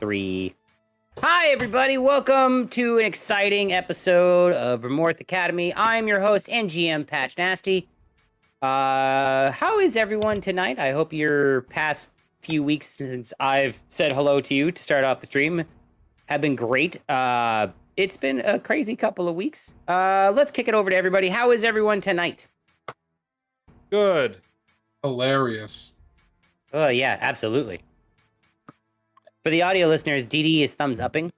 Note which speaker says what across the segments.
Speaker 1: 3. Hi, everybody. Welcome to an exciting episode of Bremmorth Academy. I'm your host and GM, Patch Nasty. How is everyone tonight? I hope your past few weeks since I've said hello to you to start off the stream have been great. It's been a crazy couple of weeks. Let's kick it over to everybody. How is everyone tonight?
Speaker 2: Good.
Speaker 3: Hilarious.
Speaker 1: Oh, yeah, absolutely. For the audio listeners, DD is thumbs upping.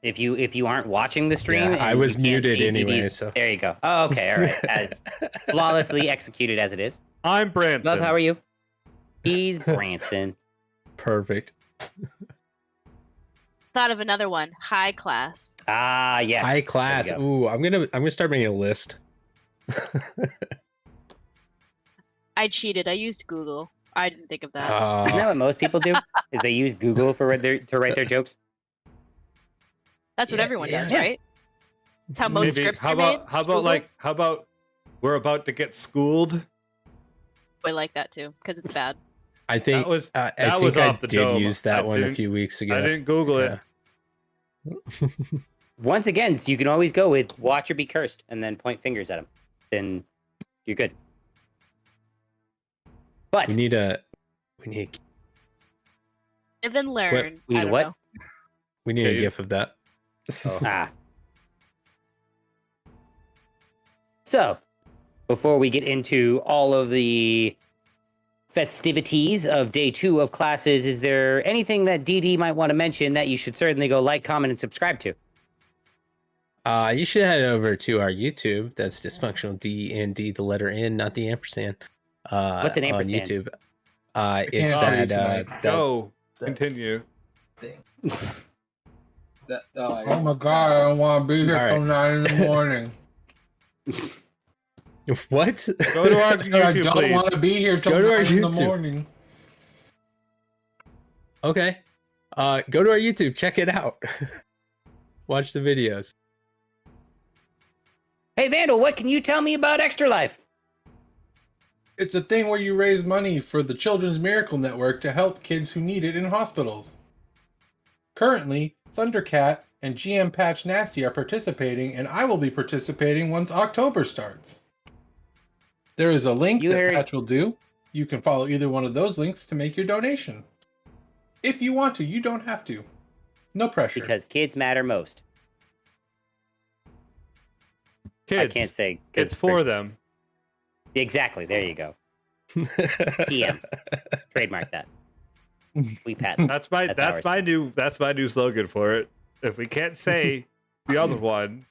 Speaker 1: If you aren't watching the stream,
Speaker 4: I was muted anyway.
Speaker 1: DD's,
Speaker 4: so
Speaker 1: there you go. Oh, okay, all right. As flawlessly executed as it is.
Speaker 2: I'm Branson.
Speaker 1: Love, how are you? He's Branson.
Speaker 4: perfect.
Speaker 5: Thought of another one. High class.
Speaker 1: Ah, yes.
Speaker 4: High class.
Speaker 1: There we go.
Speaker 4: Ooh, I'm gonna start making a list.
Speaker 5: I cheated. I used Google. I didn't think of that.
Speaker 1: Isn't that what most people do? Is they use Google to write their jokes?
Speaker 5: That's what everyone does,
Speaker 1: yeah.
Speaker 5: right? It's how most
Speaker 2: Maybe,
Speaker 5: scripts are made.
Speaker 2: how about we're about to get schooled?
Speaker 5: I like that too because it's bad.
Speaker 4: I think
Speaker 2: That was
Speaker 4: I
Speaker 2: was
Speaker 4: think
Speaker 2: off
Speaker 4: I
Speaker 2: the
Speaker 4: did
Speaker 2: dome.
Speaker 4: use that
Speaker 2: I
Speaker 4: one a
Speaker 2: didn't-
Speaker 4: few weeks ago.
Speaker 2: I didn't Google it.
Speaker 4: Yeah.
Speaker 1: Once again, so you can always go with watch or be cursed and then point fingers at him. Then you're good. But
Speaker 4: we need
Speaker 5: Live and learn.
Speaker 1: we need
Speaker 5: I
Speaker 1: a
Speaker 5: don't
Speaker 1: what?
Speaker 5: know.
Speaker 4: a
Speaker 2: Yeah,
Speaker 4: gif of that.
Speaker 1: Ah. So, before we get into all of the festivities of day 2 of classes, is there anything that DD might want to mention that you should certainly go like, comment, and subscribe to?
Speaker 4: You should head over to our YouTube. That's dysfunctional D, the letter N, not the ampersand.
Speaker 1: What's an ampersand?
Speaker 4: On YouTube.
Speaker 3: can't
Speaker 4: It's
Speaker 3: see
Speaker 4: that.
Speaker 3: tonight.
Speaker 2: Go.
Speaker 6: that
Speaker 2: Continue.
Speaker 6: thing. Oh
Speaker 3: my god, I don't want to be here
Speaker 4: All
Speaker 3: till
Speaker 4: right.
Speaker 3: 9 in the morning.
Speaker 4: What?
Speaker 2: Go to our
Speaker 3: I
Speaker 2: YouTube,
Speaker 3: don't
Speaker 2: please.
Speaker 3: want to be here till
Speaker 4: Go to our
Speaker 3: 9 in the
Speaker 4: YouTube.
Speaker 3: morning.
Speaker 4: Okay. Go to our YouTube. Check it out. Watch the videos.
Speaker 1: Hey, Vandal, what can you tell me about Extra Life?
Speaker 3: It's a thing where you raise money for the Children's Miracle Network to help kids who need it in hospitals. Currently, Thundercat and GM Patch Nasty are participating, and I will be participating once October starts. There is a link that Patch will do. You can follow either one of those links to make your donation. If you want to, you don't have to. No pressure.
Speaker 1: Because kids matter most.
Speaker 2: Kids.
Speaker 1: I can't say. 'cause
Speaker 2: It's for them.
Speaker 1: Exactly. There you go. TM. Trademark that. We patent.
Speaker 2: That's my
Speaker 1: That's
Speaker 2: my new slogan for it. If we can't say the other one,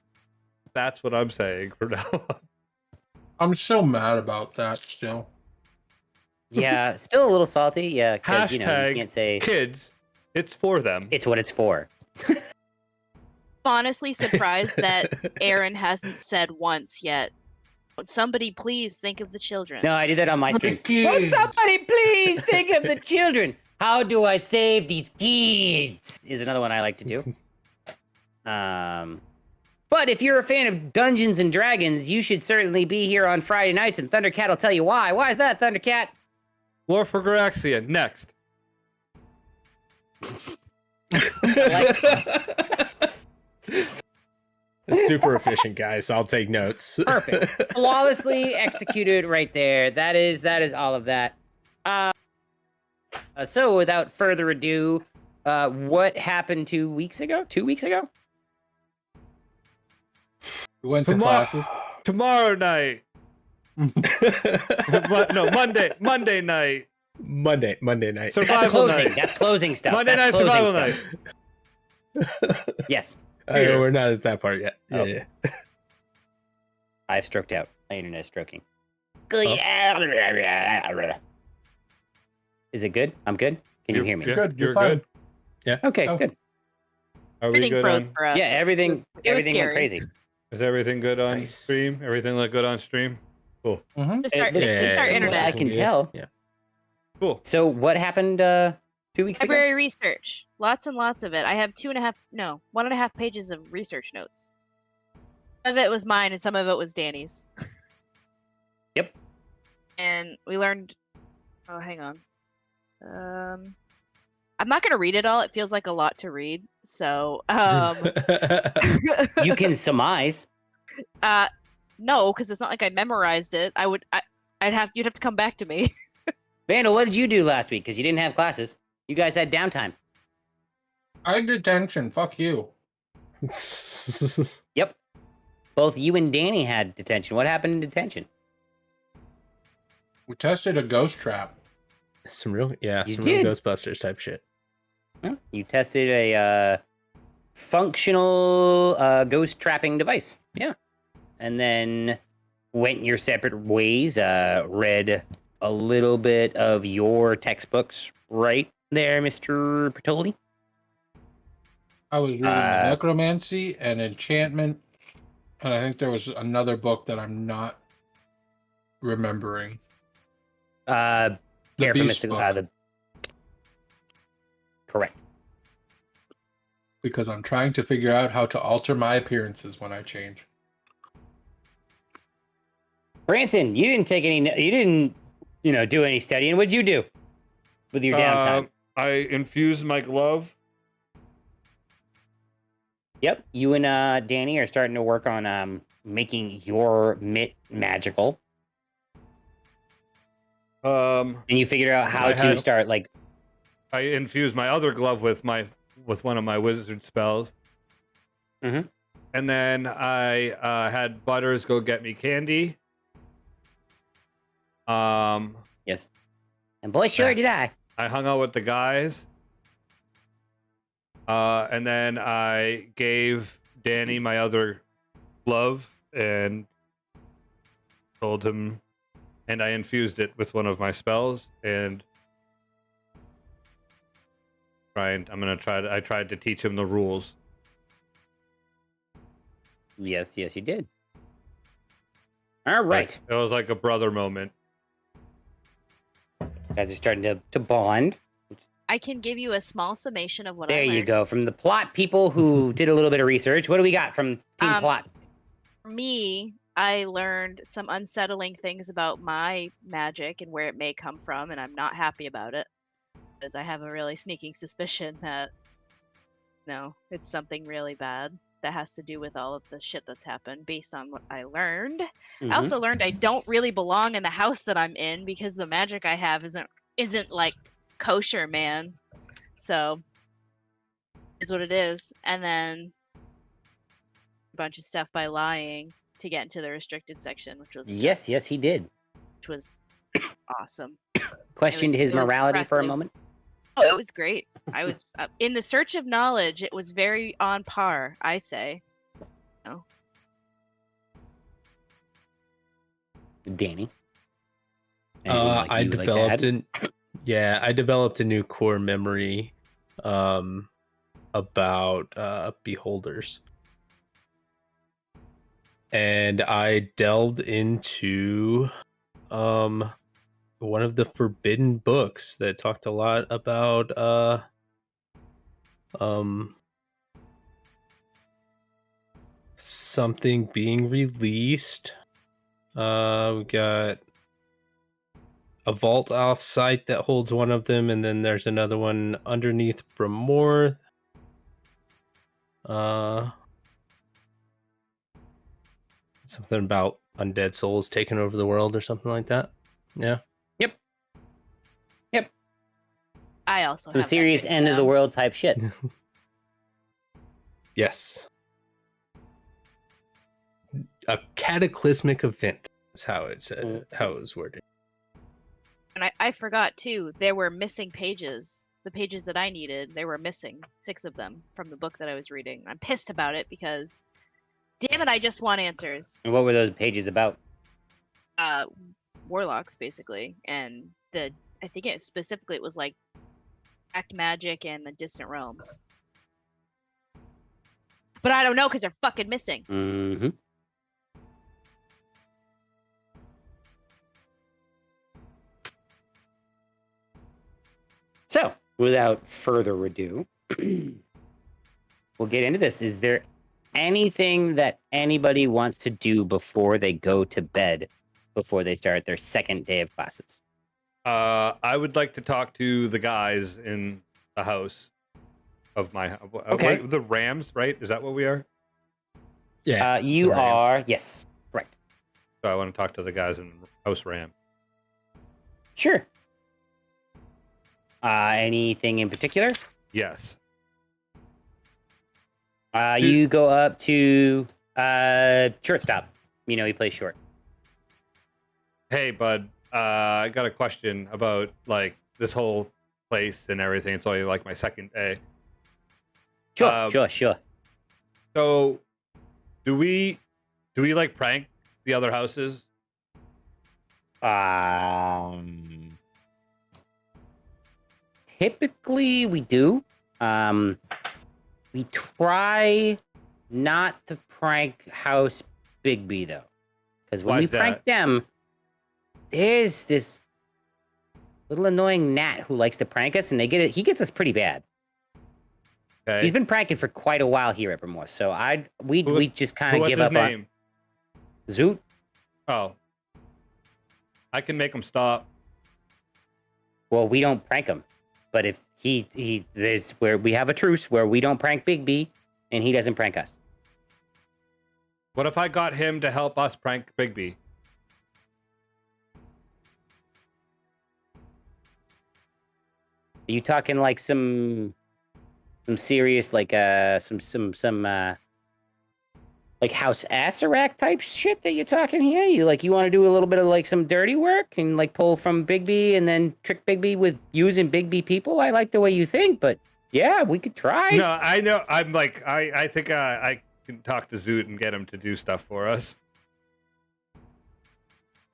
Speaker 2: that's what I'm saying from now on.
Speaker 3: I'm so mad about that still.
Speaker 1: Yeah, still a little salty. Yeah, because you
Speaker 2: Hashtag
Speaker 1: can't say
Speaker 2: kids. It's for them.
Speaker 1: it's what it's for.
Speaker 5: I'm honestly surprised that Aaron hasn't said once yet. Somebody please think of the children.
Speaker 1: No, I do that on my
Speaker 3: The
Speaker 1: streams.
Speaker 3: kids.
Speaker 1: Would somebody please think of the children? How do I save these kids? Is another one I like to do. But if you're a fan of Dungeons and Dragons, you should certainly be here on Friday nights, and Thundercat will tell you why. Why is that, Thundercat?
Speaker 2: War for Garaxia. Next.
Speaker 4: Super efficient, guys. I'll take notes.
Speaker 1: Perfect. Flawlessly executed right there. That is all of that. So without further ado, what happened 2 weeks ago? 2 weeks ago?
Speaker 3: We went to classes.
Speaker 2: Tomorrow night. No, Monday night.
Speaker 4: Monday night.
Speaker 1: That's
Speaker 2: Survival
Speaker 1: closing.
Speaker 2: night.
Speaker 1: That's closing stuff.
Speaker 2: Monday
Speaker 1: That's
Speaker 2: night
Speaker 1: closing
Speaker 2: survival
Speaker 1: stuff.
Speaker 2: night.
Speaker 1: Yes.
Speaker 4: We're not at that part yet.
Speaker 1: Oh.
Speaker 4: Yeah.
Speaker 1: I've stroked out. My internet is stroking.
Speaker 4: Oh.
Speaker 1: Is it good? I'm good? Can you hear me?
Speaker 2: Yeah,
Speaker 3: Good, you're
Speaker 2: You're
Speaker 3: fine.
Speaker 2: good.
Speaker 1: Okay,
Speaker 3: Oh.
Speaker 1: good.
Speaker 2: Are we
Speaker 5: Everything
Speaker 2: good
Speaker 5: froze
Speaker 2: on?
Speaker 5: for us.
Speaker 1: Yeah, everything
Speaker 5: It was
Speaker 1: everything went
Speaker 5: scary.
Speaker 1: crazy.
Speaker 2: Is everything good on
Speaker 4: Nice.
Speaker 2: stream? Everything look good on stream? Cool.
Speaker 3: Mhm.
Speaker 5: Just our,
Speaker 1: It looks
Speaker 5: it's just
Speaker 1: good
Speaker 5: our
Speaker 1: from what
Speaker 5: internet.
Speaker 1: I can
Speaker 4: Yeah.
Speaker 1: tell.
Speaker 4: Yeah.
Speaker 2: Cool.
Speaker 1: So what happened 2 weeks ago?
Speaker 5: Library research. Lots and lots of it. I have 1.5 pages of research notes. Some of it was mine and some of it was Danny's.
Speaker 1: Yep.
Speaker 5: And we learned. Oh, hang on. I'm not gonna read it all. It feels like a lot to read. So
Speaker 1: You can surmise.
Speaker 5: no, because it's not like I memorized it. You'd have to come back to me.
Speaker 1: Vandal, what did you do last week? Because you didn't have classes. You guys had downtime.
Speaker 3: I had detention. Fuck you.
Speaker 1: Yep. Both you and Danny had detention. What happened in detention?
Speaker 3: We tested a ghost trap.
Speaker 4: some real
Speaker 1: You
Speaker 4: real
Speaker 1: did.
Speaker 4: Ghostbusters type shit.
Speaker 1: Well, you tested a functional ghost trapping device. Yeah. And then went your separate ways, read a little bit of your textbooks right there, Mr. Bertoli.
Speaker 3: I was reading necromancy and enchantment, and I think there was another book that I'm not remembering.
Speaker 1: The
Speaker 3: The
Speaker 1: from
Speaker 3: Beast book.
Speaker 1: Correct.
Speaker 3: Because I'm trying to figure out how to alter my appearances when I change.
Speaker 1: Branson, you didn't take any. You didn't, do any studying. What'd you do with your downtime?
Speaker 2: I infused my glove.
Speaker 1: Yep, you and Danny are starting to work on making your mitt magical, and you figured out how to start like.
Speaker 2: I infused my other glove with one of my wizard spells.
Speaker 1: Mm-hmm.
Speaker 2: And then I had Butters go get me candy.
Speaker 1: Yes, and boy, sure did I.
Speaker 2: I hung out with the guys. And then I gave Danny my other glove and told him, and I infused it with one of my spells, and I tried to teach him the rules.
Speaker 1: Yes, you did. All right,
Speaker 2: It was like a brother moment.
Speaker 1: you guys are starting to bond.
Speaker 5: I can give you a small summation of what I
Speaker 1: There
Speaker 5: learned.
Speaker 1: you go. From the plot people who did a little bit of research, what do we got from Team Plot?
Speaker 5: For me, I learned some unsettling things about my magic and where it may come from, and I'm not happy about it. Because I have a really sneaking suspicion that, it's something really bad that has to do with all of the shit that's happened based on what I learned. I also learned I don't really belong in the house that I'm in because the magic I have isn't like kosher, man. So is what it is. And then a bunch of stuff by lying to get into the restricted section, which was
Speaker 1: Yes, he did.
Speaker 5: which was awesome.
Speaker 1: Questioned his
Speaker 5: it was
Speaker 1: morality for a
Speaker 5: impressive.
Speaker 1: moment.
Speaker 5: Oh, it was great. I was in the search of knowledge. It was very on par, I say.
Speaker 1: Danny.
Speaker 4: I developed I developed a new core memory about beholders. And I delved into one of the forbidden books that talked a lot about something being released. We got a vault off site that holds one of them, and then there's another one underneath Bremmorth. Something about undead souls taking over the world or something like that. Yeah.
Speaker 1: Yep.
Speaker 5: I also
Speaker 1: Some
Speaker 5: have that
Speaker 1: serious
Speaker 5: written
Speaker 1: end of the
Speaker 5: down.
Speaker 1: world type shit.
Speaker 4: Yes. A cataclysmic event is how it said, how it was worded.
Speaker 5: And I forgot too, there were missing pages. The pages that I needed, they were missing 6 of them from the book that I was reading. I'm pissed about it because, damn it, I just want answers.
Speaker 1: And what were those pages about?
Speaker 5: Warlocks basically, and I think it was like act magic and the distant realms. But I don't know because they're fucking missing.
Speaker 1: Mm-hmm. So, without further ado, we'll get into this. Is there anything that anybody wants to do before they go to bed, before they start their second day of classes?
Speaker 2: I would like to talk to the guys in the house of my
Speaker 1: Okay.
Speaker 2: the Rams, right? Is that what we are?
Speaker 4: Yeah.
Speaker 1: You
Speaker 4: the Rams.
Speaker 1: are, yes, correct.
Speaker 2: So I want to talk to the guys in House Ram.
Speaker 1: Sure. Anything in particular?
Speaker 2: Yes.
Speaker 1: You go up to shortstop. You know he plays short.
Speaker 2: Hey, bud. I got a question about like this whole place and everything. It's only like my second day.
Speaker 1: Sure.
Speaker 2: So, do we like prank the other houses?
Speaker 1: Typically we do. We try not to prank House Bigby though, because when
Speaker 2: Why
Speaker 1: we
Speaker 2: is that?
Speaker 1: prank them, there's this little annoying gnat who likes to prank us, and he gets us pretty bad.
Speaker 2: Okay.
Speaker 1: He's been pranking for quite a while here at Bremmorth, so we just kind of
Speaker 2: What's
Speaker 1: give
Speaker 2: his
Speaker 1: up
Speaker 2: name?
Speaker 1: on Zoot.
Speaker 2: Oh. I can make him stop.
Speaker 1: Well, we don't prank him, but if there's where we have a truce where we don't prank Bigby, and he doesn't prank us.
Speaker 2: What if I got him to help us prank Bigby?
Speaker 1: Are you talking like some serious like some like House Asserac type shit that you're talking here? You want to do a little bit of like some dirty work and like pull from Bigby and then trick Bigby with using Bigby people? I like the way you think, but yeah, we could try.
Speaker 2: No, I know. I'm like, I think I can talk to Zoot and get him to do stuff for us.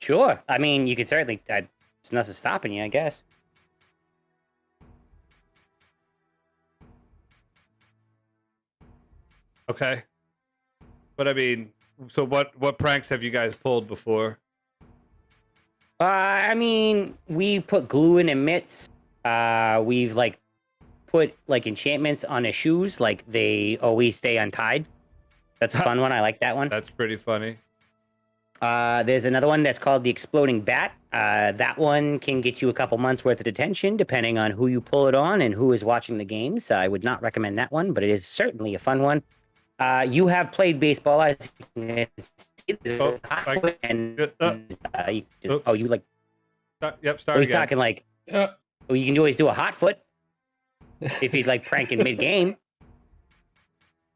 Speaker 1: Sure. I mean, you could certainly. There's nothing stopping you, I guess.
Speaker 2: Okay. But I mean, so what pranks have you guys pulled before?
Speaker 1: I mean, we put glue in mitts. We've like put like enchantments on his shoes, like they always stay untied. That's a fun one. I like that one.
Speaker 2: That's pretty funny.
Speaker 1: There's another one that's called the Exploding Bat. That one can get you a couple months worth of detention, depending on who you pull it on and who is watching the games. I would not recommend that one, but it is certainly a fun one. You have played baseball. You like?
Speaker 2: Yep, start
Speaker 1: Are we
Speaker 2: again.
Speaker 1: talking like? Well, you can always do a hot foot if you'd like pranking mid game.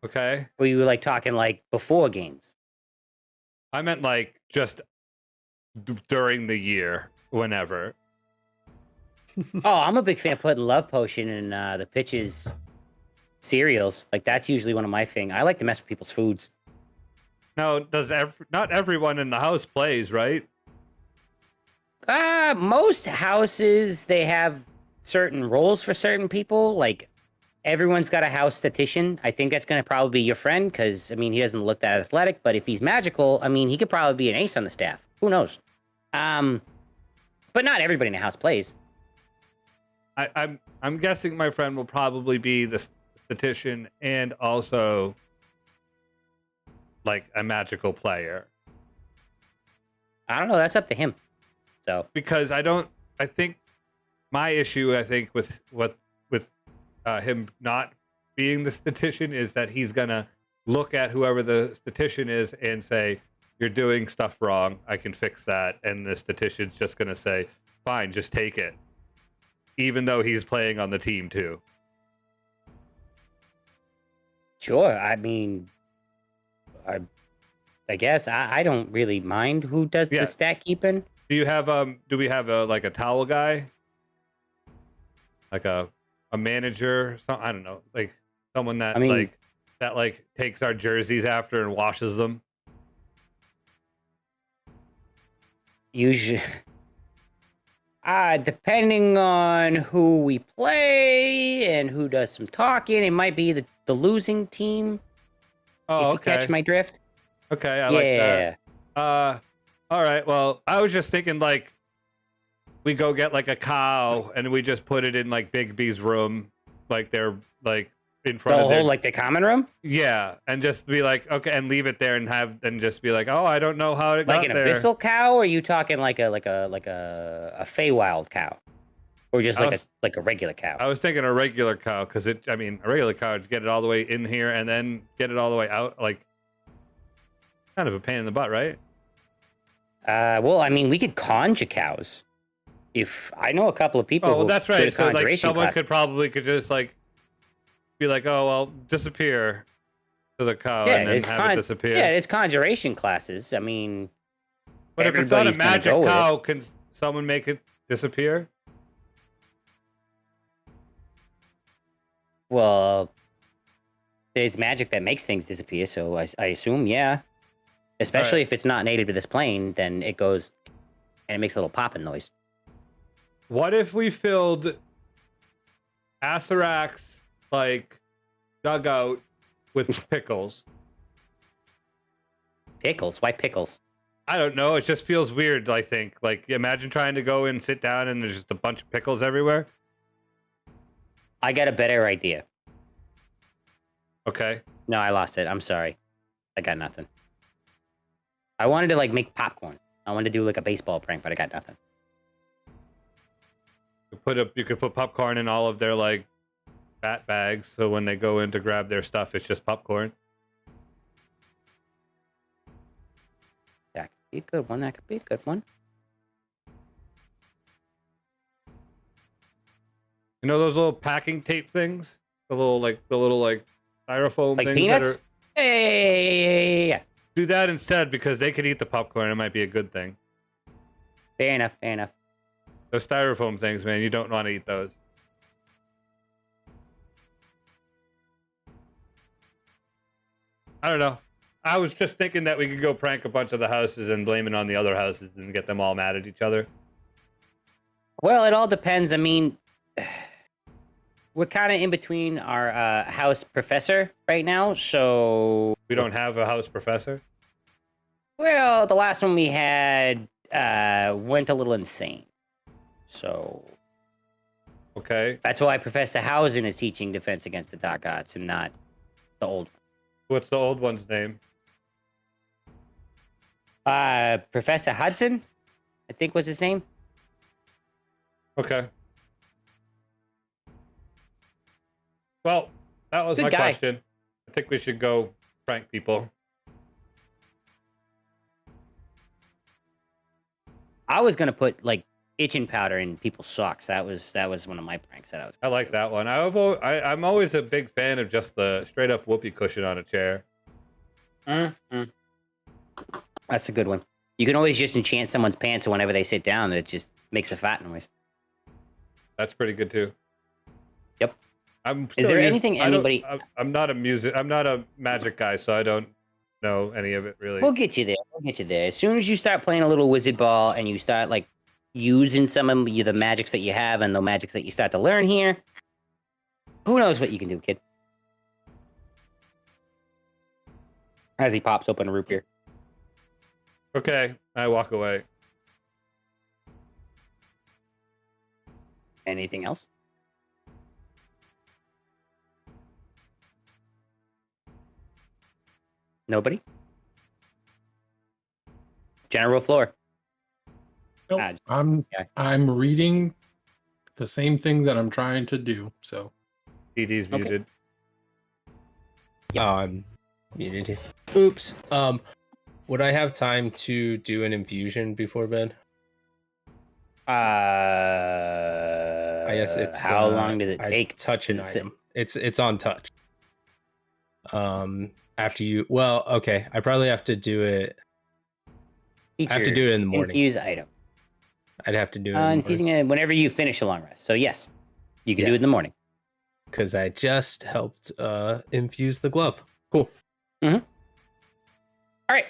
Speaker 2: Okay.
Speaker 1: Or you like talking like before games?
Speaker 2: I meant like just during the year, whenever.
Speaker 1: Oh, I'm a big fan of putting Love Potion in the pitches cereals. Like that's usually one of my things. I like to mess with people's foods.
Speaker 2: Now, not everyone in the house plays, right?
Speaker 1: Most houses they have certain roles for certain people. Like everyone's got a house statistician. I think that's going to probably be your friend because I mean he doesn't look that athletic, but if he's magical, I mean he could probably be an ace on the staff. Who knows? But not everybody in the house plays.
Speaker 2: I'm guessing my friend will probably be the statistician and also like a magical player.
Speaker 1: I don't know. That's up to him. So
Speaker 2: Because I think my issue with him not being the statistician is that he's gonna look at whoever the statistician is and say, "You're doing stuff wrong. I can fix that." And the statistician's just gonna say, "Fine, just take it," even though he's playing on the team too.
Speaker 1: sure. I mean, I guess I don't really mind who does
Speaker 2: Yeah.
Speaker 1: the stat keeping.
Speaker 2: Do we have like a towel guy, like a manager? I don't know, like someone that
Speaker 1: I mean-
Speaker 2: takes our jerseys after and washes them.
Speaker 1: Usually, depending on who we play and who does some talking, it might be the losing team.
Speaker 2: Oh,
Speaker 1: if you
Speaker 2: okay.
Speaker 1: catch my drift.
Speaker 2: Okay, I like that.
Speaker 1: Yeah.
Speaker 2: All right. Well, I was just thinking like we go get like a cow and we just put it in like Big B's room, like they're like in front
Speaker 1: The
Speaker 2: of their
Speaker 1: whole like the common room,
Speaker 2: yeah, and just be like okay, and leave it there and just be like, oh, I don't know how it
Speaker 1: like
Speaker 2: got
Speaker 1: an
Speaker 2: there.
Speaker 1: abyssal cow, or are you talking like a Feywild cow? or just
Speaker 2: I
Speaker 1: like
Speaker 2: was-
Speaker 1: a regular cow?
Speaker 2: I was thinking a regular cow because a regular cow to get it all the way in here and then get it all the way out, like kind of a pain in the butt, right?
Speaker 1: Well, I mean, we could conjure cows. If I know a couple of people.
Speaker 2: Oh, well,
Speaker 1: who
Speaker 2: that's
Speaker 1: go
Speaker 2: right.
Speaker 1: to
Speaker 2: So like
Speaker 1: conjuration
Speaker 2: someone
Speaker 1: class.
Speaker 2: could just like be like, oh well, disappear to the cow
Speaker 1: Yeah,
Speaker 2: and then
Speaker 1: it's
Speaker 2: have it disappear.
Speaker 1: Yeah, it's conjuration classes. I mean,
Speaker 2: but if it's not a
Speaker 1: everybody's gonna
Speaker 2: magic
Speaker 1: go with it.
Speaker 2: cow, can someone make it disappear?
Speaker 1: Well, there's magic that makes things disappear, so I assume, yeah. Especially if it's not native to this plane, then it goes and it makes a little popping noise.
Speaker 2: What if we filled Asarak's like dugout with pickles?
Speaker 1: Pickles? Why pickles?
Speaker 2: I don't know. It just feels weird. I think. Like, imagine trying to go and sit down and there's just a bunch of pickles everywhere.
Speaker 1: I got a better idea.
Speaker 2: Okay.
Speaker 1: No, I lost it. I'm sorry. I got nothing. I wanted to like make popcorn. I wanted to do like a baseball prank, but I got nothing.
Speaker 2: You could put popcorn in all of their like fat bags, so when they go in to grab their stuff, it's just popcorn.
Speaker 1: That could be a good one. That could be a good one.
Speaker 2: You know those little packing tape things? The little styrofoam
Speaker 1: Like
Speaker 2: things
Speaker 1: peanuts?
Speaker 2: that are.
Speaker 1: Yeah.
Speaker 2: Do that instead because they could eat the popcorn. It might be a good thing.
Speaker 1: Fair enough. Fair enough.
Speaker 2: Those styrofoam things, man, you don't want to eat those. I don't know. I was just thinking that we could go prank a bunch of the houses and blame it on the other houses and get them all mad at each other.
Speaker 1: Well, it all depends. I mean, we're kind of in between our house professor right now, so.
Speaker 2: We don't have a house professor.
Speaker 1: Well, the last one we had went a little insane. So
Speaker 2: Okay.
Speaker 1: that's why Professor Hausen is teaching Defense Against the Dark Arts and not the old
Speaker 2: What's the old one's name?
Speaker 1: Professor Hudson, I think was his name.
Speaker 2: Okay. Well, that was
Speaker 1: Good
Speaker 2: my
Speaker 1: guy.
Speaker 2: question. I think we should go prank people.
Speaker 1: I was gonna put like itching powder in people's socks. That was one of my pranks that I was.
Speaker 2: I like that one. I'm always a big fan of just the straight up whoopee cushion on a chair.
Speaker 1: That's a good one. You can always just enchant someone's pants, so whenever they sit down, it just makes a fat noise.
Speaker 2: That's pretty good too.
Speaker 1: Yep.
Speaker 2: I'm
Speaker 1: Is there anything
Speaker 2: I don't-
Speaker 1: anybody?
Speaker 2: I'm not a magic guy, so I don't know any of it really.
Speaker 1: We'll get you there. We'll get you there. As soon as you start playing a little wizard ball and you start like using some of the magics that you have and the magics that you start to learn here, who knows what you can do, kid? As he pops open a root beer.
Speaker 2: Okay, I walk away.
Speaker 1: Anything else? Nobody? General floor.
Speaker 3: Nope.
Speaker 1: Ah, yeah.
Speaker 3: I'm reading the same thing that I'm trying to do. So
Speaker 2: DD's
Speaker 1: Okay.
Speaker 2: muted.
Speaker 1: Yep.
Speaker 4: Oh, I'm muted here. Oops. Would I have time to do an infusion before bed? I guess it's
Speaker 1: how long did it
Speaker 4: I
Speaker 1: take?
Speaker 4: touch an
Speaker 1: Does it say-
Speaker 4: item. It's on touch. After you, well, okay. I probably have to do it. I have to do it in the morning.
Speaker 1: Infuse item.
Speaker 4: I'd have to do it
Speaker 1: Infusing it whenever you finish a long rest. So yes, you can do
Speaker 4: Yeah.
Speaker 1: it in the morning.
Speaker 4: because I just helped infuse the glove. Cool.
Speaker 1: All right.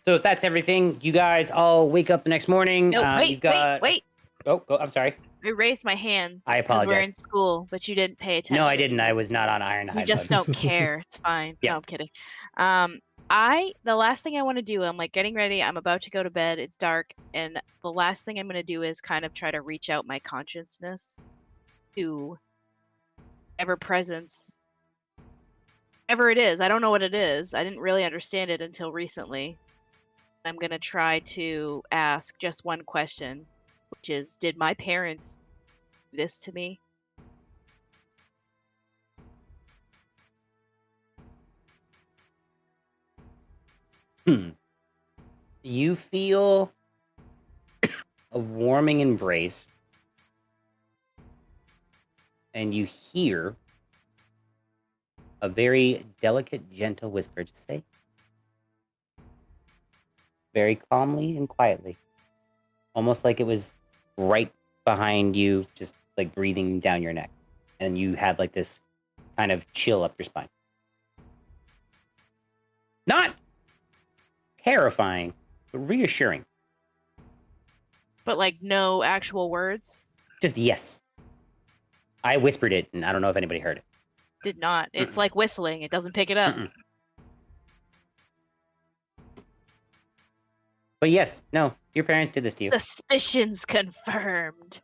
Speaker 1: So if that's everything, you guys all wake up the next morning.
Speaker 5: No,
Speaker 1: You've got...
Speaker 5: wait.
Speaker 1: Oh, go. I'm sorry.
Speaker 5: I raised my hand
Speaker 1: I
Speaker 5: because we're
Speaker 1: apologize.
Speaker 5: in school, but you didn't pay attention.
Speaker 1: No, I didn't. I was not on Iron
Speaker 5: You
Speaker 1: High
Speaker 5: just
Speaker 1: Blood.
Speaker 5: don't care. It's fine.
Speaker 1: Yeah.
Speaker 5: No, I'm kidding. The last thing I want to do, I'm like getting ready. I'm about to go to bed. It's dark, and the last thing I'm going to do is kind of try to reach out my consciousness to ever presence, whatever it is. I don't know what it is. I didn't really understand it until recently. I'm going to try to ask just one question, which is, did my parents this to me.
Speaker 1: You feel a warming embrace, and you hear a very delicate, gentle whisper to say, very calmly and quietly, almost like it was right behind you, just like breathing down your neck, and you have like this kind of chill up your spine. Not terrifying, but reassuring.
Speaker 5: But like no actual words.
Speaker 1: Just yes. I whispered it, and I don't know if anybody heard it.
Speaker 5: Did not. It's like whistling. It doesn't pick it up.
Speaker 1: But yes, no, your parents did this to you.
Speaker 5: Suspicions confirmed.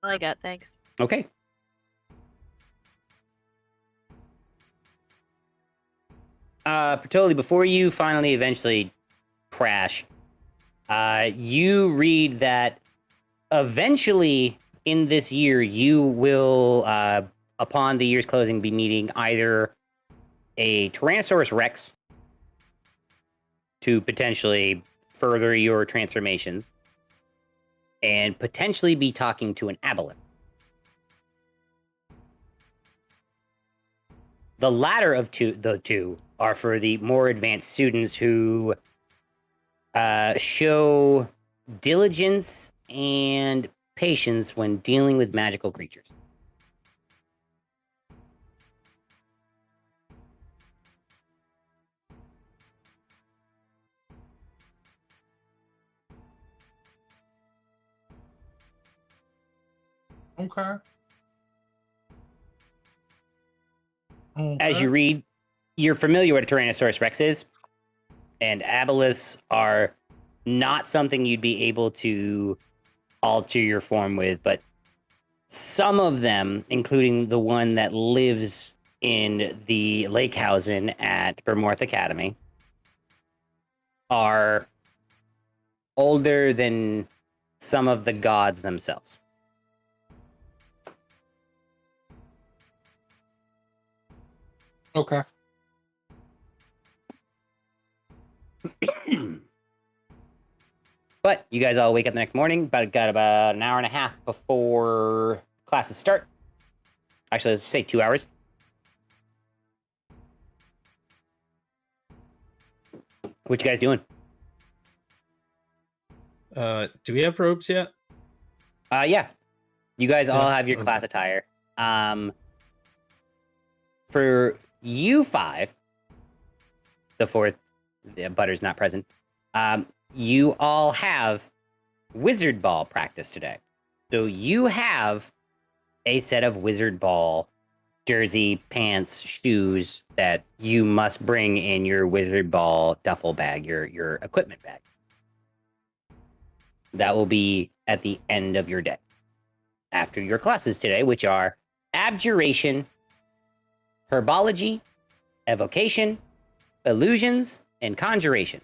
Speaker 5: All I got, thanks.
Speaker 1: Okay. Bertoli, before you finally eventually crash, you read that eventually in this year you will, upon the year's closing, be meeting either a Tyrannosaurus Rex to potentially further your transformations, and potentially be talking to an aboleth. The latter of the two are for the more advanced students who show diligence and patience when dealing with magical creatures.
Speaker 3: Okay.
Speaker 1: As you read, you're familiar with a Tyrannosaurus Rex is, and aboleths are not something you'd be able to alter your form with, but some of them, including the one that lives in the lake housing at Bremmorth Academy, are older than some of the gods themselves.
Speaker 3: Okay.
Speaker 1: But you guys all wake up the next morning, got about an hour and a half before classes start. Actually, let's say 2 hours. What you guys doing?
Speaker 4: Do we have robes yet?
Speaker 1: Yeah. You guys all
Speaker 4: Yeah,
Speaker 1: have your
Speaker 4: okay.
Speaker 1: class attire. For you five, the fourth, Butter's not present. You all have Wizard Ball practice today. So you have a set of Wizard Ball jersey, pants, shoes that you must bring in your Wizard Ball duffel bag, your equipment bag. That will be at the end of your day. After your classes today, which are Abjuration, Herbology, Evocation, Illusions, and Conjuration.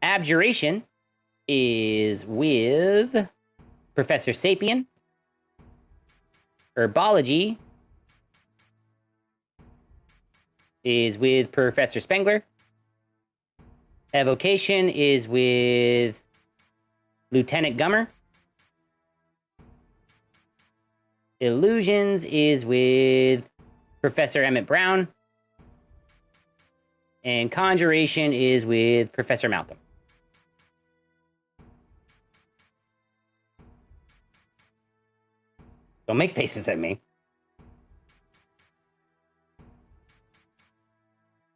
Speaker 1: Abjuration is with Professor Sapien. Herbology is with Professor Spengler. Evocation is with Lieutenant Gummer. Illusions is with Professor Emmett Brown. And Conjuration is with Professor Malcolm. Don't make faces at me.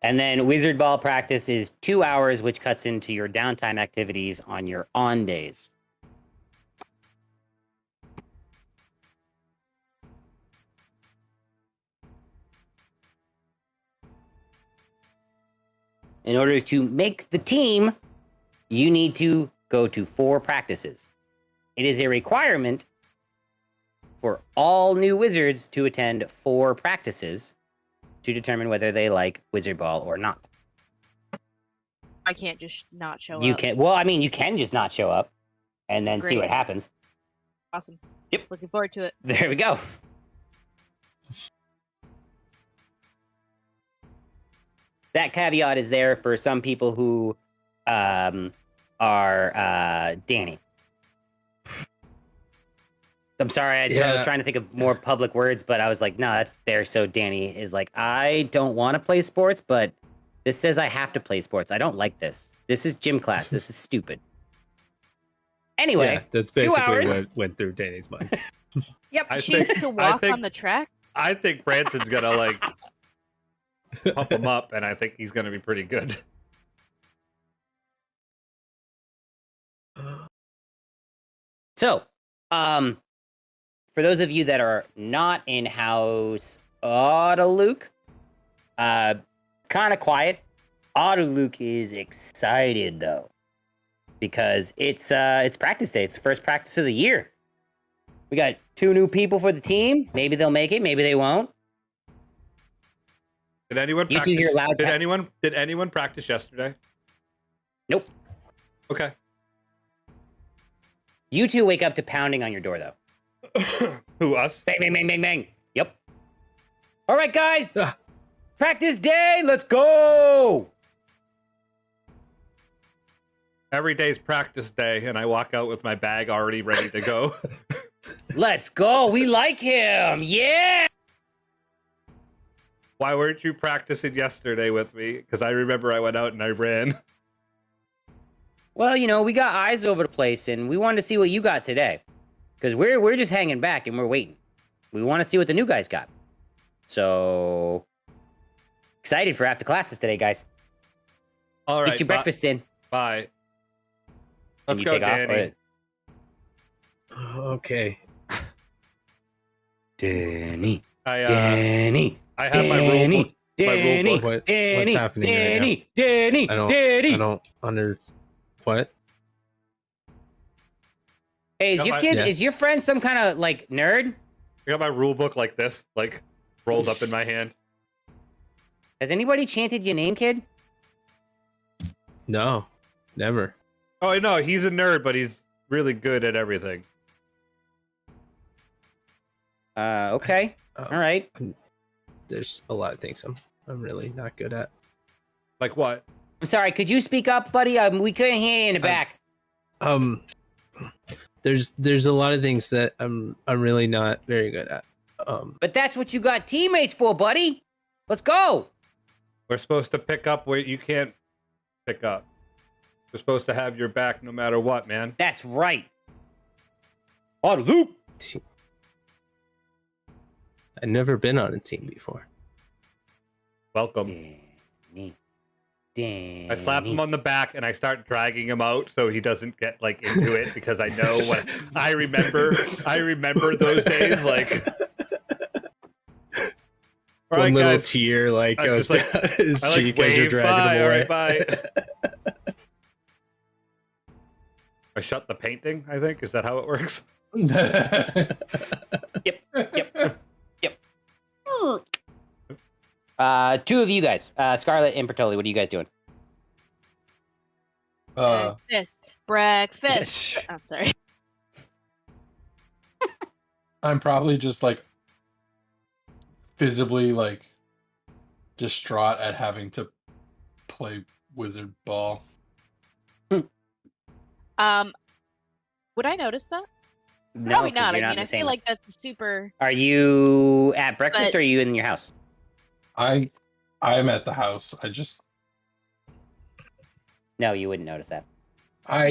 Speaker 1: And then Wizard Ball practice is 2 hours, which cuts into your downtime activities on your on days. In order to make the team, you need to go to 4 practices. It is a requirement for all new wizards to attend 4 practices to determine whether they like Wizard Ball or not.
Speaker 5: I can't just not show
Speaker 1: You
Speaker 5: up.
Speaker 1: can. Well, I mean, you can just not show up, and then see
Speaker 5: Great.
Speaker 1: what happens.
Speaker 5: Awesome.
Speaker 1: Yep.
Speaker 5: Looking forward to it.
Speaker 1: There we go. That caveat is there for some people who are Danny. I'm sorry, I was trying to think of more public words, but I was like, no, that's there. So Danny is like, I don't want to play sports, but this says I have to play sports. I don't like this. This is gym class. This is stupid. Anyway,
Speaker 4: Yeah, that's
Speaker 1: 2
Speaker 4: basically
Speaker 1: hours.
Speaker 4: what went through Danny's mind.
Speaker 5: Yep.
Speaker 2: I
Speaker 5: Choose
Speaker 2: think-
Speaker 5: to
Speaker 2: I
Speaker 5: walk
Speaker 2: think-
Speaker 5: on the track.
Speaker 2: I think Branson's gonna like pump him up, and I think he's gonna be pretty good.
Speaker 1: So, for those of you that are not in house, Luke, kind of quiet. Luke is excited though, because it's practice day. It's the first practice of the year. We got 2 new people for the team. Maybe they'll make it. Maybe they won't.
Speaker 2: Did anyone
Speaker 1: You two
Speaker 2: practice?
Speaker 1: hear loud
Speaker 2: Did
Speaker 1: tap-
Speaker 2: anyone practice yesterday?
Speaker 1: Nope.
Speaker 2: Okay.
Speaker 1: You 2 wake up to pounding on your door though.
Speaker 2: Who, us?
Speaker 1: Bang, bang, bang, bang, bang. Yep. All right, guys.
Speaker 4: Ah.
Speaker 1: Practice day. Let's go.
Speaker 2: Every day's practice day, and I walk out with my bag already ready to go.
Speaker 1: Let's go. We like him. Yeah.
Speaker 2: Why weren't you practicing yesterday with me? Because I remember I went out and I ran.
Speaker 1: Well, you know, we got eyes over the place, and we wanted to see what you got today. Because we're just hanging back and we're waiting. We want to see what the new guys got. So excited for after classes today, guys.
Speaker 2: All right.
Speaker 1: Get your breakfast in.
Speaker 2: Bye.
Speaker 1: And
Speaker 2: Let's
Speaker 1: you
Speaker 2: go,
Speaker 1: take off,
Speaker 2: Danny.
Speaker 4: Okay.
Speaker 1: Danny.
Speaker 2: I
Speaker 1: Danny.
Speaker 2: I have my rule book.
Speaker 1: Danny.
Speaker 2: book.
Speaker 4: What's
Speaker 1: Danny.
Speaker 4: happening right
Speaker 1: Danny. Danny.
Speaker 4: I don't-
Speaker 1: Danny.
Speaker 4: I don't under what?
Speaker 1: Hey, is
Speaker 2: Got
Speaker 1: your
Speaker 2: my-
Speaker 1: kid?
Speaker 4: Yeah.
Speaker 1: Is your friend some kind of like nerd?
Speaker 2: I got my rule book like this, like rolled up in my hand.
Speaker 1: Has anybody chanted your name, kid?
Speaker 4: No, never.
Speaker 2: Oh, I know he's a nerd, but he's really good at everything.
Speaker 1: Okay.
Speaker 4: Um,
Speaker 1: All right.
Speaker 4: There's a lot of things I'm really not good at.
Speaker 2: Like what?
Speaker 1: I'm sorry. Could you speak up, buddy? We couldn't hear you in the back.
Speaker 4: There's a lot of things that I'm really not very good at.
Speaker 1: But that's what you got teammates for, buddy. Let's go.
Speaker 2: We're supposed to pick up where you can't pick up. We're supposed to have your back no matter what, man.
Speaker 1: That's right. Luke.
Speaker 4: I've never been on a team before.
Speaker 2: Welcome.
Speaker 1: Danny.
Speaker 2: I slap him on the back and I start dragging him out so he doesn't get like into it because I know what I remember. I remember those days. Like, all right,
Speaker 4: One little
Speaker 2: guys.
Speaker 4: tear like
Speaker 2: I
Speaker 4: goes
Speaker 2: just,
Speaker 4: down his
Speaker 2: I
Speaker 4: cheek
Speaker 2: like
Speaker 4: as you're
Speaker 2: wave.
Speaker 4: dragging
Speaker 2: Bye.
Speaker 4: him
Speaker 2: All
Speaker 4: away.
Speaker 2: right, bye. I shut the painting. I think is that how it works?
Speaker 1: Yep. Two of you guys, Scarlett and Bertoli, what are you guys doing?
Speaker 5: Breakfast. I'm sorry.
Speaker 3: I'm probably just like visibly like distraught at having to play wizard ball.
Speaker 5: Would I notice that?
Speaker 1: No,
Speaker 5: Probably
Speaker 1: 'cause
Speaker 5: not.
Speaker 1: you're
Speaker 5: I
Speaker 1: in
Speaker 5: mean,
Speaker 1: the
Speaker 5: I
Speaker 1: same-
Speaker 5: feel like that's super.
Speaker 1: Are you at breakfast
Speaker 5: But-
Speaker 1: or are you in your house?
Speaker 3: I'm at the house.
Speaker 1: No, you wouldn't notice that.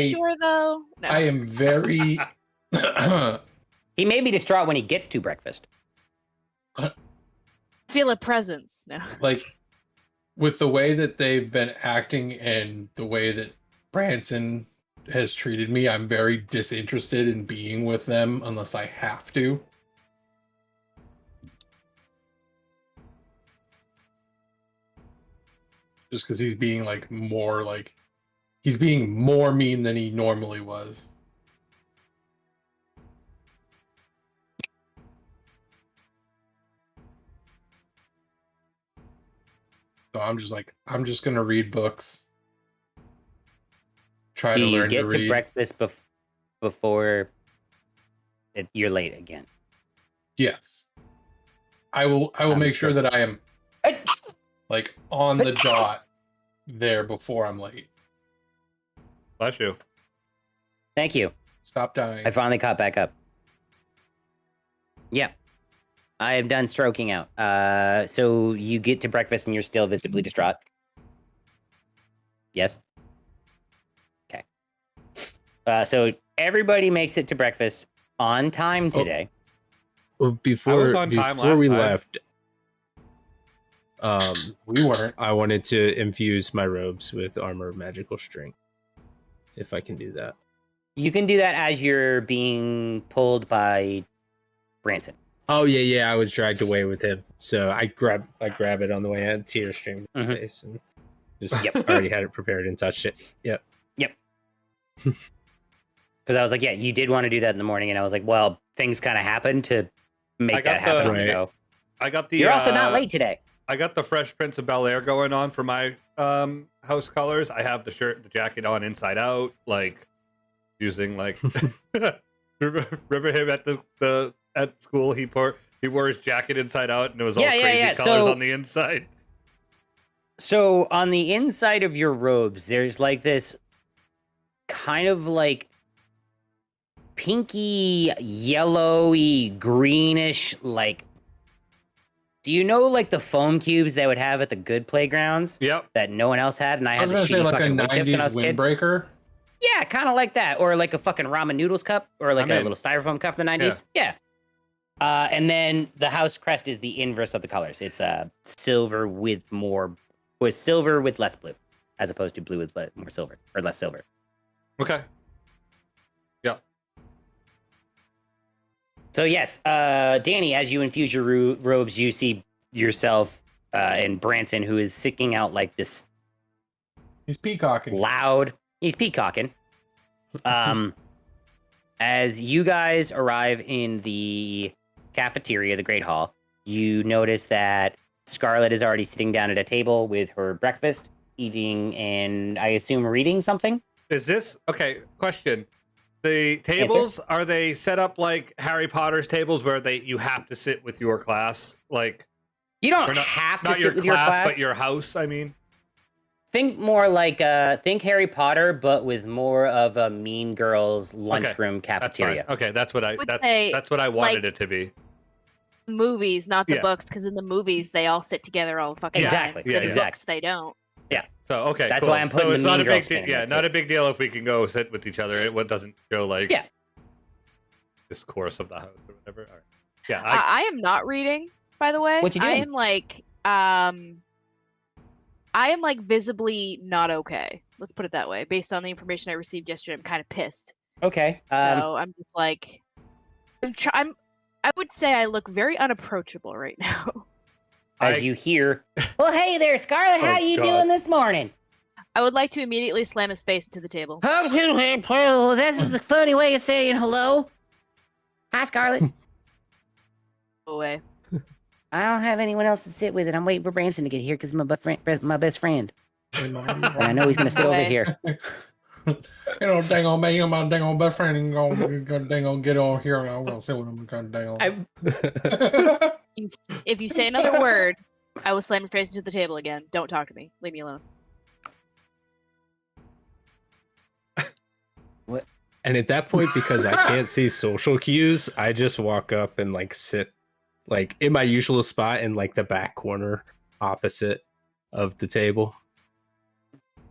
Speaker 5: Sure though. No.
Speaker 3: I am very
Speaker 1: He may be distraught when he gets to breakfast.
Speaker 5: feel a presence. No.
Speaker 3: like with the way that they've been acting and the way that Branson has treated me, I'm very disinterested in being with them unless I have to. Just because he's being he's being more mean than he normally was. So I'm just gonna read books try
Speaker 1: Do
Speaker 3: to
Speaker 1: you
Speaker 3: learn
Speaker 1: get to
Speaker 3: read.
Speaker 1: breakfast before you're late again?
Speaker 3: Yes. I will make sure that I am like on the dot there before I'm late.
Speaker 2: Bless you.
Speaker 1: Thank you.
Speaker 3: Stop dying.
Speaker 1: I finally caught back up. Yeah. I am done stroking out. So you get to breakfast and you're still visibly distraught? Yes? Okay. So everybody makes it to breakfast on time today.
Speaker 4: Well,
Speaker 2: I was on time last
Speaker 4: we
Speaker 2: time.
Speaker 4: left,
Speaker 3: We weren't.
Speaker 4: I wanted to infuse my robes with armor of magical strength. If I can do that.
Speaker 1: You can do that as you're being pulled by Branson.
Speaker 4: Oh yeah, I was dragged away with him. So I grab it on the way out, tear streamed in my face, and just already had it prepared and touched it. Yep.
Speaker 1: Because I was like, yeah, you did want to do that in the morning, and I was like, well, things kind of happened to make that happen.
Speaker 4: Right.
Speaker 1: You know?
Speaker 2: I got the.
Speaker 1: You're also not late today.
Speaker 2: I got the Fresh Prince of Bel-Air going on for my house colors. I have the shirt, the jacket on inside out, like using like remember him at the at school. He wore his jacket inside out, and it was all crazy colors on the inside.
Speaker 1: So on the inside of your robes, there's like this kind of like pinky, yellowy, greenish, like, do you know like the foam cubes they would have at the good playgrounds?
Speaker 2: Yep.
Speaker 1: That no one else had, and I
Speaker 3: I
Speaker 1: had
Speaker 3: was
Speaker 1: the
Speaker 3: gonna say
Speaker 1: shitty
Speaker 3: like a
Speaker 1: fucking wood chips when I was a
Speaker 3: 90s
Speaker 1: kid.
Speaker 3: windbreaker.
Speaker 1: Yeah, kind of like that, or like a fucking ramen noodles cup, or like a little styrofoam cup from the 90s. Yeah. And then the house crest is the inverse of the colors. It's silver with silver with less blue, as opposed to blue with more silver or less silver.
Speaker 2: Okay. Yeah.
Speaker 1: So yes, Danny, as you infuse your robes, you see yourself and Branson, who is sticking out like this
Speaker 3: He's peacocking.
Speaker 1: loud. He's peacocking. As you guys arrive in the cafeteria, the Great Hall, you notice that Scarlet is already sitting down at a table with her breakfast, eating, and I assume reading something.
Speaker 2: Is this okay? Question: the tables, are they set up like Harry Potter's tables, where you have to sit with your class, like
Speaker 1: You don't
Speaker 2: not,
Speaker 1: have to
Speaker 2: not
Speaker 1: sit
Speaker 2: your
Speaker 1: with
Speaker 2: class,
Speaker 1: your class,
Speaker 2: but your house? I mean,
Speaker 1: think more like think Harry Potter, but with more of a Mean Girls lunchroom cafeteria.
Speaker 2: Okay, that's what I
Speaker 5: Would
Speaker 2: that's
Speaker 5: say,
Speaker 2: what I wanted
Speaker 5: like,
Speaker 2: it to be.
Speaker 5: Movies, not the
Speaker 2: Yeah.
Speaker 5: books, because in the movies they all sit together all the fucking
Speaker 1: Exactly.
Speaker 5: time.
Speaker 2: Yeah,
Speaker 5: In the
Speaker 1: exactly.
Speaker 5: books they don't.
Speaker 2: So okay,
Speaker 1: That's
Speaker 2: cool.
Speaker 1: why I'm putting
Speaker 2: so
Speaker 1: the
Speaker 2: it's not
Speaker 1: Mean
Speaker 2: a big
Speaker 1: Girls
Speaker 2: deal.
Speaker 1: thing
Speaker 2: Yeah,
Speaker 1: into
Speaker 2: not
Speaker 1: it.
Speaker 2: a big deal if we can go sit with each other. It doesn't show like
Speaker 1: Yeah.
Speaker 2: discourse of the house or whatever. All right. Yeah,
Speaker 5: I am not reading, by the way.
Speaker 1: What you
Speaker 5: I
Speaker 1: doing?
Speaker 5: am like I am like visibly not okay. Let's put it that way. Based on the information I received yesterday, I'm kind of pissed.
Speaker 1: Okay.
Speaker 5: So I'm just like, I would say I look very unapproachable right now.
Speaker 1: As you hear, well, hey there, Scarlet. How
Speaker 2: Oh,
Speaker 1: you
Speaker 2: God.
Speaker 1: doing this morning?
Speaker 5: I would like to immediately slam his face into the table.
Speaker 1: This is a funny way of saying hello. Hi, Scarlet.
Speaker 5: Go away.
Speaker 1: I don't have anyone else to sit with, and I'm waiting for Branson to get here because my best friend. And I know he's gonna sit over
Speaker 5: Away.
Speaker 1: here.
Speaker 3: You know, dang on me, my dang on best friend, and gonna dang on get on here, and I'm gonna sit with him and kind of dang on.
Speaker 5: If you say another word, I will slam your face into the table again. Don't talk to me. Leave me alone.
Speaker 4: And at that point, because I can't see social cues, I just walk up and like sit like in my usual spot in like the back corner opposite of the table.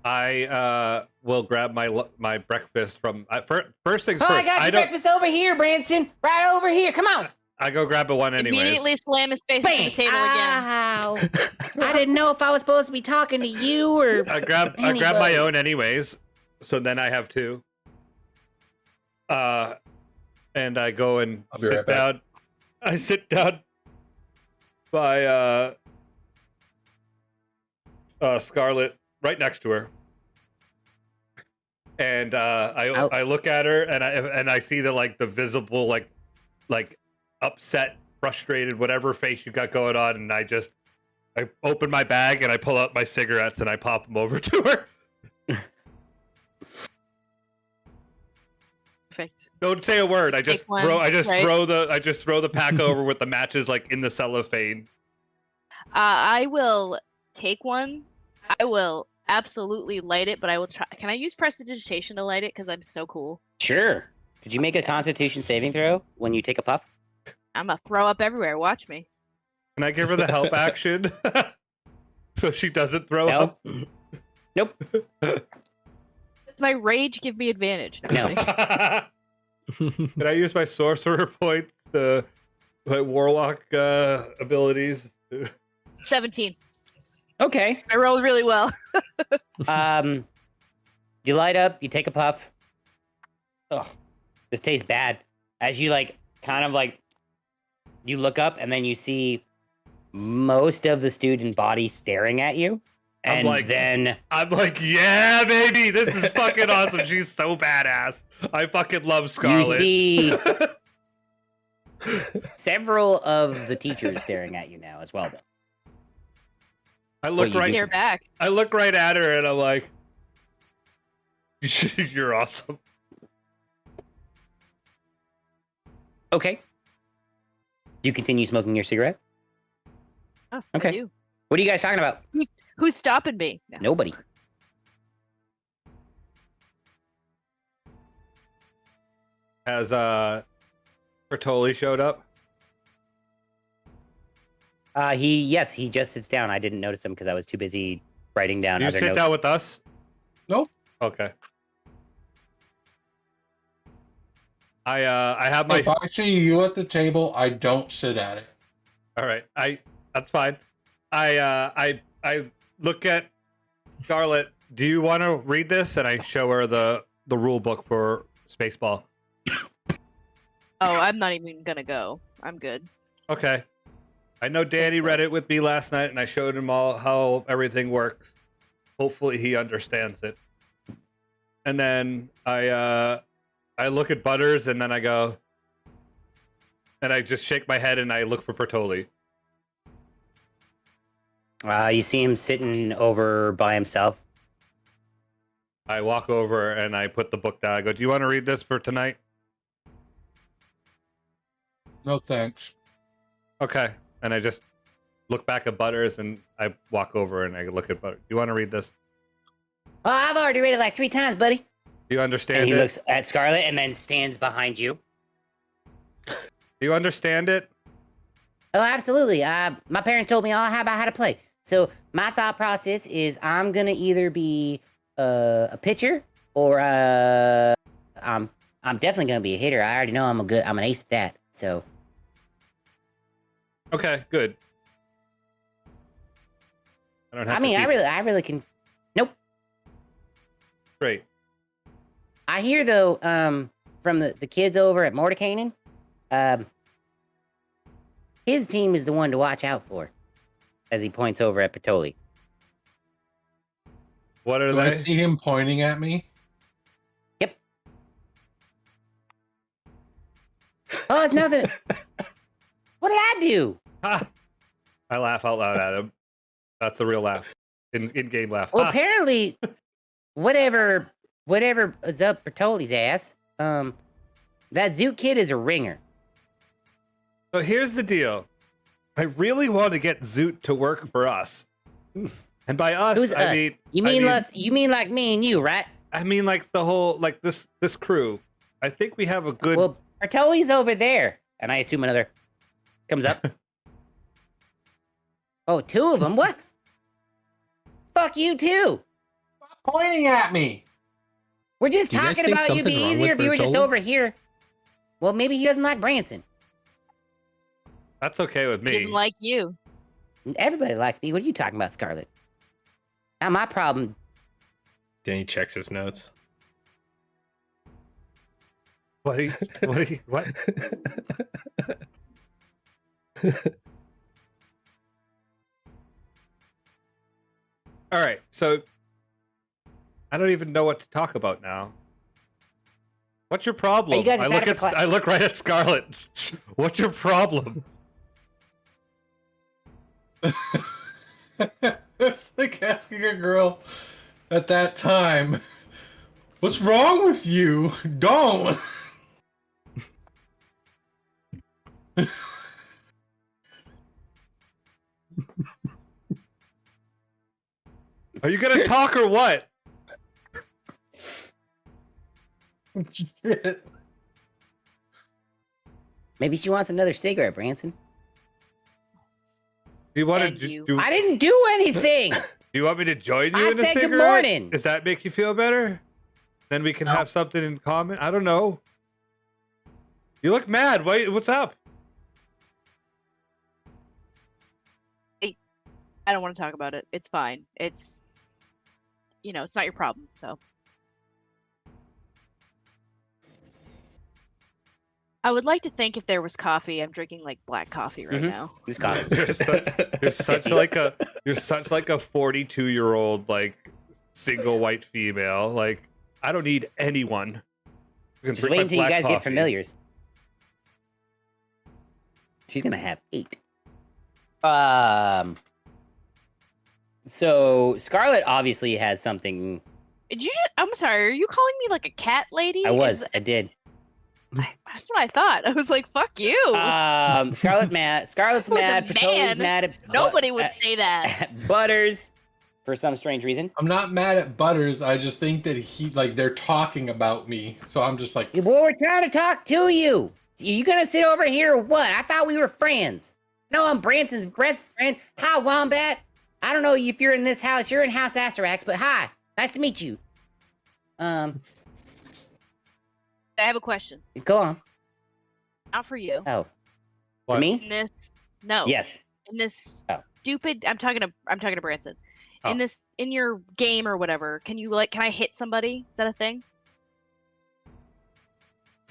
Speaker 2: I will grab my breakfast from first things
Speaker 1: Oh,
Speaker 2: first.
Speaker 1: I got your breakfast over here, Branson. Right over here. Come on.
Speaker 2: I go grab one anyways.
Speaker 5: Immediately slam his face into the table again.
Speaker 1: Ow. I didn't know if I was supposed to be talking to you or
Speaker 2: I grab my
Speaker 1: anybody.
Speaker 2: own anyways. So then I have two. And I go and
Speaker 3: I'll be
Speaker 2: sit
Speaker 3: right back.
Speaker 2: down. I sit down by Scarlet, right next to her. And I look at her and I see the visible like upset, frustrated, whatever face you got going on, and I open my bag and I pull out my cigarettes and I pop them over to her.
Speaker 5: Perfect.
Speaker 2: Don't say a word. I just
Speaker 5: Take one,
Speaker 2: throw. I just
Speaker 5: right?
Speaker 2: throw the pack over with the matches like in the cellophane.
Speaker 5: I will take one. I will absolutely light it, but I will try. Can I use prestidigitation to light it? Because I'm so cool.
Speaker 1: Sure. Could you make a Constitution saving throw when you take a puff?
Speaker 5: I'm gonna throw up everywhere. Watch me.
Speaker 2: Can I give her the help action so she doesn't throw
Speaker 1: No.
Speaker 2: up?
Speaker 1: Nope.
Speaker 5: Does my rage give me advantage?
Speaker 1: No.
Speaker 2: Can I use my sorcerer points to my warlock abilities?
Speaker 5: 17.
Speaker 1: Okay.
Speaker 5: I rolled really well.
Speaker 1: You light up. You take a puff. Oh, this tastes bad. As you you look up and then you see most of the student body staring at you. And
Speaker 2: I'm like, yeah, baby, this is fucking awesome. She's so badass. I fucking love Scarlet.
Speaker 1: You see several of the teachers staring at you now as well, though.
Speaker 2: I look right.
Speaker 5: Stare back.
Speaker 2: I look right at her and I'm like, you're awesome.
Speaker 1: Okay. Do you continue smoking your cigarette?
Speaker 5: Oh,
Speaker 1: Okay.
Speaker 5: I do.
Speaker 1: What are you guys talking about?
Speaker 5: Who's stopping me? No.
Speaker 1: Nobody.
Speaker 2: Has Bertoli showed up?
Speaker 1: He just sits down. I didn't notice him because I was too busy writing down
Speaker 2: Do you
Speaker 1: other
Speaker 2: sit
Speaker 1: notes.
Speaker 2: down with us?
Speaker 3: Nope.
Speaker 2: Okay. I have my.
Speaker 3: If I see you at the table, I don't sit at it.
Speaker 2: All right, that's fine. I look at Scarlet. Do you want to read this? And I show her the rule book for Spaceball.
Speaker 5: Oh, I'm not even gonna go. I'm good.
Speaker 2: Okay. I know Danny read it with me last night, and I showed him all how everything works. Hopefully, he understands it. And then I look at Butters, and then I go, and I just shake my head, and I look for Bertoli.
Speaker 1: You see him sitting over by himself.
Speaker 2: I walk over and I put the book down. I go, "Do you want to read this for tonight?"
Speaker 3: No thanks.
Speaker 2: Okay. And I just look back at Butters and I walk over and I look at Butters. Do you want to read this?
Speaker 1: Oh, I've already read it like 3 times, buddy.
Speaker 2: Do you understand
Speaker 1: And he
Speaker 2: it?
Speaker 1: looks at Scarlet and then stands behind you.
Speaker 2: Do you understand it?
Speaker 1: Oh, absolutely. My parents told me all about how to play. So my thought process is I'm gonna either be a pitcher or I'm definitely gonna be a hitter. I already know I'm an ace at that. So
Speaker 2: Okay, good. I don't have
Speaker 1: I mean,
Speaker 2: to
Speaker 1: I
Speaker 2: teach.
Speaker 1: really can. Nope.
Speaker 2: Great.
Speaker 1: I hear though, from the kids over at Mordekainen, his team is the one to watch out for. As he points over at Bertoli.
Speaker 2: What are
Speaker 3: Do I
Speaker 2: they?
Speaker 3: see him pointing at me?
Speaker 1: Yep. Oh, it's nothing. What did I do?
Speaker 2: Ha! I laugh out loud at him. That's the real laugh. In-game laugh.
Speaker 1: Well,
Speaker 2: Ha!
Speaker 1: apparently, whatever is up Bertoli's ass, that Zoot kid is a ringer.
Speaker 2: So here's the deal. I really want to get Zoot to work for us. And by us,
Speaker 1: Who's
Speaker 2: I
Speaker 1: us?
Speaker 2: mean
Speaker 1: You mean like me and you, right?
Speaker 2: I mean like the whole like this crew. I think we have a good
Speaker 1: Well, Bertoli's over there, and I assume another comes up. Oh, 2 of them? What? Fuck you too.
Speaker 3: Stop pointing at me.
Speaker 1: We're just
Speaker 4: Do you guys
Speaker 1: talking
Speaker 4: think
Speaker 1: about you'd be
Speaker 4: something's wrong
Speaker 1: easier
Speaker 4: with
Speaker 1: if you were just
Speaker 4: Bertoli?
Speaker 1: over here. Well, maybe he doesn't like Branson.
Speaker 2: That's okay with
Speaker 5: He doesn't
Speaker 2: me.
Speaker 5: like you.
Speaker 1: Everybody likes me. What are you talking about, Scarlet? Not my problem.
Speaker 4: Danny checks his notes.
Speaker 2: What? What? All right. So I don't even know what to talk about now. What's your problem?
Speaker 1: Are you guys
Speaker 2: I
Speaker 1: excited
Speaker 2: look
Speaker 1: for
Speaker 2: at
Speaker 1: class?
Speaker 2: I look right at Scarlet. What's your problem?
Speaker 3: It's like asking a girl at that time, "What's wrong with you?" Don't.
Speaker 2: Are you gonna talk or what?
Speaker 3: Shit.
Speaker 1: Maybe she wants another cigarette, Branson.
Speaker 2: Do you want
Speaker 5: And
Speaker 2: to
Speaker 5: you.
Speaker 2: do?
Speaker 1: I didn't do anything.
Speaker 2: Do you want me to join you
Speaker 1: I
Speaker 2: in a
Speaker 1: said good
Speaker 2: cigarette?
Speaker 1: morning.
Speaker 2: Does that make you feel better? Then we can have something in common. I don't know. You look mad. What's up?
Speaker 5: I don't want to talk about it. It's fine. It's, it's not your problem. So I would like to think if there was coffee, I'm drinking like black coffee right now.
Speaker 1: This coffee.
Speaker 2: You're such like a 42-year-old like single white female. Like I don't need anyone. You can
Speaker 1: Just
Speaker 2: drink
Speaker 1: wait
Speaker 2: my
Speaker 1: until you
Speaker 2: black
Speaker 1: guys get
Speaker 2: coffee.
Speaker 1: familiars. She's gonna have 8. So Scarlet obviously has something.
Speaker 5: Did you I'm sorry, are you calling me like a cat lady?
Speaker 1: I was. I did.
Speaker 5: That's what I thought. I was like, fuck you.
Speaker 1: Scarlet's mad.
Speaker 5: I was a
Speaker 1: Patoli's
Speaker 5: man.
Speaker 1: mad at
Speaker 5: Nobody would say that.
Speaker 1: at Butters for some strange reason.
Speaker 3: I'm not mad at Butters. I just think that they're talking about me. So I'm just like,
Speaker 1: Well, we're trying to talk to you. You gonna sit over here or what? I thought we were friends. No, I'm Branson's best friend. Hi, Wombat. I don't know if you're in this house. You're in House Asarax, but hi. Nice to meet you.
Speaker 5: I have a question.
Speaker 1: Go on.
Speaker 5: Not for you.
Speaker 1: Oh. For
Speaker 2: What?
Speaker 1: me?
Speaker 5: In this no.
Speaker 1: Yes.
Speaker 5: In this
Speaker 1: Oh.
Speaker 5: stupid I'm talking to Branson.
Speaker 2: Oh.
Speaker 5: In your game or whatever, can I hit somebody? Is that a thing?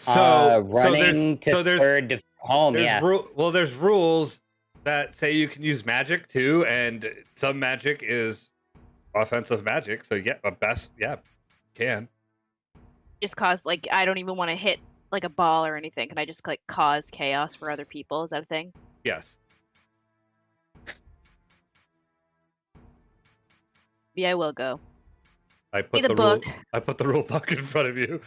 Speaker 1: Running to third to home,
Speaker 2: there's
Speaker 1: yeah.
Speaker 2: there's rules that say you can use magic too, and some magic is offensive magic. So yeah, can.
Speaker 5: Just cause like I don't even want to hit like a ball or anything. Can I just like cause chaos for other people? Is that a thing?
Speaker 2: Yes.
Speaker 5: Yeah, I will go.
Speaker 2: I put
Speaker 5: the book.
Speaker 2: I put the rule book in front of you.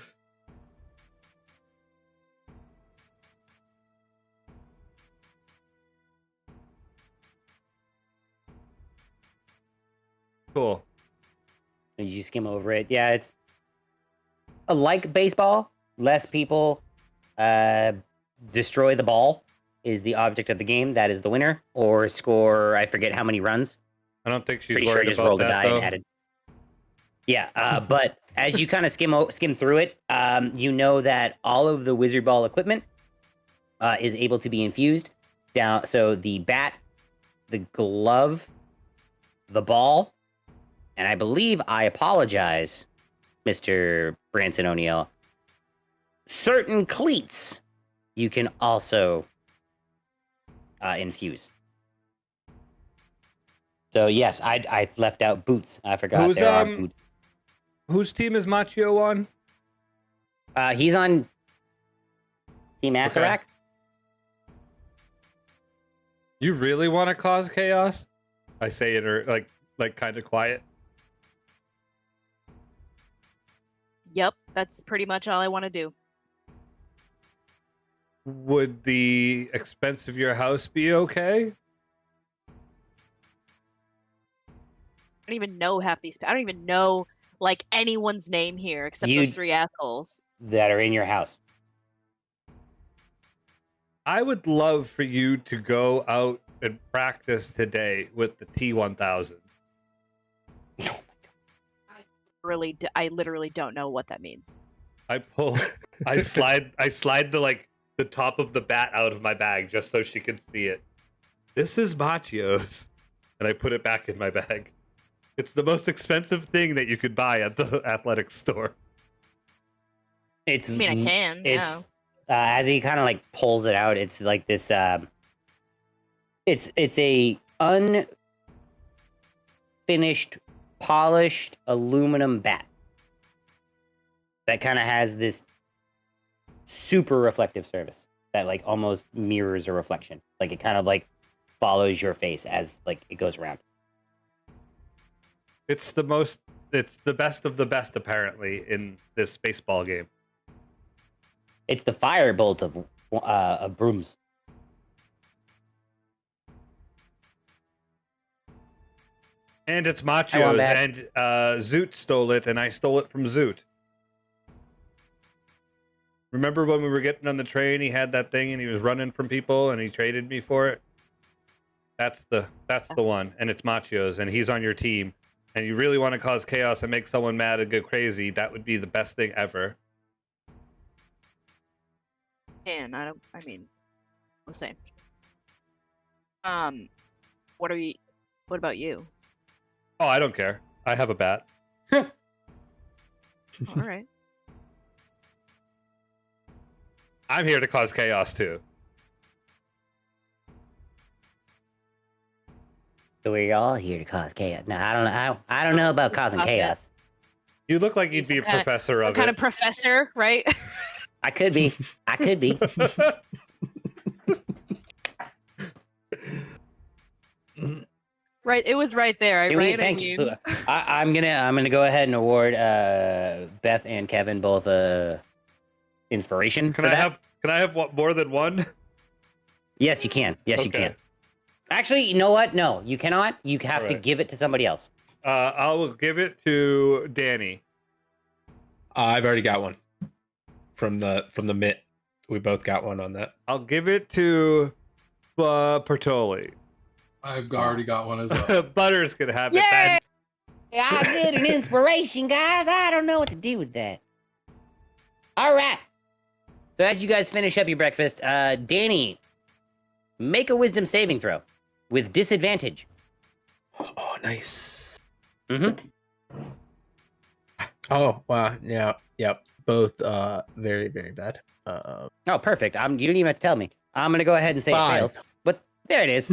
Speaker 2: Cool.
Speaker 1: You skim over it. Yeah, it's like baseball. Less people destroy the ball is the object of the game. That is the winner. Or score, I forget how many runs.
Speaker 2: I don't think she's
Speaker 1: Pretty sure I
Speaker 2: worried
Speaker 1: just
Speaker 2: about
Speaker 1: rolled a
Speaker 2: that
Speaker 1: die
Speaker 2: though.
Speaker 1: and added. Yeah, but as you kind of skim through it, you know that all of the wizard ball equipment is able to be infused down. So the bat, the glove, the ball, and I believe I apologize, Mr. Branson O'Neill. Certain cleats you can also infuse. So yes, I left out boots. I forgot
Speaker 2: Who's,
Speaker 1: there are boots.
Speaker 2: Whose team is Machio on?
Speaker 1: He's on Team Asarac.
Speaker 2: You really want to cause chaos? I say it or like kind of quiet.
Speaker 5: Yep, that's pretty much all I want to do.
Speaker 2: Would the expense of your house be okay?
Speaker 5: I don't even know half these. I don't even know like anyone's name here except
Speaker 1: You-
Speaker 5: those 3 assholes.
Speaker 1: That are in your house.
Speaker 2: I would love for you to go out and practice today with the T1000.
Speaker 5: I literally don't know what that means.
Speaker 2: I slide the top of the bat out of my bag just so she can see it. This is Machio's, and I put it back in my bag. It's the most expensive thing that you could buy at the athletic store.
Speaker 1: It's
Speaker 5: I mean, I can.
Speaker 1: It's as he kind of like pulls it out. It's like this. It's a unfinished, polished aluminum bat that kind of has this super reflective surface that like almost mirrors a reflection. Like it kind of like follows your face as like it goes around.
Speaker 2: It's the best of the best apparently in this baseball game.
Speaker 1: It's the firebolt of brooms.
Speaker 2: And it's
Speaker 1: I want
Speaker 2: Machio's,
Speaker 1: that.
Speaker 2: and Zoot stole it, and I stole it from Zoot. Remember when we were getting on the train, he had that thing, and he was running from people, and he traded me for it? That's the one, and it's Machio's, and he's on your team, and you really want to cause chaos and make someone mad and go crazy, that would be the best thing ever.
Speaker 5: And I mean, the same. What about you?
Speaker 2: Oh, I don't care. I have a bat.
Speaker 5: All right.
Speaker 2: I'm here to cause chaos too.
Speaker 1: We're all here to cause chaos. No, I don't know. I don't know about causing
Speaker 5: Stop it.
Speaker 1: chaos.
Speaker 2: You look like you'd
Speaker 5: He's
Speaker 2: be a
Speaker 5: some kinda-
Speaker 2: professor
Speaker 5: Some
Speaker 2: of
Speaker 5: kind
Speaker 2: it.
Speaker 5: of professor, right?
Speaker 1: I could be. I could be.
Speaker 5: Right. It was right there.
Speaker 1: Thank you. I'm gonna go ahead and award Beth and Kevin both inspiration.
Speaker 2: Can
Speaker 1: for
Speaker 2: I
Speaker 1: that.
Speaker 2: have what, more than one?
Speaker 1: Yes, you can. Yes, you
Speaker 2: Okay.
Speaker 1: can. Actually, you know what? No, you cannot. You have to
Speaker 2: Alright.
Speaker 1: give it to somebody else.
Speaker 2: I will give it to Danny.
Speaker 4: I've already got one from the mitt. We both got one on that.
Speaker 2: I'll give it to Bertoli.
Speaker 3: I've already got one as well.
Speaker 2: Butter's gonna have it.
Speaker 1: Yeah,
Speaker 2: Then
Speaker 1: I get an inspiration, guys. I don't know what to do with that. All right. So as you guys finish up your breakfast, Danny, make a wisdom saving throw with disadvantage.
Speaker 4: Oh, nice.
Speaker 1: Mm-hmm.
Speaker 4: Oh, wow. Yeah. Yep. Both very, very bad.
Speaker 1: Oh, perfect. You don't even have to tell me. I'm gonna go ahead and say it
Speaker 4: 5.
Speaker 1: fails. But there it is.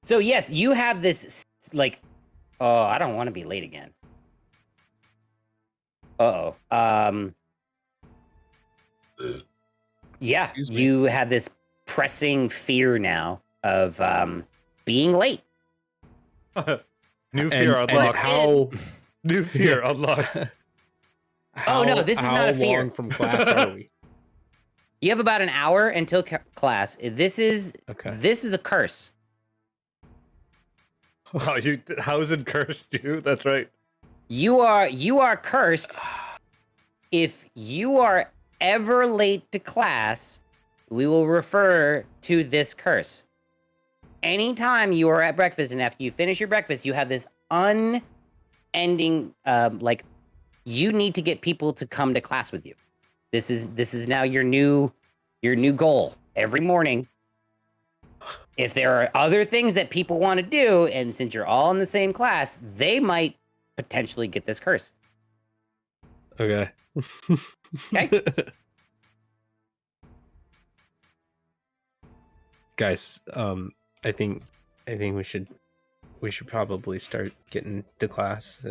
Speaker 1: So yes, you have this like. Oh, I don't want to be late again. Uh-oh. Yeah,
Speaker 3: Excuse me.
Speaker 1: you have this pressing fear now of being late.
Speaker 2: new fear
Speaker 4: And
Speaker 2: unlocked.
Speaker 4: how?
Speaker 2: New fear unlocked.
Speaker 1: Oh, no, this is not a fear.
Speaker 4: How long from class are we?
Speaker 1: You have about an hour until class. This is
Speaker 4: Okay.
Speaker 1: a curse.
Speaker 2: Oh, Hausen cursed you. That's right.
Speaker 1: You are cursed. If you are ever late to class, we will refer to this curse. Anytime you are at breakfast and after you finish your breakfast, you have this unending like you need to get people to come to class with you. This is now your new goal every morning. If there are other things that people want to do, and since you're all in the same class, they might potentially get this curse.
Speaker 4: Okay.
Speaker 1: Okay.
Speaker 4: Guys, I think we should probably start getting to class.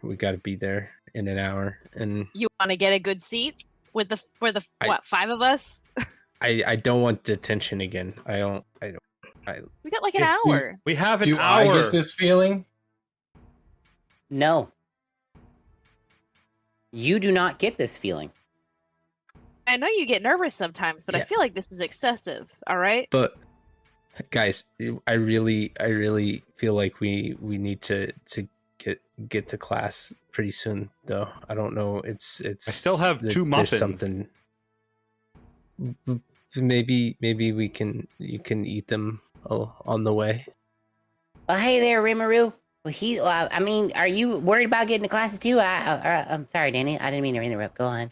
Speaker 4: We got to be there in an hour, and
Speaker 5: You want to get a good seat for the what, 5 of us?
Speaker 4: I don't want detention again. I don't.
Speaker 5: We got like an
Speaker 2: Yeah,
Speaker 5: hour.
Speaker 2: We have an
Speaker 3: Do
Speaker 2: hour.
Speaker 3: I get this feeling?
Speaker 1: No. You do not get this feeling.
Speaker 5: I know you get nervous sometimes, but I
Speaker 4: Yeah.
Speaker 5: feel like this is excessive. All right.
Speaker 4: But guys, I really feel like we need to get to class pretty soon, though. I don't know. It's.
Speaker 2: I still have 2
Speaker 4: there's
Speaker 2: muffins.
Speaker 4: Something. Maybe you can eat them on the way.
Speaker 1: Well, hey there, Rimuru. Well, I mean, are you worried about getting to classes too? I'm sorry, Danny. I didn't mean to interrupt. Go on.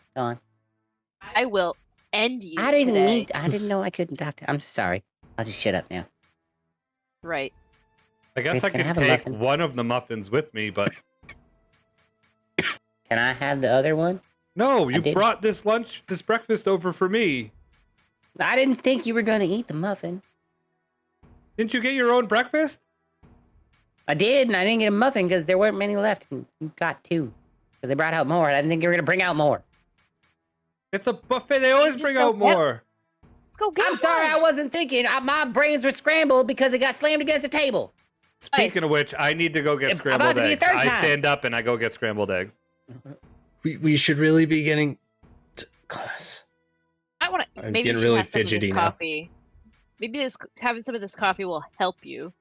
Speaker 5: I will end you.
Speaker 1: I didn't
Speaker 5: today.
Speaker 1: I didn't know I couldn't talk to. I'm just sorry. I'll just shut up now.
Speaker 5: Right.
Speaker 2: I guess
Speaker 1: Chris,
Speaker 2: I
Speaker 1: can I
Speaker 2: could
Speaker 1: have a
Speaker 2: take
Speaker 1: muffin?
Speaker 2: one of the muffins with me, but
Speaker 1: Can I have the other one?
Speaker 2: no, you
Speaker 1: did.
Speaker 2: brought this breakfast over for me.
Speaker 1: I didn't think you were gonna eat the muffin.
Speaker 2: Didn't you get your own breakfast?
Speaker 1: I did, and I didn't get a muffin because there weren't many left. And you got 2 because they brought out more, and I didn't think you were gonna bring out more.
Speaker 2: It's a buffet. They always
Speaker 5: Just
Speaker 2: bring
Speaker 5: go
Speaker 2: out
Speaker 5: get-
Speaker 2: more.
Speaker 5: Let's go get
Speaker 1: I'm sorry, I
Speaker 5: one.
Speaker 1: wasn't thinking. My brains were scrambled because it got slammed against the table.
Speaker 2: Speaking
Speaker 5: Nice.
Speaker 2: of which, I need to go get
Speaker 1: It's
Speaker 2: scrambled
Speaker 1: about to be a
Speaker 2: eggs.
Speaker 1: third
Speaker 2: I
Speaker 1: time.
Speaker 2: stand up and I go get scrambled eggs.
Speaker 4: We should really be getting to class.
Speaker 5: I want to.
Speaker 4: I'm
Speaker 5: Maybe
Speaker 4: getting
Speaker 5: we should
Speaker 4: really
Speaker 5: have some of this
Speaker 4: fidgety now.
Speaker 5: coffee. Maybe having some of this coffee will help you.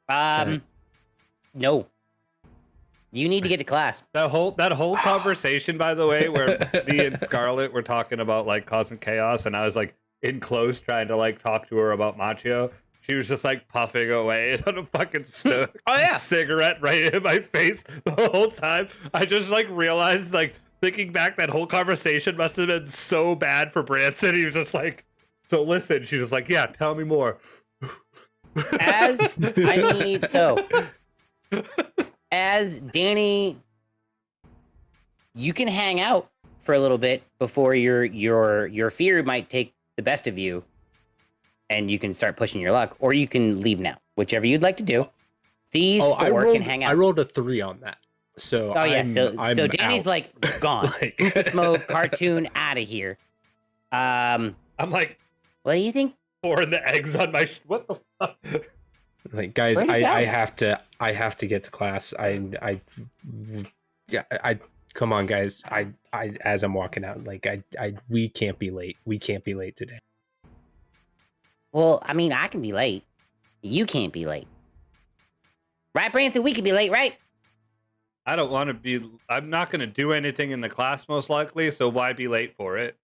Speaker 1: No. You need to get to class.
Speaker 2: That whole conversation, by the way, where me and Scarlett were talking about like causing chaos, and I was like in close trying to like talk to her about Machio. She was just like puffing away on a fucking cigarette right in my face the whole time. I just like realized, like thinking back, that whole conversation must have been so bad for Branson. He was just like, so listen, she's just like, yeah, tell me more.
Speaker 1: As Danny, you can hang out for a little bit before your fear might take the best of you, and you can start pushing your luck, or you can leave now, whichever you'd like to do. These four can hang out.
Speaker 4: I rolled a 3 on that, so
Speaker 1: so Danny's
Speaker 4: out.
Speaker 1: like gone. Goof Smoke cartoon out of here.
Speaker 2: I'm like,
Speaker 1: what do you think?
Speaker 2: pouring the eggs on my what the fuck?
Speaker 4: Like, guys, I have to get to class. I come on, guys. I as I'm walking out, like we can't be late. We can't be late today.
Speaker 1: Well, I mean, I can be late. You can't be late. Right, Branson? We can be late, right?
Speaker 2: I don't want to be. I'm not going to do anything in the class, most likely. So why be late for it?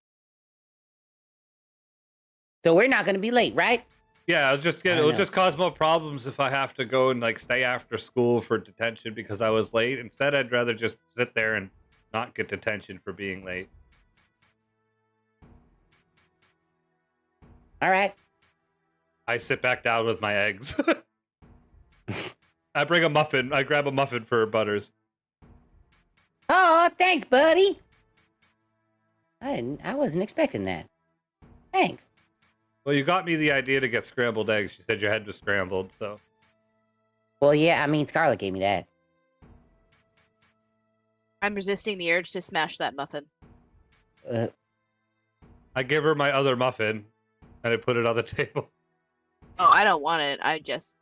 Speaker 1: So we're not going to be late, right?
Speaker 2: Yeah, it'll just cause more problems if I have to go and like stay after school for detention because I was late. Instead, I'd rather just sit there and not get detention for being late.
Speaker 1: All right.
Speaker 2: I sit back down with my eggs. I bring a muffin. I grab a muffin for Butters.
Speaker 1: Oh, thanks, buddy. I wasn't expecting that. Thanks.
Speaker 2: Well, you got me the idea to get scrambled eggs. You said your head was scrambled, so.
Speaker 1: Well, yeah, I mean, Scarlett gave me that.
Speaker 5: I'm resisting the urge to smash that muffin.
Speaker 2: I give her my other muffin, and I put it on the table.
Speaker 5: Oh, I don't want it. I just...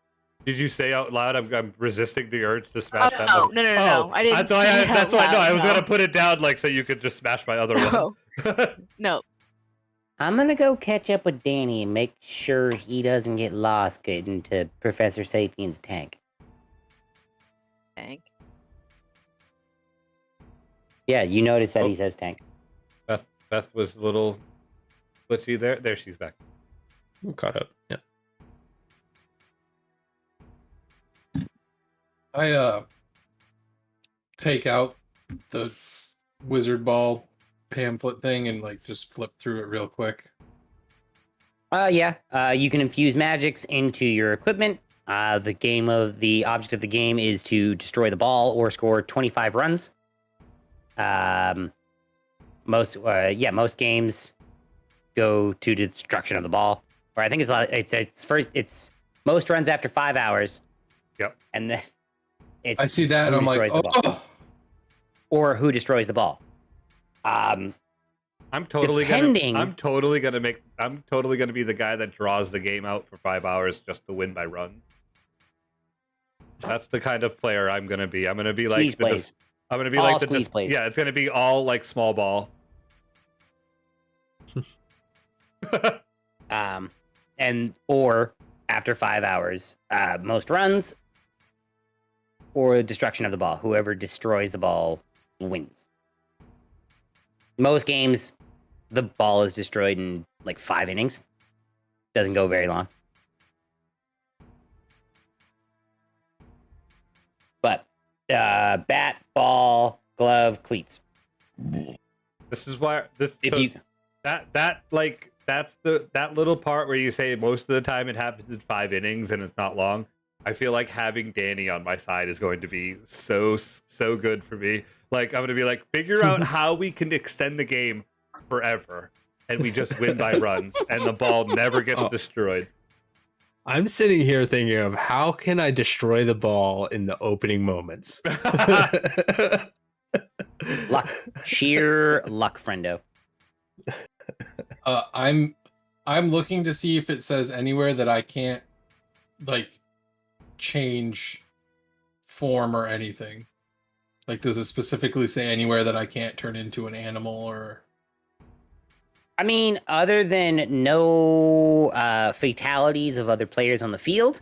Speaker 2: Did you say out loud, I'm resisting the urge to smash that muffin?
Speaker 5: No. I didn't say it
Speaker 2: That's
Speaker 5: out
Speaker 2: why I know. I
Speaker 5: loud,
Speaker 2: was going to put it down like so you could just smash my other one.
Speaker 5: No.
Speaker 1: I'm going to go catch up with Danny and make sure he doesn't get lost getting to Professor Sapien's tank.
Speaker 5: Tank?
Speaker 1: Yeah, you notice that he says tank.
Speaker 2: Beth was a little glitchy there. There, she's back.
Speaker 4: I'm caught up. Yeah.
Speaker 3: I take out the wizard ball pamphlet thing and like just flip through it real quick.
Speaker 1: You can infuse magics into your equipment. The object of the game is to destroy the ball or score 25 runs. Most games go to destruction of the ball. Or I think it's most runs after 5 hours.
Speaker 2: Yep.
Speaker 1: And then
Speaker 3: I see that and I'm like, oh.
Speaker 1: Or who destroys the ball.
Speaker 2: I'm totally gonna be the guy that draws the game out for 5 hours just to win by runs. That's the kind of player I'm gonna be. I'm gonna be like
Speaker 1: plays.
Speaker 2: I'm gonna be
Speaker 1: All
Speaker 2: like
Speaker 1: squeeze plays.
Speaker 2: Yeah, it's gonna be all like small ball.
Speaker 1: Or after 5 hours, most runs or destruction of the ball. Whoever destroys the ball wins. Most games, the ball is destroyed in like 5 innings. Doesn't go very long. But bat, ball, glove, cleats.
Speaker 2: This is why that's that little part where you say most of the time it happens in 5 innings and it's not long. I feel like having Danny on my side is going to be so good for me. Like I'm going to be like, figure out how we can extend the game forever, and we just win by runs, and the ball never gets destroyed.
Speaker 4: I'm sitting here thinking of how can I destroy the ball in the opening moments.
Speaker 1: Luck, sheer luck, friendo.
Speaker 3: I'm looking to see if it says anywhere that I can't like change form or anything. Like, does it specifically say anywhere that I can't turn into an animal or?
Speaker 1: I mean, other than no fatalities of other players on the field,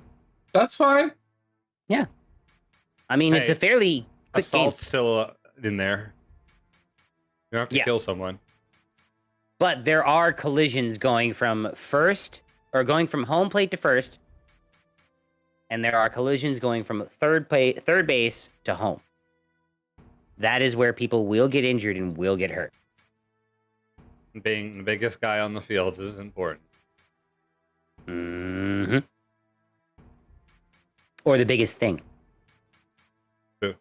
Speaker 3: That's fine.
Speaker 1: I mean, it's
Speaker 2: Hey,
Speaker 1: a fairly quick game.
Speaker 2: Assault's still in there. You don't have to
Speaker 1: Yeah.
Speaker 2: kill someone.
Speaker 1: But there are collisions going from home plate to first, and there are collisions going from third base to home. That is where people will get injured and will get hurt.
Speaker 2: Being the biggest guy on the field is important.
Speaker 1: Mm-hmm. Or the biggest thing.
Speaker 2: True.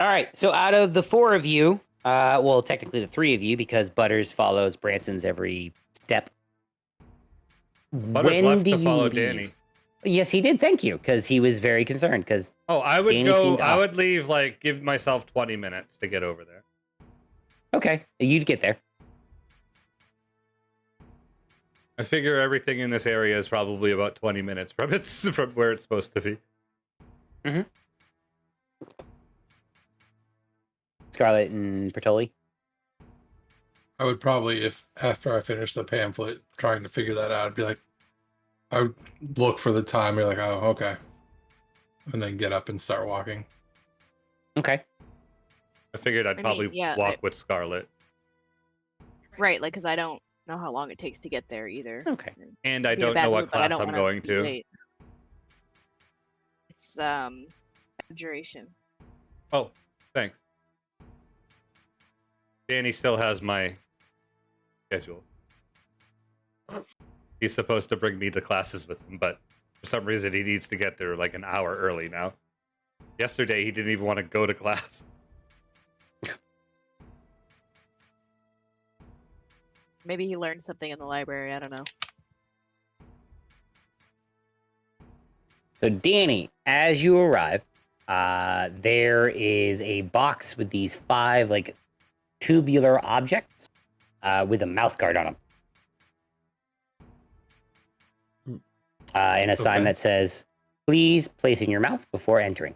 Speaker 1: All right, so out of the four of you, well, technically the three of you, because Butters follows Branson's every step.
Speaker 2: Butters
Speaker 1: When
Speaker 2: left
Speaker 1: do
Speaker 2: to
Speaker 1: you
Speaker 2: follow
Speaker 1: leave?
Speaker 2: Danny.
Speaker 1: Yes, he did. Thank you, because he was very concerned. Because
Speaker 2: I would
Speaker 1: Danny
Speaker 2: go.
Speaker 1: seemed
Speaker 2: I
Speaker 1: off.
Speaker 2: would leave. Like, give myself 20 minutes to get over there.
Speaker 1: okay, you'd get there.
Speaker 2: I figure everything in this area is probably about 20 minutes from from where it's supposed to be.
Speaker 1: Scarlet and Bertoli.
Speaker 3: I would probably, if after I finish the pamphlet, trying to figure that out, I'd be like, I would look for the time. You're like, oh, okay, and then get up and start walking.
Speaker 1: Okay.
Speaker 2: I figured I'd
Speaker 5: mean,
Speaker 2: probably
Speaker 5: yeah,
Speaker 2: walk with Scarlet,
Speaker 5: Right, like, because I don't know how long it takes to get there either.
Speaker 1: Okay.
Speaker 2: and I
Speaker 5: Be in a
Speaker 2: don't
Speaker 5: bad
Speaker 2: know what
Speaker 5: mood, but I
Speaker 2: class
Speaker 5: don't
Speaker 2: I'm
Speaker 5: wanna
Speaker 2: going
Speaker 5: be
Speaker 2: to.
Speaker 5: late. It's abjuration.
Speaker 2: Oh, thanks. Danny still has my schedule. He's supposed to bring me to classes with him, but for some reason he needs to get there like an hour early now. Yesterday he didn't even want to go to class.
Speaker 5: Maybe he learned something in the library. I don't know.
Speaker 1: So, Danny, as you arrive, there is a box with these 5 like tubular objects with a mouth guard on them, and a sign
Speaker 4: Okay.
Speaker 1: that says, "Please place in your mouth before entering."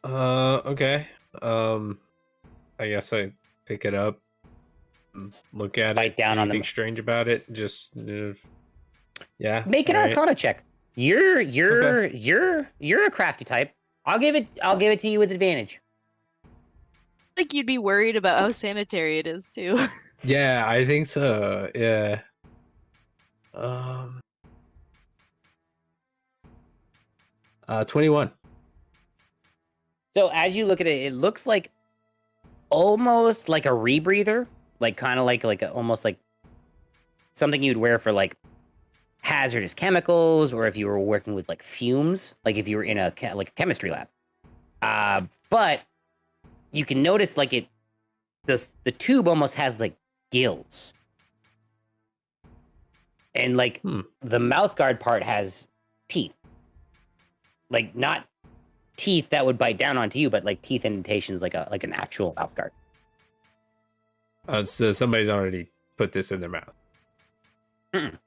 Speaker 4: Okay. I guess I pick it up, look at
Speaker 1: Bite
Speaker 4: it.
Speaker 1: down on
Speaker 4: Anything
Speaker 1: them.
Speaker 4: strange about it? Just yeah.
Speaker 1: Make an
Speaker 4: alright.
Speaker 1: Arcana check. You're a crafty type. I'll give it to you with advantage.
Speaker 5: Like you'd be worried about how sanitary it is too.
Speaker 4: Yeah, I think so. Yeah. 21.
Speaker 1: So as you look at it, it looks like almost like a rebreather, like kind of like almost like something you'd wear for like hazardous chemicals, or if you were working with like fumes, like if you were in a chemistry lab. But you can notice like the tube almost has like gills, and like the mouth guard part has teeth, like not teeth that would bite down onto you, but like teeth indentations, like an actual mouth guard.
Speaker 4: So somebody's already put this in their mouth.
Speaker 1: Mm-mm.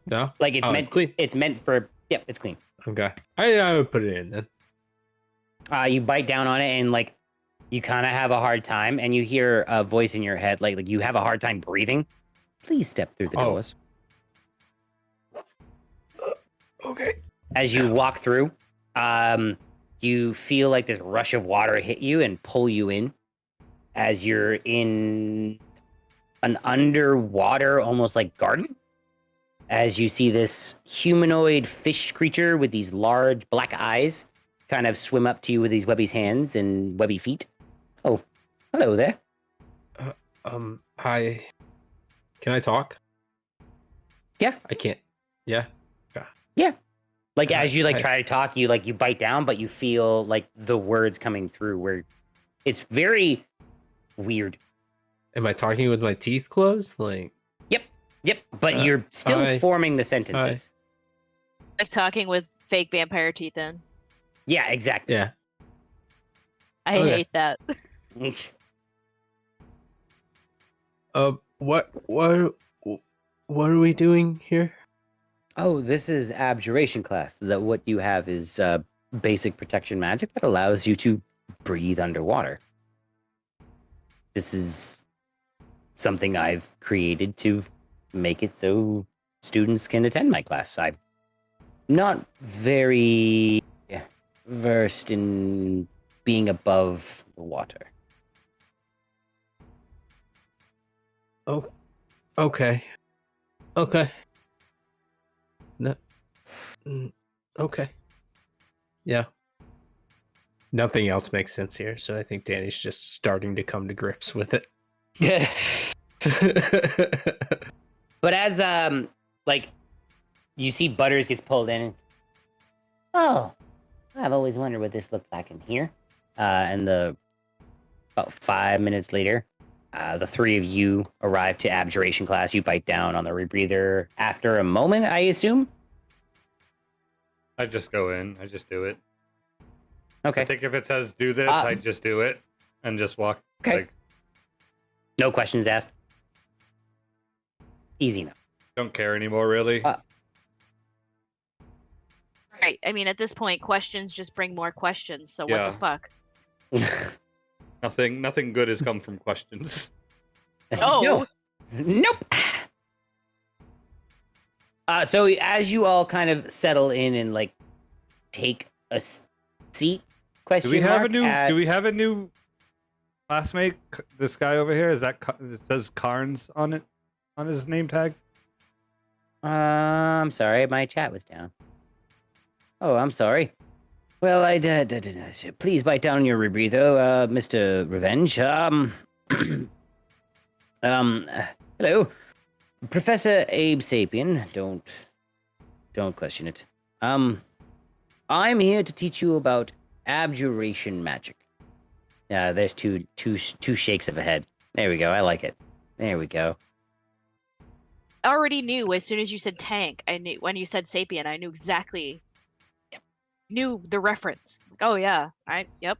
Speaker 4: No,
Speaker 1: Like it's meant.
Speaker 4: it's clean.
Speaker 1: It's meant for. Yep, it's clean.
Speaker 4: Okay, I would put it in then.
Speaker 1: You bite down on it, and like you kind of have a hard time, and you hear a voice in your head, like you have a hard time breathing. Please step through the doors.
Speaker 4: Okay.
Speaker 1: As you walk through, you feel like this rush of water hit you and pull you in, as you're in an underwater, almost like garden. As you see this humanoid fish creature with these large black eyes kind of swim up to you with these webby hands and webby feet. Oh, hello there.
Speaker 4: Hi. Can I talk?
Speaker 1: Yeah.
Speaker 4: I can't. Yeah.
Speaker 1: Yeah. Like as you like
Speaker 4: Hi.
Speaker 1: try to talk, you like you bite down, but you feel like the words coming through where it's very weird.
Speaker 4: Am I talking with my teeth closed? Like,
Speaker 1: Yep, but you're still
Speaker 4: hi.
Speaker 1: forming the sentences.
Speaker 5: Like talking with fake vampire teeth in.
Speaker 1: Yeah, exactly.
Speaker 4: yeah.
Speaker 5: I
Speaker 4: Okay.
Speaker 5: hate that.
Speaker 4: What are we doing here?
Speaker 1: Oh, this is Abjuration class. That what you have is basic protection magic that allows you to breathe underwater. This is something I've created to make it so students can attend my class. I'm not very versed in being above the water.
Speaker 4: Oh, okay. Okay. No. Okay. Yeah. Nothing else makes sense here, so I think Danny's just starting to come to grips with it.
Speaker 1: But as like you see Butters gets pulled in. Oh, I've always wondered what this looked like in here. And about 5 minutes later, the three of you arrive to abjuration class. You bite down on the rebreather after a moment, I assume.
Speaker 2: I just go in. I just do it.
Speaker 1: Okay.
Speaker 2: I think if it says do this, I just do it and just walk.
Speaker 1: Okay.
Speaker 2: Like,
Speaker 1: No questions asked. Easy enough.
Speaker 2: don't care anymore, really.
Speaker 5: Right. I mean, at this point, questions just bring more questions. So what
Speaker 2: Yeah.
Speaker 5: the fuck?
Speaker 2: Nothing good has come from questions.
Speaker 5: Oh.
Speaker 1: No. Nope. So as you all kind of settle in and like take a seat, question
Speaker 2: Do we have
Speaker 1: mark,
Speaker 2: do we have a new classmate? This guy over here, is that it says Carnes on it, on his name tag?
Speaker 1: I'm sorry, my chat was down. Oh, I'm sorry. Well, I please bite down your rebreather, Mr. Revenge. Hello, Professor Abe Sapien. Don't question it. I'm here to teach you about Abjuration Magic. There's two shakes of a head. There we go. I like it. There we go.
Speaker 5: I already knew as soon as you said tank. I knew when you said sapien. I knew exactly. Knew the reference. Like, oh yeah. Yep.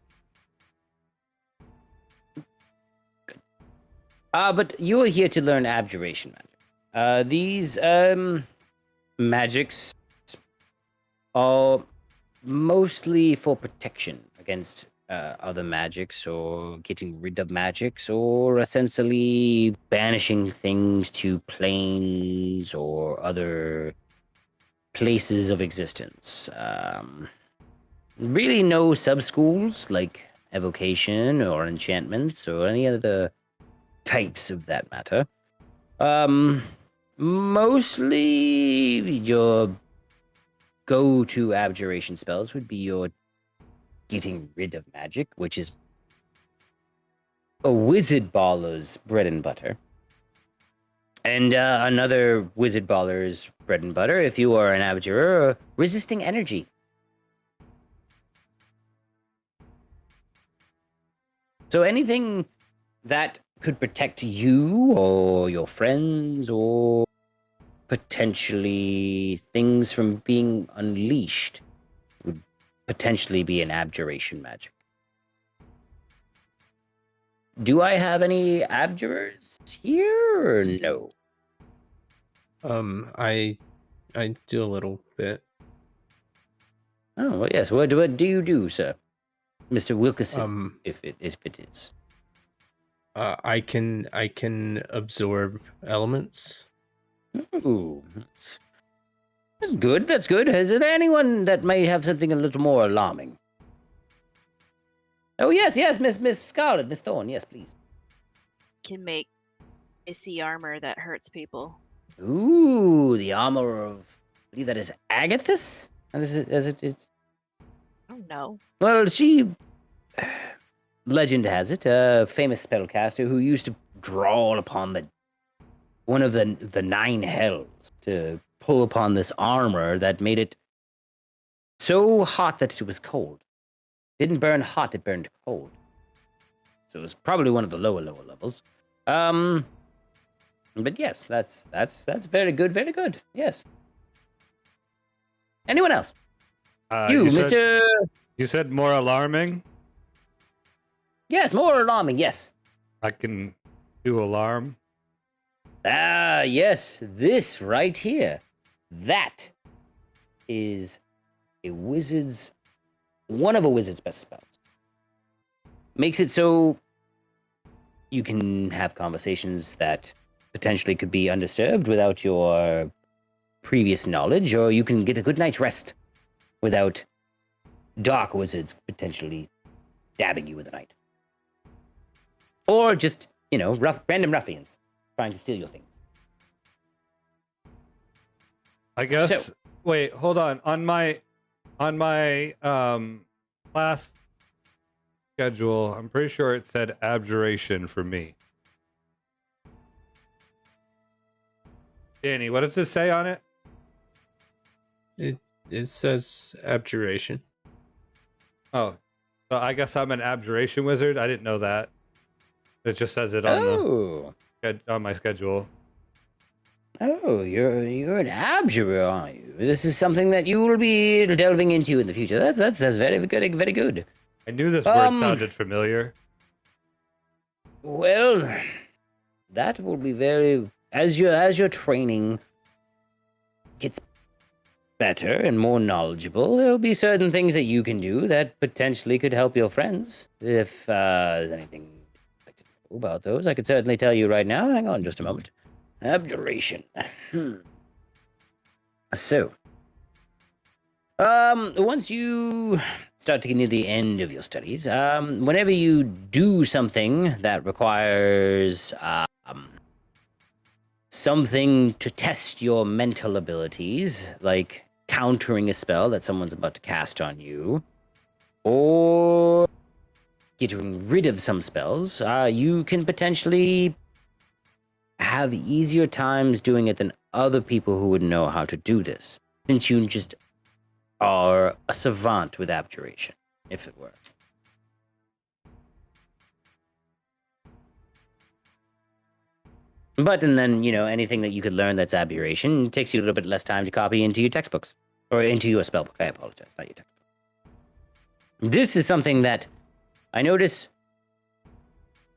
Speaker 1: But you are here to learn Abjuration Magic. These magics are mostly for protection against other magics, or getting rid of magics, or essentially banishing things to planes or other places of existence. Really no sub-schools like evocation or enchantments or any other types of that matter. Mostly your go-to abjuration spells would be your getting rid of magic, which is a wizard baller's bread and butter. And another wizard baller's bread and butter, if you are an abjurer, resisting energy. So anything that could protect you or your friends, or potentially things from being unleashed, would potentially be an abjuration magic. Do I have any abjurers here or no?
Speaker 4: I do a little bit.
Speaker 1: Oh, well, yes. What do you do, sir? Mr. Wilkerson, if it is.
Speaker 4: I can absorb elements.
Speaker 1: Ooh, that's good. That's good. Is there anyone that may have something a little more alarming? Oh yes, Miss Scarlet, Miss Thorne. Yes, please.
Speaker 5: Can make icy armor that hurts people.
Speaker 1: Ooh, the armor of, I believe that is Agathis. As it is.
Speaker 5: I don't know.
Speaker 1: Well, legend has it, a famous spellcaster who used to draw upon one of the nine hells to pull upon this armor that made it so hot that it was cold. Didn't burn hot, it burned cold. So it was probably one of the lower levels. But yes, that's very good. Yes. Anyone else? You, Mr.
Speaker 2: You said more alarming?
Speaker 1: Yes, more alarming, yes.
Speaker 2: I can do alarm.
Speaker 1: Ah, yes, this right here. That is one of a wizard's best spells. Makes it so you can have conversations that potentially could be undisturbed without your previous knowledge, or you can get a good night's rest without dark wizards potentially stabbing you in the night. Or just, random ruffians trying to steal your things.
Speaker 2: I guess.
Speaker 1: So-
Speaker 2: Wait, hold on. On my class schedule, I'm pretty sure it said abjuration for me. Danny, what does it say on it?
Speaker 4: It says abjuration.
Speaker 2: Oh, so I guess I'm an abjuration wizard. I didn't know that. It just says it on on my schedule.
Speaker 1: Oh, you're an abjurer, are you? This is something that you will be delving into in the future. That's very good, very good.
Speaker 2: I knew this word sounded familiar.
Speaker 1: Well, that will be very as your training gets better and more knowledgeable. There will be certain things that you can do that potentially could help your friends. If there's anything you'd like to know about those, I could certainly tell you right now. Hang on just a moment. Abjuration. So, once you start to get near the end of your studies, whenever you do something that requires something to test your mental abilities, like countering a spell that someone's about to cast on you, or getting rid of some spells, you can potentially have easier times doing it than other people who would know how to do this, since you just are a savant with abjuration, if it were. But, and then, anything that you could learn that's abjuration takes you a little bit less time to copy into your textbooks, or into your spellbook. I apologize, not your textbook. This is something that I notice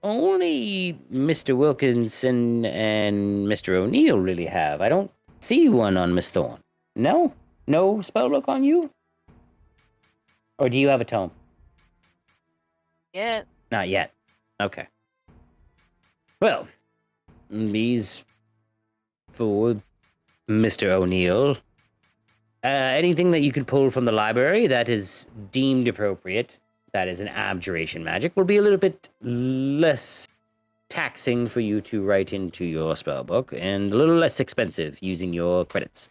Speaker 1: only Mr. Wilkinson and Mr. O'Neill really have. I don't see one on Miss Thorne. No? No spellbook on you? Or do you have a tome?
Speaker 5: Yeah.
Speaker 1: Not yet. Okay. Well, these for Mr. O'Neill. Anything that you can pull from the library that is deemed appropriate, that is an abjuration magic, will be a little bit less taxing for you to write into your spellbook and a little less expensive using your credits.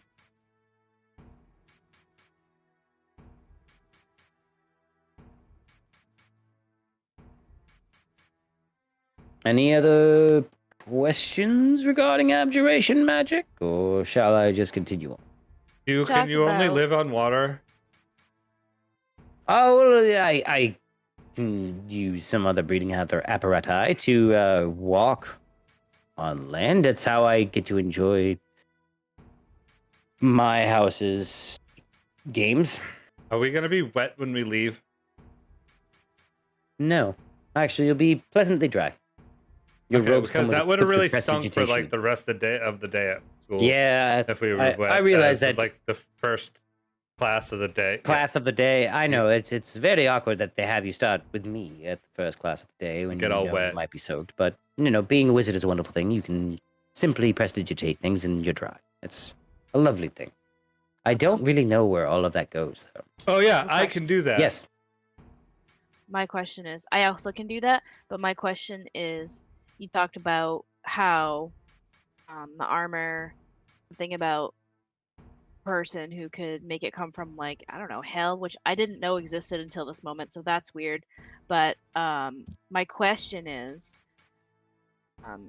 Speaker 1: Any other questions regarding abjuration magic, or shall I just continue on?
Speaker 2: Can you only live on water?
Speaker 1: Oh, well, I can use some other breeding apparatus to walk on land. That's how I get to enjoy my house's games.
Speaker 2: Are we going to be wet when we leave?
Speaker 1: No. Actually, you'll be pleasantly dry. Your robes come
Speaker 2: because
Speaker 1: with
Speaker 2: that would have really stunk for
Speaker 1: prestidigitation.
Speaker 2: like the rest of the day at school.
Speaker 1: Yeah,
Speaker 2: if we were wet.
Speaker 1: I realize that
Speaker 2: like the first class of the day.
Speaker 1: class of the day. I know it's very awkward that they have you start with me at the first class of the day when
Speaker 2: Get all wet.
Speaker 1: You might be soaked. But being a wizard is a wonderful thing. You can simply prestidigitate things and you're dry. It's a lovely thing. I don't really know where all of that goes though.
Speaker 2: Oh yeah, I can do that.
Speaker 1: Yes.
Speaker 5: My question is, I also can do that, but my question is, you talked about how the armor, something about person who could make it come from like, I don't know, hell, which I didn't know existed until this moment, so that's weird. But my question is are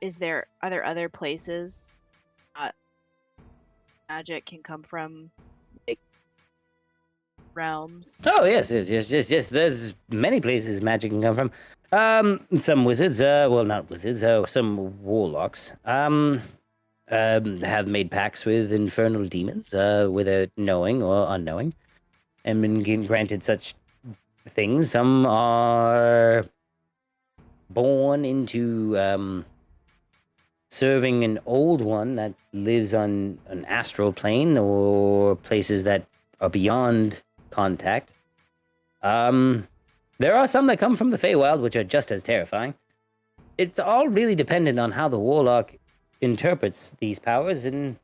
Speaker 5: there other places magic can come from, like realms?
Speaker 1: Oh yes. There's many places magic can come from. Some wizards, well, not wizards, some warlocks, have made pacts with infernal demons, whether knowing or unknowing, and been granted such things. Some are born into serving an old one that lives on an astral plane or places that are beyond contact. There are some that come from the Feywild, which are just as terrifying. it's all really dependent on how the warlock interprets these powers and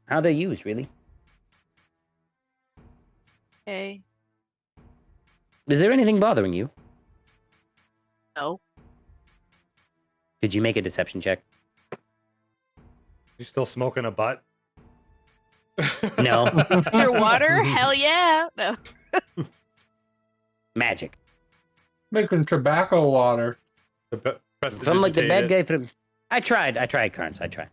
Speaker 1: how they're used, really.
Speaker 5: Okay.
Speaker 1: Is there anything bothering you?
Speaker 5: No.
Speaker 1: Did you make a deception check?
Speaker 2: You still smoking a butt?
Speaker 1: No.
Speaker 5: Your water? Hell yeah. No.
Speaker 1: Magic.
Speaker 3: Making tobacco water.
Speaker 1: From like the bad guy from... I tried, Carnes. I tried.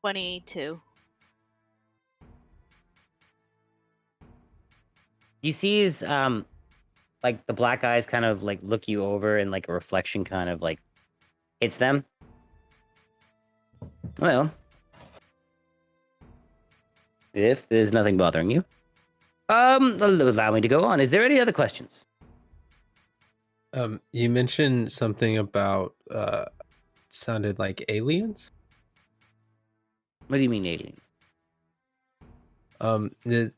Speaker 5: 22.
Speaker 1: You see his, like, the black eyes kind of, like, look you over and, like, a reflection kind of, like, hits them. Well, if there's nothing bothering you, allow me to go on. Is there any other questions?
Speaker 4: You mentioned something about sounded like aliens.
Speaker 1: What do you mean, aliens?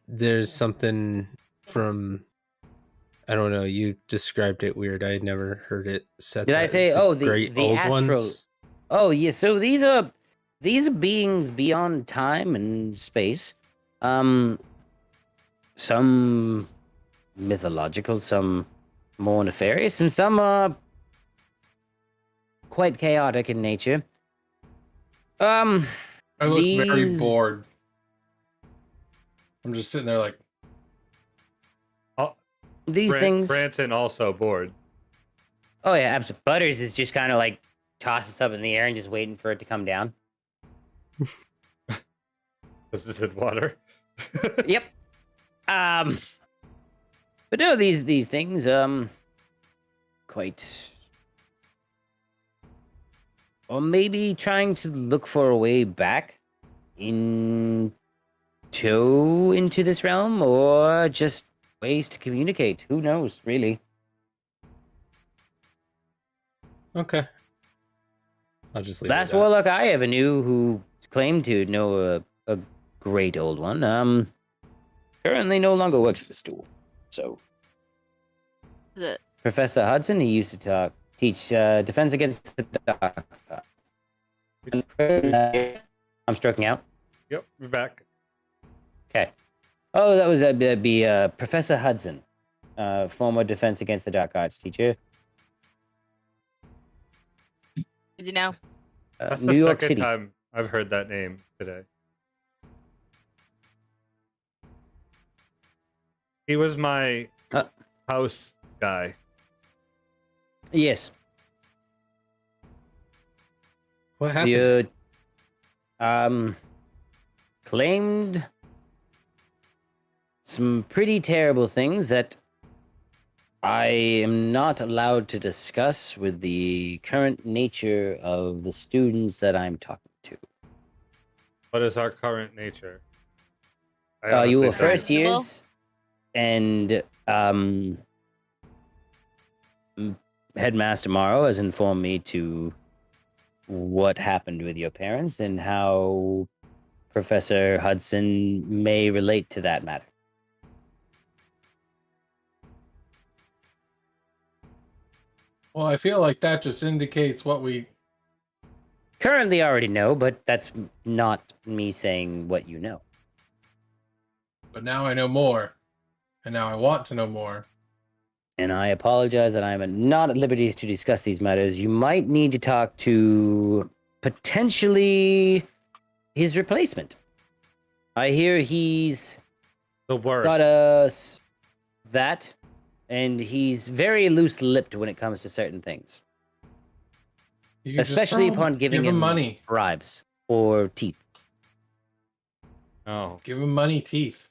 Speaker 4: There's something from, I don't know. You described it weird. I had never heard it said.
Speaker 1: Did I
Speaker 4: that.
Speaker 1: say? The
Speaker 4: old
Speaker 1: astral.
Speaker 4: ones?
Speaker 1: Oh yeah. So these are beings beyond time and space. Some mythological, some more nefarious, and some are quite chaotic in nature.
Speaker 3: I look very
Speaker 1: These-
Speaker 3: bored. I'm just sitting there like,
Speaker 1: These things.
Speaker 2: Branson also bored.
Speaker 1: Oh yeah, absolutely. Butters is just kind of like tosses up in the air and just waiting for it to come down.
Speaker 2: This is in water.
Speaker 1: Yep. But no, these things, quite, or maybe trying to look for a way back into this realm, or just ways to communicate. Who knows, really?
Speaker 4: Okay. I'll just leave.
Speaker 1: Last
Speaker 4: it at that.
Speaker 1: warlock I ever knew who claimed to know a great old one, currently no longer works at the school. So,
Speaker 5: Is it?
Speaker 1: Professor Hudson, he used to teach defense against the dark. I'm stroking out.
Speaker 2: Yep, we're back.
Speaker 1: Okay. Oh, that was Professor Hudson, former defense against the dark arts teacher.
Speaker 5: Is he now?
Speaker 2: That's
Speaker 1: New
Speaker 2: the
Speaker 1: York
Speaker 2: second
Speaker 1: City.
Speaker 2: time I've heard that name today. He was my house guy.
Speaker 1: Yes.
Speaker 4: What happened?
Speaker 1: You claimed some pretty terrible things that I am not allowed to discuss with the current nature of the students that I'm talking to.
Speaker 2: What is our current nature? I
Speaker 1: You
Speaker 2: honestly
Speaker 1: were
Speaker 2: don't
Speaker 1: first
Speaker 2: know.
Speaker 1: years, and Headmaster Morrow has informed me to what happened with your parents and how Professor Hudson may relate to that matter.
Speaker 3: well, I feel like that just indicates what we.
Speaker 1: Currently already know, but that's not me saying what you know.
Speaker 3: But now I know more, and now I want to know more.
Speaker 1: And I apologize that I'm not at liberties to discuss these matters. You might need to talk to potentially his replacement. I hear he's
Speaker 2: The worst.
Speaker 1: got that, and he's very loose-lipped when it comes to certain things,
Speaker 3: You just
Speaker 1: especially
Speaker 3: tell
Speaker 1: upon giving
Speaker 3: give
Speaker 1: him
Speaker 3: money.
Speaker 1: bribes or teeth.
Speaker 2: Oh,
Speaker 3: Give him money, teeth.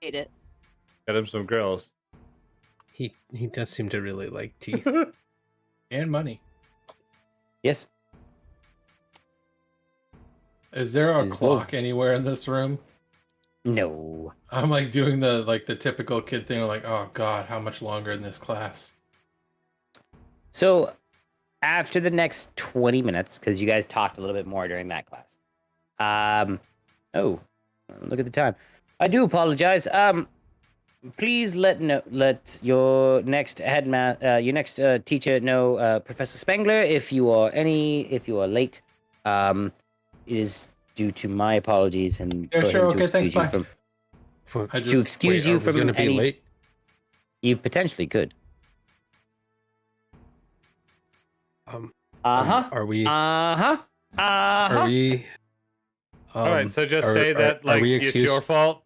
Speaker 5: Hate it.
Speaker 2: get him some grills.
Speaker 4: He does seem to really like teeth.
Speaker 3: And money.
Speaker 1: Yes.
Speaker 3: Is there a
Speaker 1: Is
Speaker 3: clock
Speaker 1: both.
Speaker 3: anywhere in this room?
Speaker 1: No.
Speaker 3: I'm like doing the typical kid thing. I'm like, oh god, how much longer in this class?
Speaker 1: So, after the next 20 minutes, because you guys talked a little bit more during that class. Oh, look at the time. I do apologize. Please let your next teacher know, Professor Spengler, if you are late. It is due to my apologies and
Speaker 3: Yeah,
Speaker 1: for
Speaker 3: sure.
Speaker 1: him to
Speaker 3: Okay, thanks.
Speaker 1: excuse you
Speaker 3: Bye.
Speaker 1: from
Speaker 3: I
Speaker 1: to excuse
Speaker 4: Wait,
Speaker 1: you
Speaker 4: are we
Speaker 1: from
Speaker 4: gonna be
Speaker 1: any.
Speaker 4: late?
Speaker 1: You potentially could.
Speaker 4: Um,
Speaker 1: Are we?
Speaker 4: Are we?
Speaker 2: All right, so just
Speaker 4: are-
Speaker 2: say
Speaker 4: are-
Speaker 2: that
Speaker 4: are
Speaker 2: like
Speaker 4: we
Speaker 2: it's
Speaker 4: excused?
Speaker 2: your fault.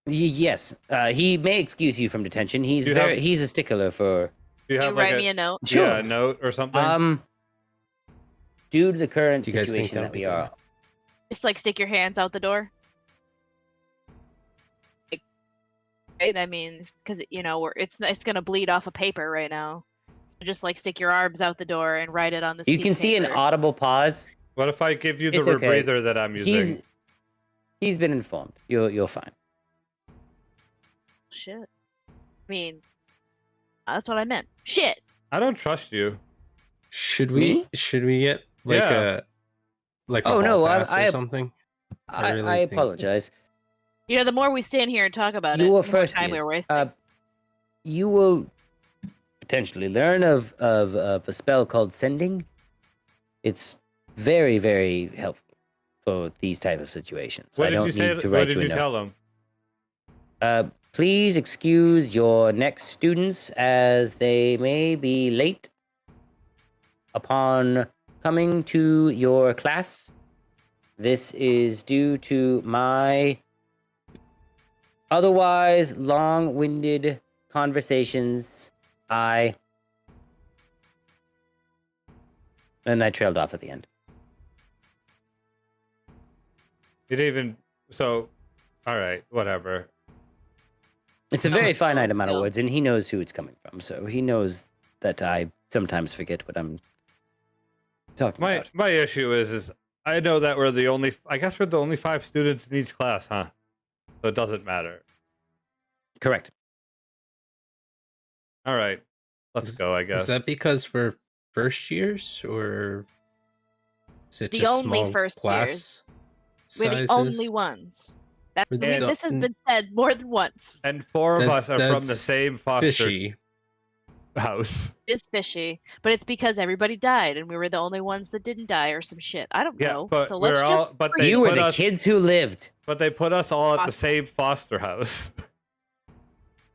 Speaker 1: Yes. He may excuse you from detention. He's
Speaker 2: You have-
Speaker 1: he's a stickler for.
Speaker 2: Do you
Speaker 5: You
Speaker 2: have like
Speaker 5: write me a note.
Speaker 1: Sure.
Speaker 2: yeah, a note or something?
Speaker 1: Due to the current
Speaker 4: Do you guys think
Speaker 1: situation
Speaker 4: that'll
Speaker 1: that
Speaker 4: be
Speaker 1: we
Speaker 4: good?
Speaker 1: are.
Speaker 5: Just like stick your hands out the door. Like, right? I mean, because it's gonna bleed off of paper right now. So just like stick your arms out the door and write it on this.
Speaker 1: You
Speaker 5: piece
Speaker 1: can
Speaker 5: of
Speaker 1: see an
Speaker 5: paper.
Speaker 1: audible pause.
Speaker 2: What if I give you the
Speaker 1: It's okay.
Speaker 2: rebreather that I'm using?
Speaker 1: He's been informed. You're fine.
Speaker 5: Shit. I mean, that's what I meant. Shit.
Speaker 2: I don't trust you.
Speaker 4: Should
Speaker 1: Me?
Speaker 4: we get like
Speaker 2: Yeah.
Speaker 4: a
Speaker 1: Oh,
Speaker 4: hall
Speaker 1: no,
Speaker 4: pass
Speaker 1: I-
Speaker 4: or something? I really
Speaker 1: I
Speaker 4: think-
Speaker 1: apologize.
Speaker 5: You know, the more we stand here and talk about
Speaker 1: You
Speaker 5: it,
Speaker 1: were
Speaker 5: the more
Speaker 1: first
Speaker 5: time
Speaker 1: years.
Speaker 5: we're wasting.
Speaker 1: You will potentially learn of a spell called Sending. It's very, very helpful for these type of situations.
Speaker 2: What
Speaker 1: I
Speaker 2: did
Speaker 1: don't
Speaker 2: you say?
Speaker 1: need to
Speaker 2: What
Speaker 1: write
Speaker 2: did
Speaker 1: you a
Speaker 2: you
Speaker 1: note.
Speaker 2: tell him?
Speaker 1: Please excuse your next students as they may be late upon coming to your class. This is due to my otherwise long-winded conversations. And I trailed off at the end.
Speaker 2: You didn't even. So, all right, whatever.
Speaker 1: It's a
Speaker 5: No,
Speaker 1: very
Speaker 5: it's
Speaker 1: finite
Speaker 5: still-
Speaker 1: amount of words, and he knows who it's coming from, so he knows that I sometimes forget what I'm talking about.
Speaker 2: My issue is I know that we're the only. I guess we're the only 5 students in each class, huh? So it doesn't matter.
Speaker 1: Correct.
Speaker 2: All right, let's go. I guess.
Speaker 4: Is that because we're first years, or is it
Speaker 5: The
Speaker 4: just
Speaker 5: only
Speaker 4: small
Speaker 5: first
Speaker 4: class
Speaker 5: We're the
Speaker 4: sizes?
Speaker 5: only ones.
Speaker 4: We're the-
Speaker 5: This has been said more than once.
Speaker 2: And 4 of us are from the
Speaker 4: That's
Speaker 2: same foster
Speaker 4: fishy.
Speaker 2: house.
Speaker 5: It's fishy, but it's because everybody died and we were the only ones that didn't die or some shit. I don't
Speaker 2: Yeah,
Speaker 5: know.
Speaker 2: but
Speaker 5: So let's
Speaker 2: we're
Speaker 5: just.
Speaker 2: all. But they
Speaker 1: You were
Speaker 2: put
Speaker 1: the
Speaker 2: us.
Speaker 1: kids who lived.
Speaker 2: But they put us all at the
Speaker 5: Foster.
Speaker 2: same foster house.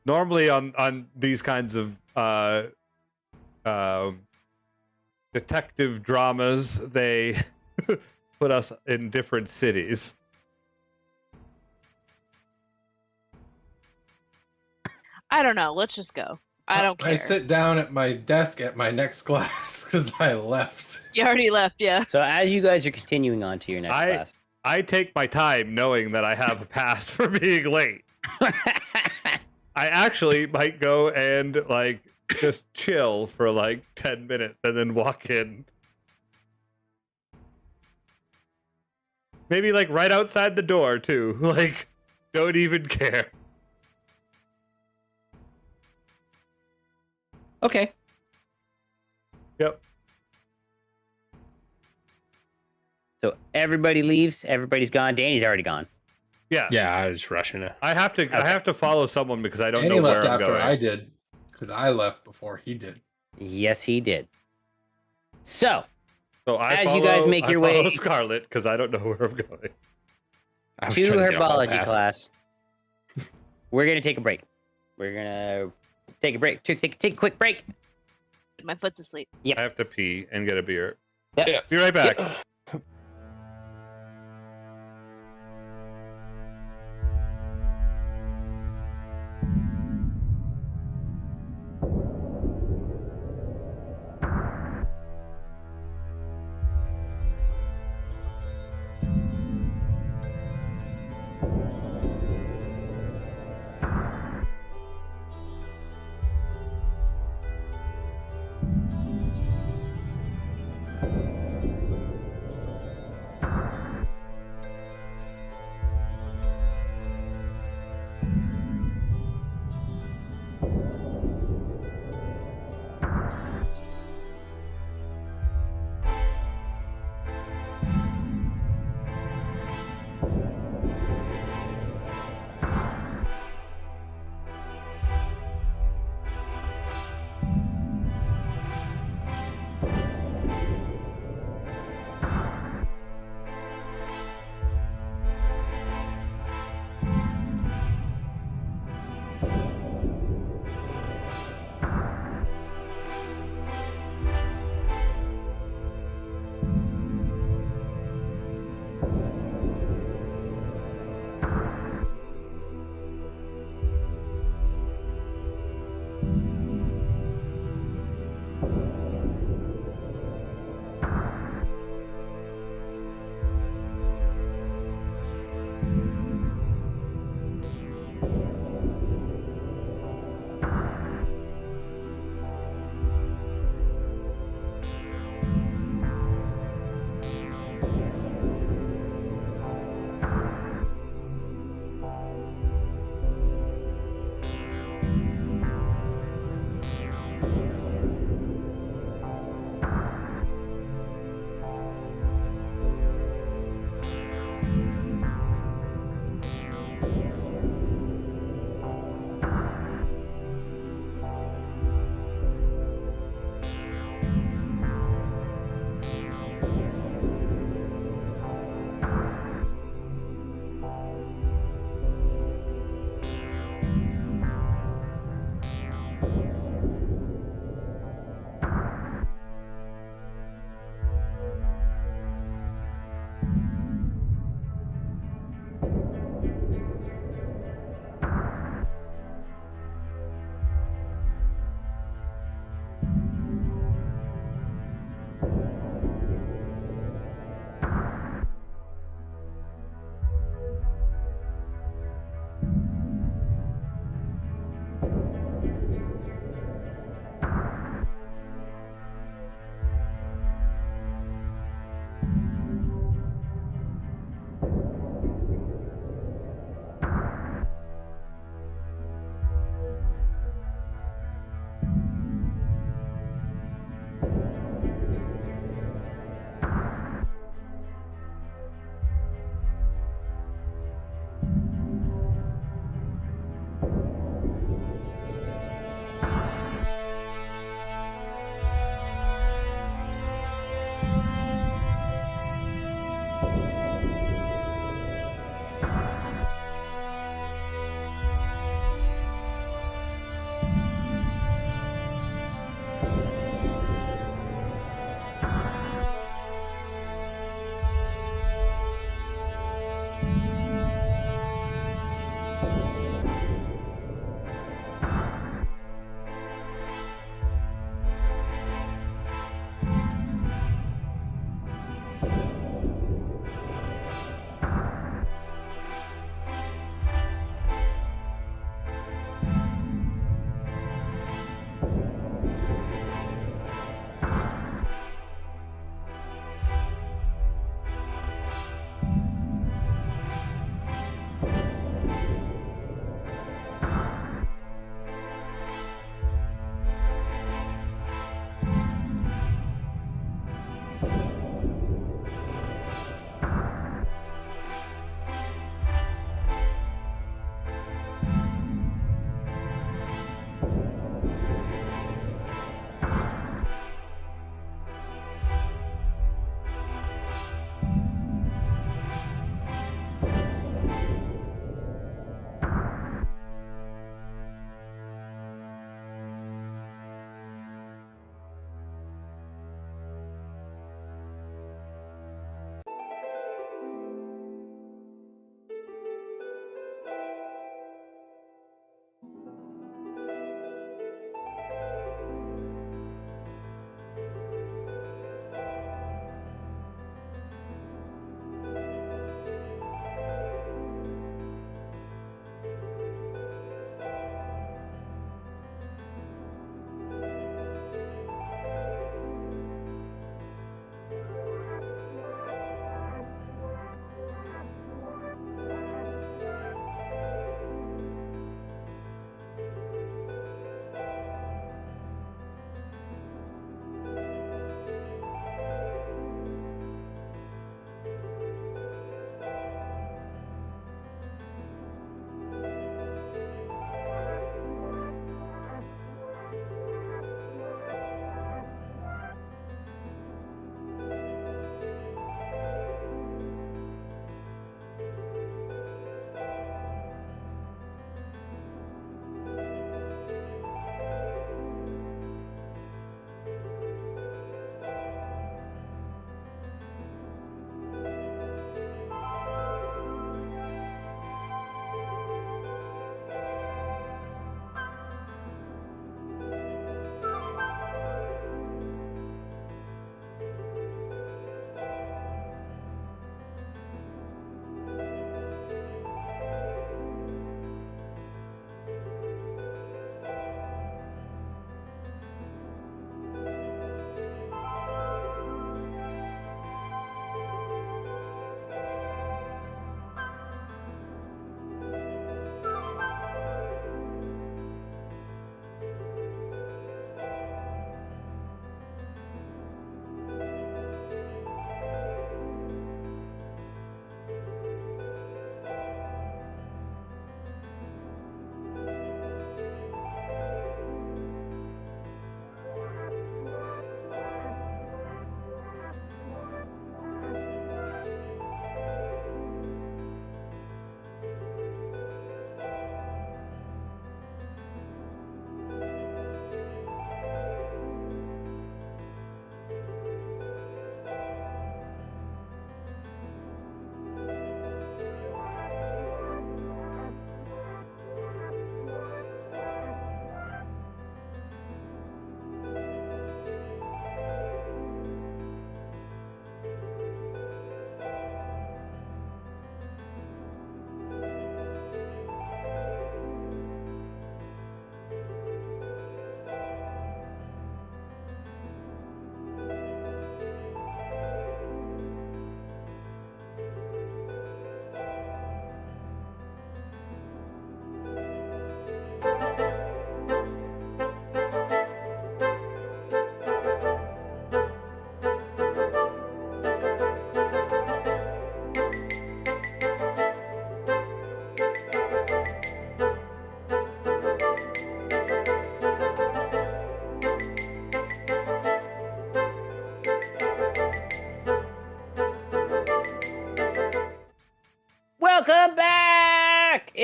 Speaker 2: Normally on these kinds of detective dramas, they put us in different cities.
Speaker 5: I don't know. Let's just go. I don't care.
Speaker 3: I sit down at my desk at my next class because I left.
Speaker 5: You already left, yeah.
Speaker 1: So as you guys are continuing on to your next class.
Speaker 2: I take my time knowing that I have a pass for being late. I actually might go and like just chill for like 10 minutes and then walk in. Maybe like right outside the door too. Like, don't even care.
Speaker 1: Okay.
Speaker 2: Yep.
Speaker 1: So everybody leaves. Everybody's gone. Danny's already gone.
Speaker 2: Yeah.
Speaker 4: Yeah, I was rushing it.
Speaker 2: I have to follow someone because I don't
Speaker 3: And he
Speaker 2: know where
Speaker 3: left
Speaker 2: I'm
Speaker 3: after
Speaker 2: going.
Speaker 3: I did because I left before he did.
Speaker 1: Yes, he did. So
Speaker 2: So I
Speaker 1: As you guys
Speaker 2: follow-
Speaker 1: make
Speaker 2: I
Speaker 1: your
Speaker 2: follow
Speaker 1: way-
Speaker 2: Scarlet because I don't know where I'm going.
Speaker 4: I was
Speaker 1: to
Speaker 4: trying
Speaker 1: her
Speaker 4: get a hall
Speaker 1: biology
Speaker 4: pass.
Speaker 1: class, we're gonna take a break. We're gonna take a break. Take a quick break.
Speaker 5: My foot's asleep.
Speaker 2: I have to pee and get a beer.
Speaker 1: Yeah.
Speaker 2: Be right back.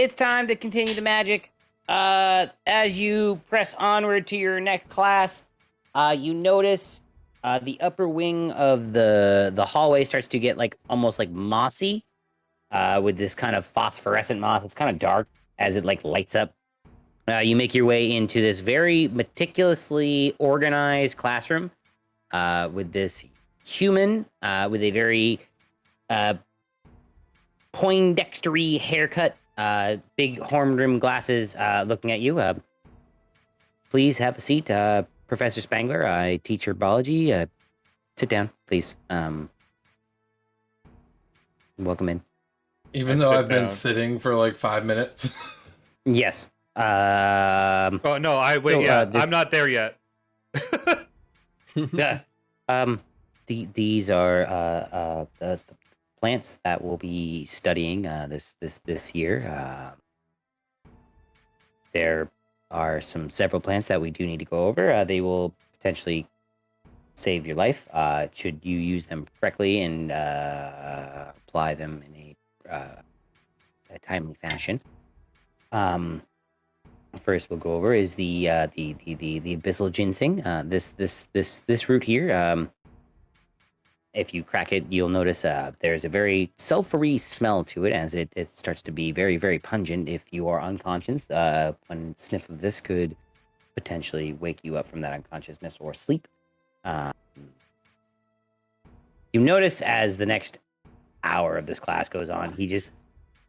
Speaker 1: it's time to continue the magic. As you press onward to your next class, you notice the upper wing of the hallway starts to get like almost like mossy, with this kind of phosphorescent moss. It's kind of dark as it like lights up. You make your way into this very meticulously organized classroom, with this human with a very Poindextery haircut, big horn-rimmed glasses, looking at you. Please have a seat, Professor Spangler. I teach herbology. Sit down, please. Welcome in.
Speaker 3: Even
Speaker 2: I
Speaker 3: though
Speaker 2: sit
Speaker 3: I've been
Speaker 2: down.
Speaker 3: sitting for like 5 minutes.
Speaker 1: Yes.
Speaker 2: Oh no,
Speaker 1: So,
Speaker 2: I'm not there yet.
Speaker 1: These are the plants that we'll be studying this year. There are several plants that we do need to go over. They will potentially save your life should you use them correctly and apply them in a timely fashion. First we'll go over is the Abyssal Ginseng. This root here. If you crack it, you'll notice there's a very sulfury smell to it, as it starts to be very, very pungent. If you are unconscious, one sniff of this could potentially wake you up from that unconsciousness or sleep. You notice as the next hour of this class goes on,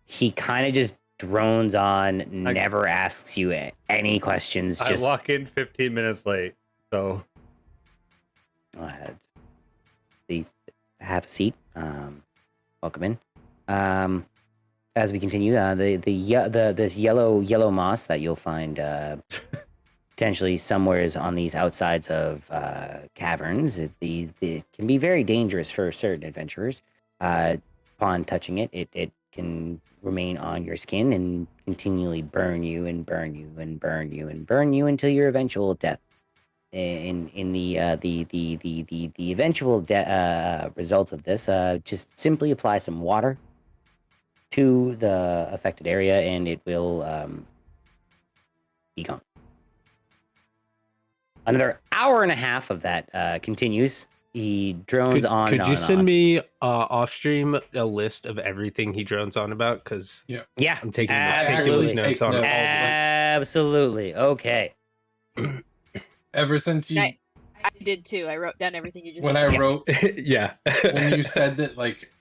Speaker 1: he kind of just drones on, never asks you any questions.
Speaker 2: I walk in 15 minutes late, so
Speaker 1: go ahead. Please have a seat. Welcome in. As we continue, this yellow moss that you'll find potentially somewheres on these outsides of caverns. It can be very dangerous for certain adventurers. Upon touching it, it can remain on your skin and continually burn you and burn you and burn you and burn you until your eventual death. In the eventual result of this, just simply apply some water to the affected area, and it will be gone. Another hour and a half of that continues. He drones on.
Speaker 4: Could
Speaker 1: and
Speaker 4: you
Speaker 1: on
Speaker 4: send
Speaker 1: and on.
Speaker 4: me off stream a list of everything he drones on about? Because
Speaker 1: Yeah,
Speaker 4: I'm taking
Speaker 1: absolutely.
Speaker 4: meticulous notes on all of this.
Speaker 1: Absolutely. Okay.
Speaker 3: Ever since you,
Speaker 5: I did too. I wrote down everything you just
Speaker 3: when
Speaker 5: said.
Speaker 3: I wrote,
Speaker 4: Yeah.
Speaker 3: when you said that, like,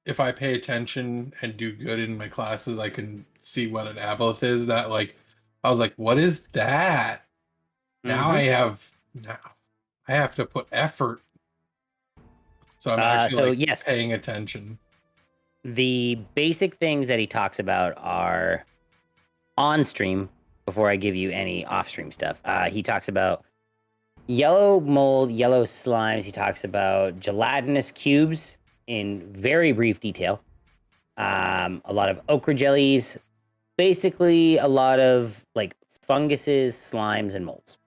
Speaker 3: if I pay attention and do good in my classes, I can see what an aboleth is. That, like, I was like, what is that? Now I have to put effort. So I'm actually
Speaker 1: yes,
Speaker 3: paying attention.
Speaker 1: the basic things that he talks about are on stream before I give you any off stream stuff. He talks about yellow mold, yellow slimes. He talks about gelatinous cubes in very brief detail. A lot of ochre jellies, basically a lot of like funguses, slimes, and molds.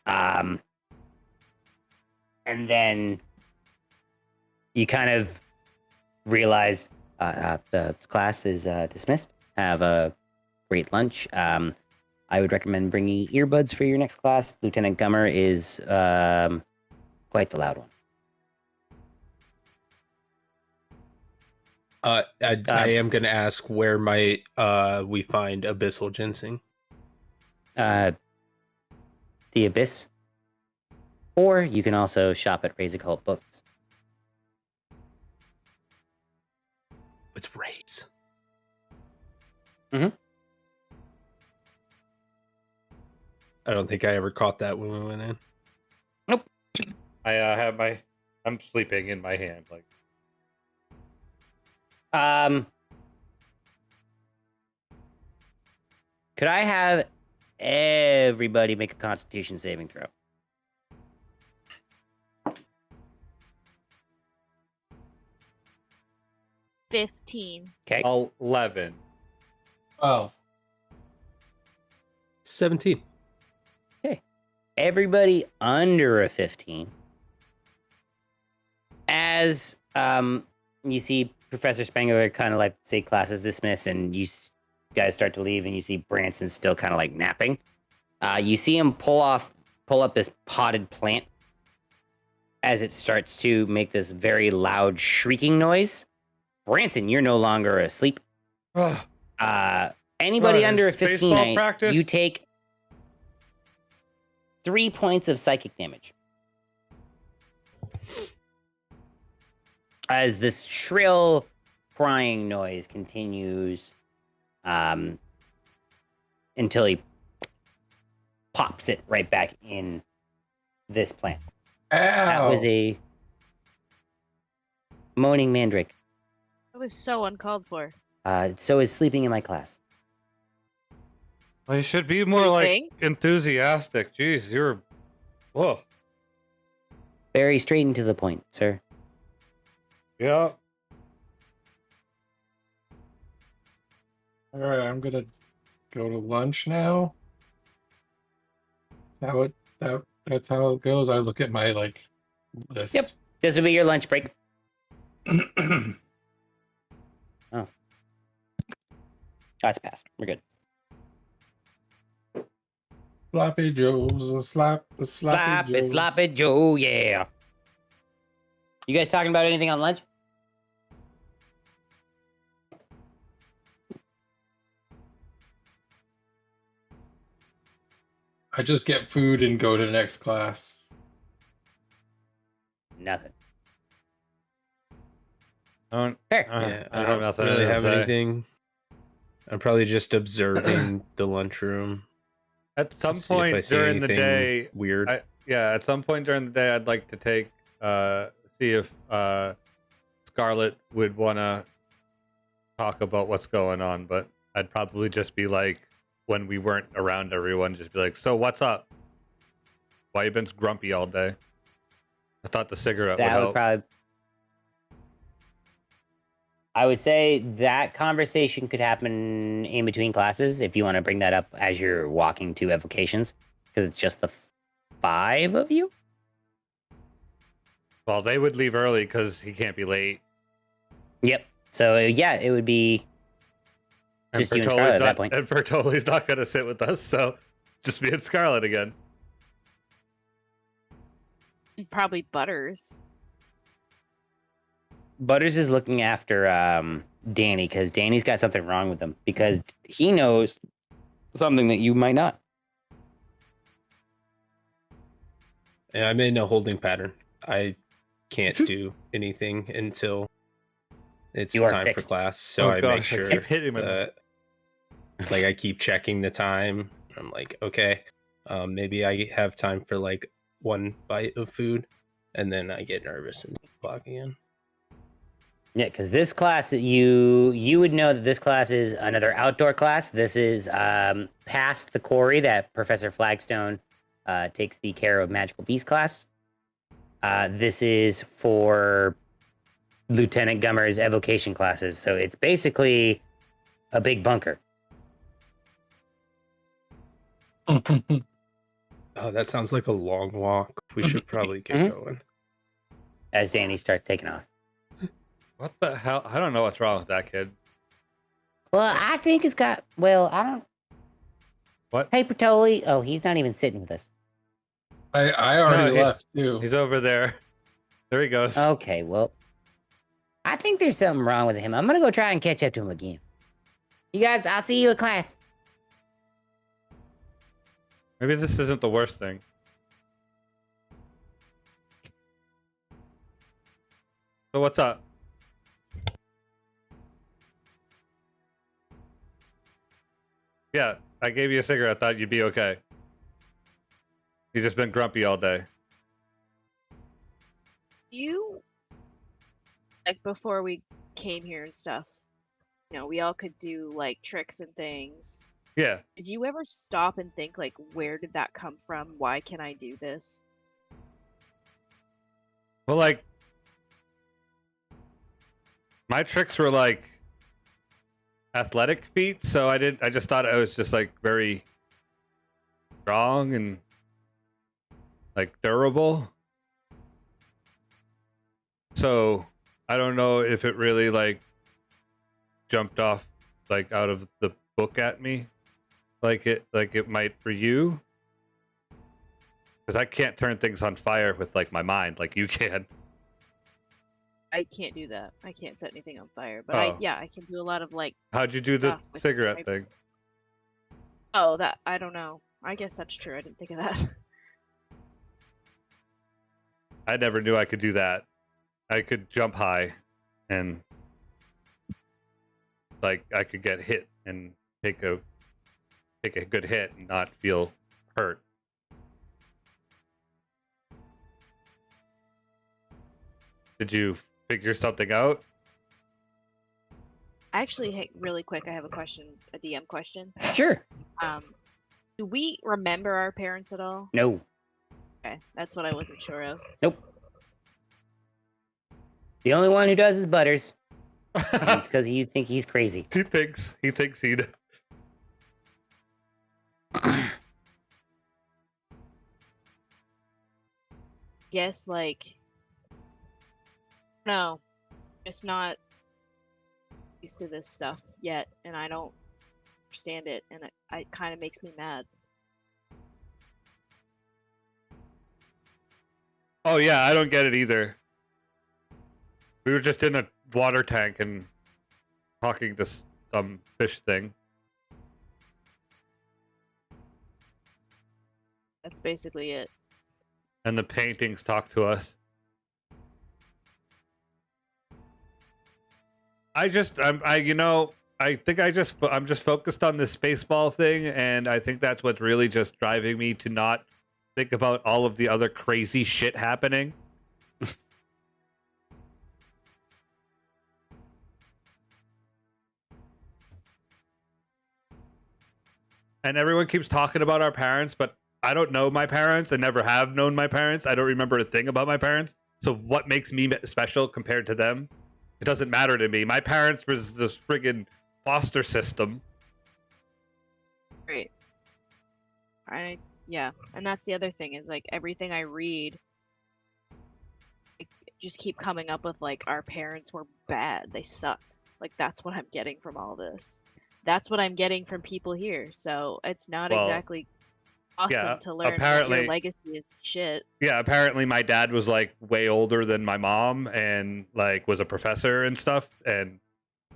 Speaker 1: And then you kind of realize the class is dismissed. Have a great lunch. I would recommend bringing earbuds for your next class. Lieutenant Gummer is quite the loud one.
Speaker 4: I am going to ask where might we find Abyssal Ginseng?
Speaker 1: The Abyss. Or you can also shop at Raise Occult Books.
Speaker 4: It's Raise.
Speaker 1: Mm-hmm.
Speaker 4: I don't think I ever caught that when we went in.
Speaker 1: Nope.
Speaker 2: I I'm sleeping in my hand, like.
Speaker 1: Could I have everybody make a Constitution saving throw?
Speaker 5: $15.
Speaker 1: Okay.
Speaker 2: 11.
Speaker 3: Oh,
Speaker 4: 17.
Speaker 1: Everybody under a 15. As you see Professor Spangler kind of like say class is dismissed, and guys start to leave, and you see Branson still kind of like napping. You see him pull up this potted plant as it starts to make this very loud shrieking noise. Branson, you're no longer asleep. Anybody under 15, you take 3 points of psychic damage. As this shrill crying noise continues until he pops it right back in this plant.
Speaker 3: Ow.
Speaker 1: That was a moaning mandrake.
Speaker 5: That was so uncalled for.
Speaker 1: So is sleeping in my class.
Speaker 2: Well, you should be more like enthusiastic. Jeez, you're... Whoa.
Speaker 1: Very straight and to the point, sir.
Speaker 2: Yeah.
Speaker 3: All right, I'm gonna go to lunch now. That's how it goes. I look at my list.
Speaker 1: Yep. This will be your lunch break. Oh. That's passed. We're good.
Speaker 3: Sloppy Joe's
Speaker 1: Sloppy Joe, yeah. You guys talking about anything on lunch?
Speaker 3: I just get food and go to the next class.
Speaker 1: Nothing.
Speaker 2: Fair.
Speaker 4: Yeah,
Speaker 2: I
Speaker 4: I
Speaker 2: don't
Speaker 4: don't really have anything. I'm probably just observing the lunchroom.
Speaker 2: At some
Speaker 4: See if I
Speaker 2: point
Speaker 4: see
Speaker 2: during the
Speaker 4: anything
Speaker 2: day,
Speaker 4: weird.
Speaker 2: at some point during the day, I'd like to take, see if Scarlet would want to talk about what's going on, but I'd probably just be like, when we weren't around everyone, just be like, so what's up? Why you been grumpy all day? I thought the cigarette would help.
Speaker 1: I would say that conversation could happen in between classes if you want to bring that up as you're walking to evocations, because it's just the 5 of you.
Speaker 2: Well, they would leave early because he can't be late.
Speaker 1: Yep. So yeah, it would be just you and Scarlet at that point.
Speaker 2: And Bertoli's not going to sit with us, so just me and Scarlet again.
Speaker 5: And probably Butters.
Speaker 1: Butters is looking after Danny because Danny's got something wrong with him because he knows something that you might not.
Speaker 4: And I'm in a holding pattern. I can't do anything until it's time for class. So I make sure that I keep checking the time. I'm like, okay, maybe I have time for like 1 bite of food, and then I get nervous and clock again.
Speaker 1: Yeah, because this class, you would know that this class is another outdoor class. This is past the quarry that Professor Flagstone takes the care of magical beast class. This is for Lieutenant Gummer's evocation classes. So it's basically a big bunker.
Speaker 4: Oh, that sounds like a long walk. We should probably get going.
Speaker 1: As Danny starts taking off.
Speaker 2: What the hell? I don't know what's wrong with that kid.
Speaker 1: Well, I think it's got... Well, I don't...
Speaker 2: What?
Speaker 1: Hey, Bertoli. Oh, he's not even sitting with us.
Speaker 3: I already left, too.
Speaker 2: He's over there. There he goes.
Speaker 1: Okay, well... I think there's something wrong with him. I'm gonna go try and catch up to him again. You guys, I'll see you at class.
Speaker 2: Maybe this isn't the worst thing. So what's up? Yeah, I gave you a cigarette. I thought you'd be okay. You've just been grumpy all day.
Speaker 5: You, like, before we came here and stuff, you know, we all could do, like, tricks and things.
Speaker 2: Yeah.
Speaker 5: Did you ever stop and think, like, where did that come from? Why can I do this?
Speaker 2: Well, like, my tricks were, like, athletic feats, so I just thought I was just, like, very strong and, like, durable. So I don't know if it really like jumped off like out of the book at me like it might for you, because I can't turn things on fire with like my mind like you can.
Speaker 5: I can't do that. I can't set anything on fire. But
Speaker 2: Oh.
Speaker 5: I can do a lot of like.
Speaker 2: How'd you do the
Speaker 5: stuff with
Speaker 2: cigarette
Speaker 5: my-
Speaker 2: thing?
Speaker 5: Oh, that I don't know. I guess that's true. I didn't think of that.
Speaker 2: I never knew I could do that. I could jump high and like I could get hit and take a good hit and not feel hurt. Did you figure something out?
Speaker 5: Actually, hey, really quick, I have a question, a DM question.
Speaker 1: Sure.
Speaker 5: Do we remember our parents at all?
Speaker 1: No.
Speaker 5: Okay, that's what I wasn't sure of.
Speaker 1: Nope. The only one who does is Butters. And it's because you think he's crazy.
Speaker 2: He thinks he'd.
Speaker 5: Guess like no, just not used to this stuff yet, and I don't understand it, and it kind of makes me mad.
Speaker 2: Oh yeah, I don't get it either. We were just in a water tank and talking to some fish thing.
Speaker 5: That's basically it.
Speaker 2: And the paintings talk to us. I'm just focused on this spaceball thing, and I think that's what's really just driving me to not think about all of the other crazy shit happening. And everyone keeps talking about our parents, but I don't know my parents. I never have known my parents. I don't remember a thing about my parents. So what makes me special compared to them? It doesn't matter to me. My parents was this friggin' foster system.
Speaker 5: Great. Yeah, and that's the other thing is like everything I read, I just keep coming up with like our parents were bad. They sucked. Like that's what I'm getting from all this. That's what I'm getting from people here. So it's not
Speaker 2: Well,
Speaker 5: exactly awesome
Speaker 2: yeah,
Speaker 5: to learn that
Speaker 2: apparently-
Speaker 5: your legacy is shit.
Speaker 2: Yeah, apparently my dad was like way older than my mom and like was a professor and stuff, and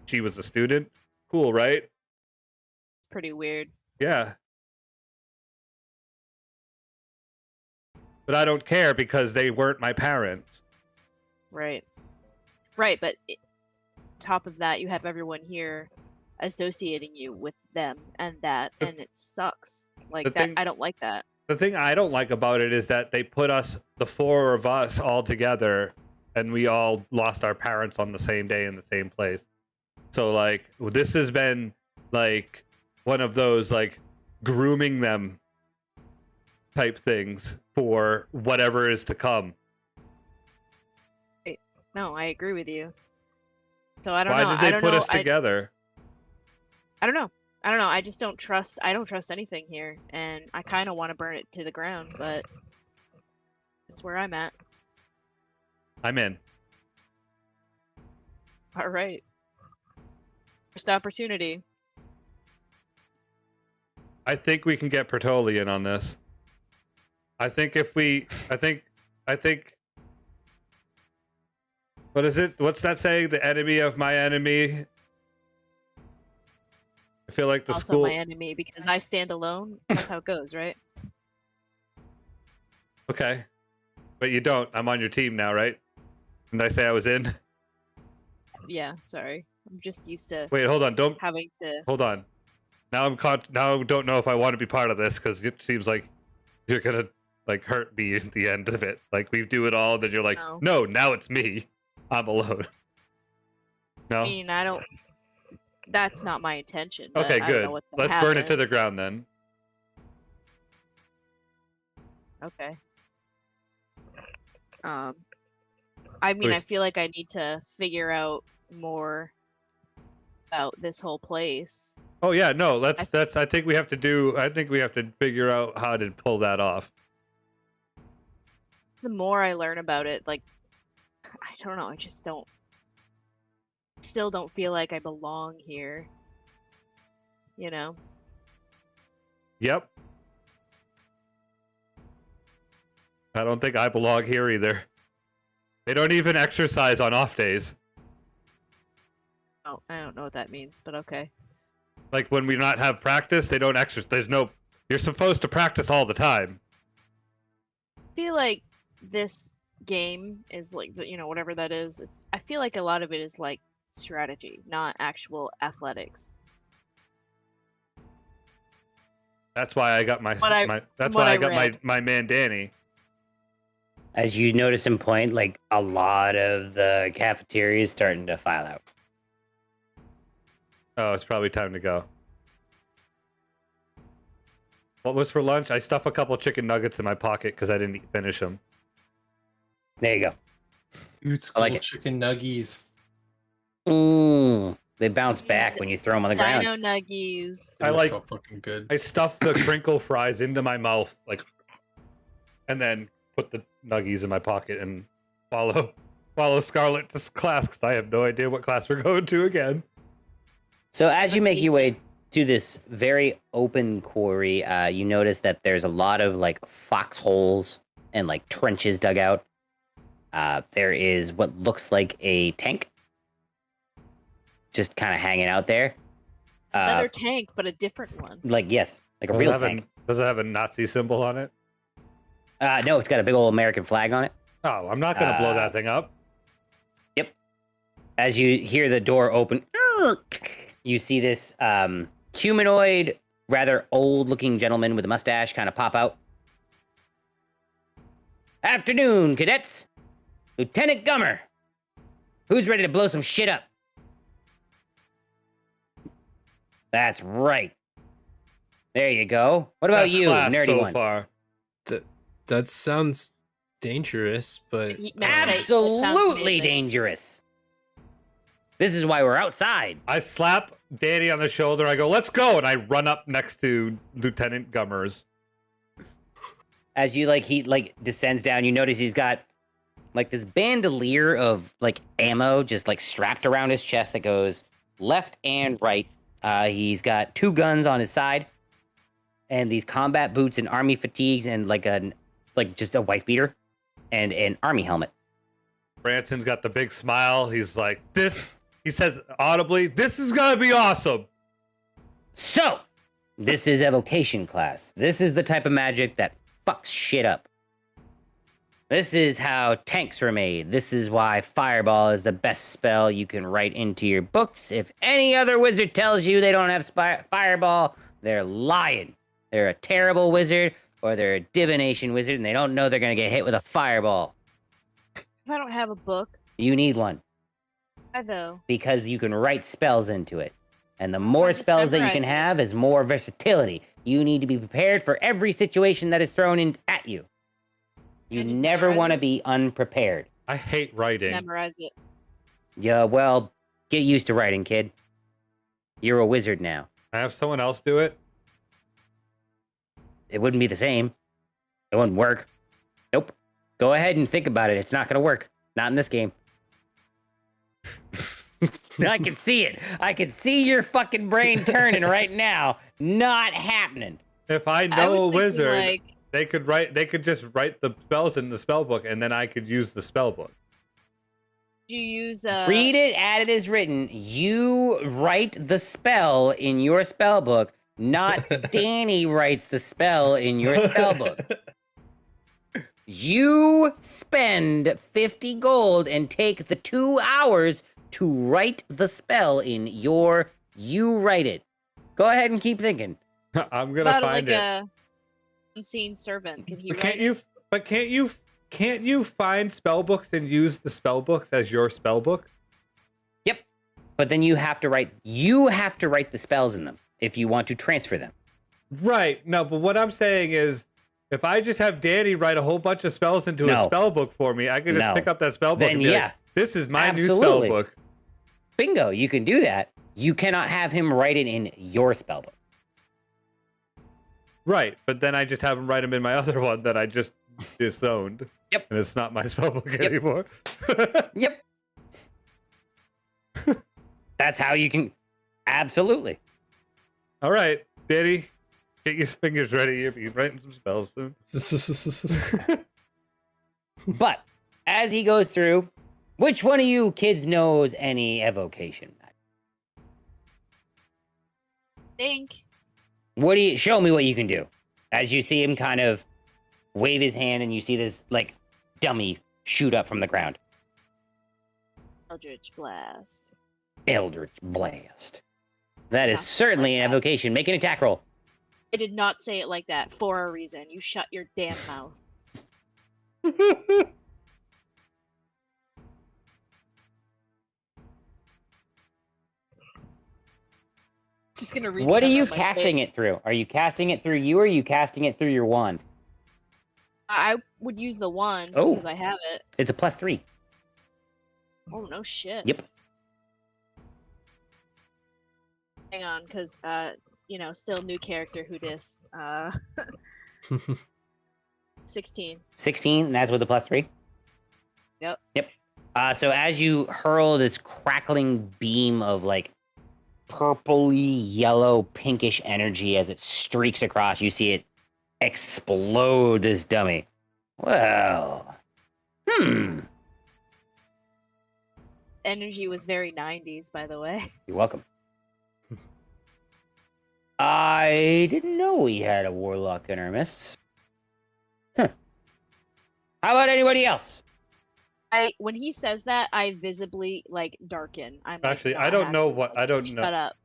Speaker 2: she was a student. Cool, right?
Speaker 5: Pretty weird.
Speaker 2: Yeah. But I don't care because they weren't my parents.
Speaker 5: Right. Right, but top of that, you have everyone here associating you with them and that, and it sucks. Like
Speaker 2: The
Speaker 5: that,
Speaker 2: thing-
Speaker 5: I don't like that.
Speaker 2: The thing I don't like about it is that they put us, the four of us, all together, and we all lost our parents on the same day in the same place. So, like, this has been, like, one of those, like, grooming them type things for whatever is to come.
Speaker 5: No, I agree with you. So I don't
Speaker 2: Why
Speaker 5: know.
Speaker 2: did
Speaker 5: I
Speaker 2: they
Speaker 5: don't
Speaker 2: put
Speaker 5: know.
Speaker 2: us together?
Speaker 5: I don't know. I don't know. I just don't trust. I don't trust anything here, and I kind of want to burn it to the ground, but that's where I'm at.
Speaker 2: I'm in.
Speaker 5: All right. First opportunity.
Speaker 2: I think we can get Pertolian on this. I think if we, I think, what is it? What's that saying? The enemy of my enemy. I feel like the
Speaker 5: Also
Speaker 2: school.
Speaker 5: my enemy because I stand alone. That's how it goes, right?
Speaker 2: Okay, but you don't. I'm on your team now, right? Did I say I was in?
Speaker 5: Yeah. Sorry. I'm just used to
Speaker 2: Wait, hold on. Don't
Speaker 5: having to.
Speaker 2: hold on. Now now I don't know if I want to be part of this because it seems like you're gonna like hurt me at the end of it. Like we do it all, then you're like,
Speaker 5: No.
Speaker 2: no, now it's me. I'm alone. No.
Speaker 5: I mean, I don't. That's not my intention. But
Speaker 2: Okay,
Speaker 5: I don't
Speaker 2: good.
Speaker 5: know what's gonna
Speaker 2: Let's burn it to
Speaker 5: happen.
Speaker 2: the ground then.
Speaker 5: Okay. I mean, I
Speaker 2: Please.
Speaker 5: feel like I need to figure out more about this whole place.
Speaker 2: Oh yeah, no, that's I think we have to figure out how to pull that off.
Speaker 5: The more I learn about it, like, I don't know, I just don't still don't feel like I belong here. You know?
Speaker 2: Yep. I don't think I belong here either. They don't even exercise on off days.
Speaker 5: Oh, I don't know what that means, but okay.
Speaker 2: Like when we not have practice, they don't exercise. There's no. You're supposed to practice all the time.
Speaker 5: I feel like this game is like, whatever that is. I feel like a lot of it is like strategy, not actual athletics.
Speaker 2: That's why I got my. That's
Speaker 5: what
Speaker 2: why
Speaker 5: I
Speaker 2: I got
Speaker 5: read.
Speaker 2: my man Danny.
Speaker 1: As you notice and point, like a lot of the cafeteria is starting to file out.
Speaker 2: Oh, it's probably time to go. What was for lunch? I stuffed a couple chicken nuggets in my pocket because I didn't finish them.
Speaker 1: There you go.
Speaker 3: Old school
Speaker 1: like it.
Speaker 3: chicken nuggies.
Speaker 1: Ooh, they bounce back when you throw them on the ground.
Speaker 5: Dino nuggies.
Speaker 2: I
Speaker 3: They're
Speaker 2: like-
Speaker 3: so fucking good.
Speaker 2: I stuffed the crinkle fries into my mouth, like, and then put the nuggies in my pocket and follow Scarlett to class because I have no idea what class we're going to again.
Speaker 1: So as you make your way to this very open quarry, you notice that there's a lot of like foxholes and like trenches dug out. There is what looks like a tank just kind of hanging out there.
Speaker 5: Another tank, but a different one.
Speaker 1: Like, yes, like a real tank.
Speaker 2: Does it have a Nazi symbol on it?
Speaker 1: No, it's got a big old American flag on it.
Speaker 2: Oh, I'm not going to blow that thing up.
Speaker 1: Yep. As you hear the door open, you see this humanoid, rather old-looking gentleman with a mustache kind of pop out. Afternoon, cadets. Lieutenant Gummer. Who's ready to blow some shit up? That's right. There you go. What about
Speaker 2: Best
Speaker 1: you,
Speaker 2: class
Speaker 1: nerdy
Speaker 2: so
Speaker 1: one?
Speaker 2: far.
Speaker 4: That sounds dangerous, but
Speaker 5: Matt, say, "That sounds
Speaker 1: Absolutely
Speaker 5: amazing."
Speaker 1: dangerous. This is why we're outside.
Speaker 2: I slap Danny on the shoulder. I go, let's go. And I run up next to Lieutenant Gummers.
Speaker 1: As you he descends down, you notice he's got like this bandolier of like ammo just like strapped around his chest that goes left and right. He's got 2 guns on his side and these combat boots and army fatigues and just a wife beater and an army helmet.
Speaker 2: Branson's got the big smile. He's like, this, he says audibly, this is going to be awesome.
Speaker 1: So, this is evocation class. This is the type of magic that fucks shit up. This is how tanks were made. This is why Fireball is the best spell you can write into your books. If any other wizard tells you they don't have Fireball, they're lying. They're a terrible wizard, or they're a divination wizard, and they don't know they're going to get hit with a Fireball.
Speaker 5: If I don't have a book,
Speaker 1: You need one,
Speaker 5: why though?
Speaker 1: because you can write spells into it. And the more
Speaker 5: just
Speaker 1: spells that you
Speaker 5: memorize
Speaker 1: can
Speaker 5: it.
Speaker 1: have is more versatility. You need to be prepared for every situation that is thrown in at you. You
Speaker 5: I just
Speaker 1: never
Speaker 5: memorize
Speaker 1: want to
Speaker 5: it?
Speaker 1: be unprepared.
Speaker 2: I hate writing.
Speaker 5: Memorize it.
Speaker 1: Yeah, well, get used to writing, kid. You're a wizard now.
Speaker 2: I have someone else do it.
Speaker 1: It wouldn't be the same. It wouldn't work. Nope. Go ahead and think about it. It's not going to work. Not in this game. I can see it. I can see your fucking brain turning right now. Not happening.
Speaker 2: If I
Speaker 5: I
Speaker 2: know
Speaker 5: was
Speaker 2: a
Speaker 5: thinking,
Speaker 2: wizard,
Speaker 5: like,
Speaker 2: they could just write the spells in the spell book, and then I could use the spell book.
Speaker 5: do you use
Speaker 1: Read it as it is written. You write the spell in your spell book, not Danny writes the spell in your spell book. You spend 50 gold and take the 2 hours to write the spell in you write it. Go ahead and keep thinking.
Speaker 2: I'm gonna
Speaker 5: about
Speaker 2: find
Speaker 5: like
Speaker 2: it.
Speaker 5: a unseen servant? Can he
Speaker 2: But
Speaker 5: write
Speaker 2: can't you find spell books and use the spell books as your spell book?
Speaker 1: Yep. But then you have to write the spells in them if you want to transfer them.
Speaker 2: Right. No, but what I'm saying is, if I just have Danny write a whole bunch of spells into a
Speaker 1: No.
Speaker 2: spell book for me, I could just
Speaker 1: No.
Speaker 2: pick up that spell book
Speaker 1: Then
Speaker 2: and be
Speaker 1: yeah.
Speaker 2: like, this is my new spell
Speaker 1: Absolutely.
Speaker 2: book.
Speaker 1: Bingo, you can do that. You cannot have him write it in your spell book.
Speaker 2: Right, but then I just have him write them in my other one that I just disowned.
Speaker 1: Yep.
Speaker 2: And it's not my spell book anymore.
Speaker 1: Yep. That's how you can. Absolutely.
Speaker 2: All right, Daddy, get your fingers ready. You'll be writing some spells soon.
Speaker 1: But as he goes through, which one of you kids knows any evocation?
Speaker 5: Think.
Speaker 1: What do you show me what you can do? As you see him kind of wave his hand and you see this like dummy shoot up from the ground.
Speaker 5: Eldritch Blast.
Speaker 1: Eldritch Blast. That is
Speaker 5: Not
Speaker 1: certainly
Speaker 5: like
Speaker 1: an
Speaker 5: that.
Speaker 1: evocation. Make an attack roll.
Speaker 5: I did not say it like that for a reason. You shut your damn mouth. Just gonna read.
Speaker 1: What are you casting it through? Are you casting it through you or are you casting it through your wand?
Speaker 5: I would use the one
Speaker 1: Oh.
Speaker 5: because I have it.
Speaker 1: It's a +3.
Speaker 5: Oh no shit.
Speaker 1: Yep.
Speaker 5: Hang on, because still new character who dis. 16.
Speaker 1: 16, and that's with the +3?
Speaker 5: Yep.
Speaker 1: Yep. So as you hurl this crackling beam of like purpley yellow pinkish energy as it streaks across, you see it explode this dummy. Well,
Speaker 5: Energy was very 90s, by the way.
Speaker 1: You're welcome. I didn't know we had a warlock in our midst. Huh. How about anybody else?
Speaker 5: When he says that, I visibly like darken. I'm like,
Speaker 2: Actually,
Speaker 5: not
Speaker 2: I don't know
Speaker 5: happy.
Speaker 2: what-
Speaker 5: Like,
Speaker 2: I don't know.
Speaker 5: Shut up.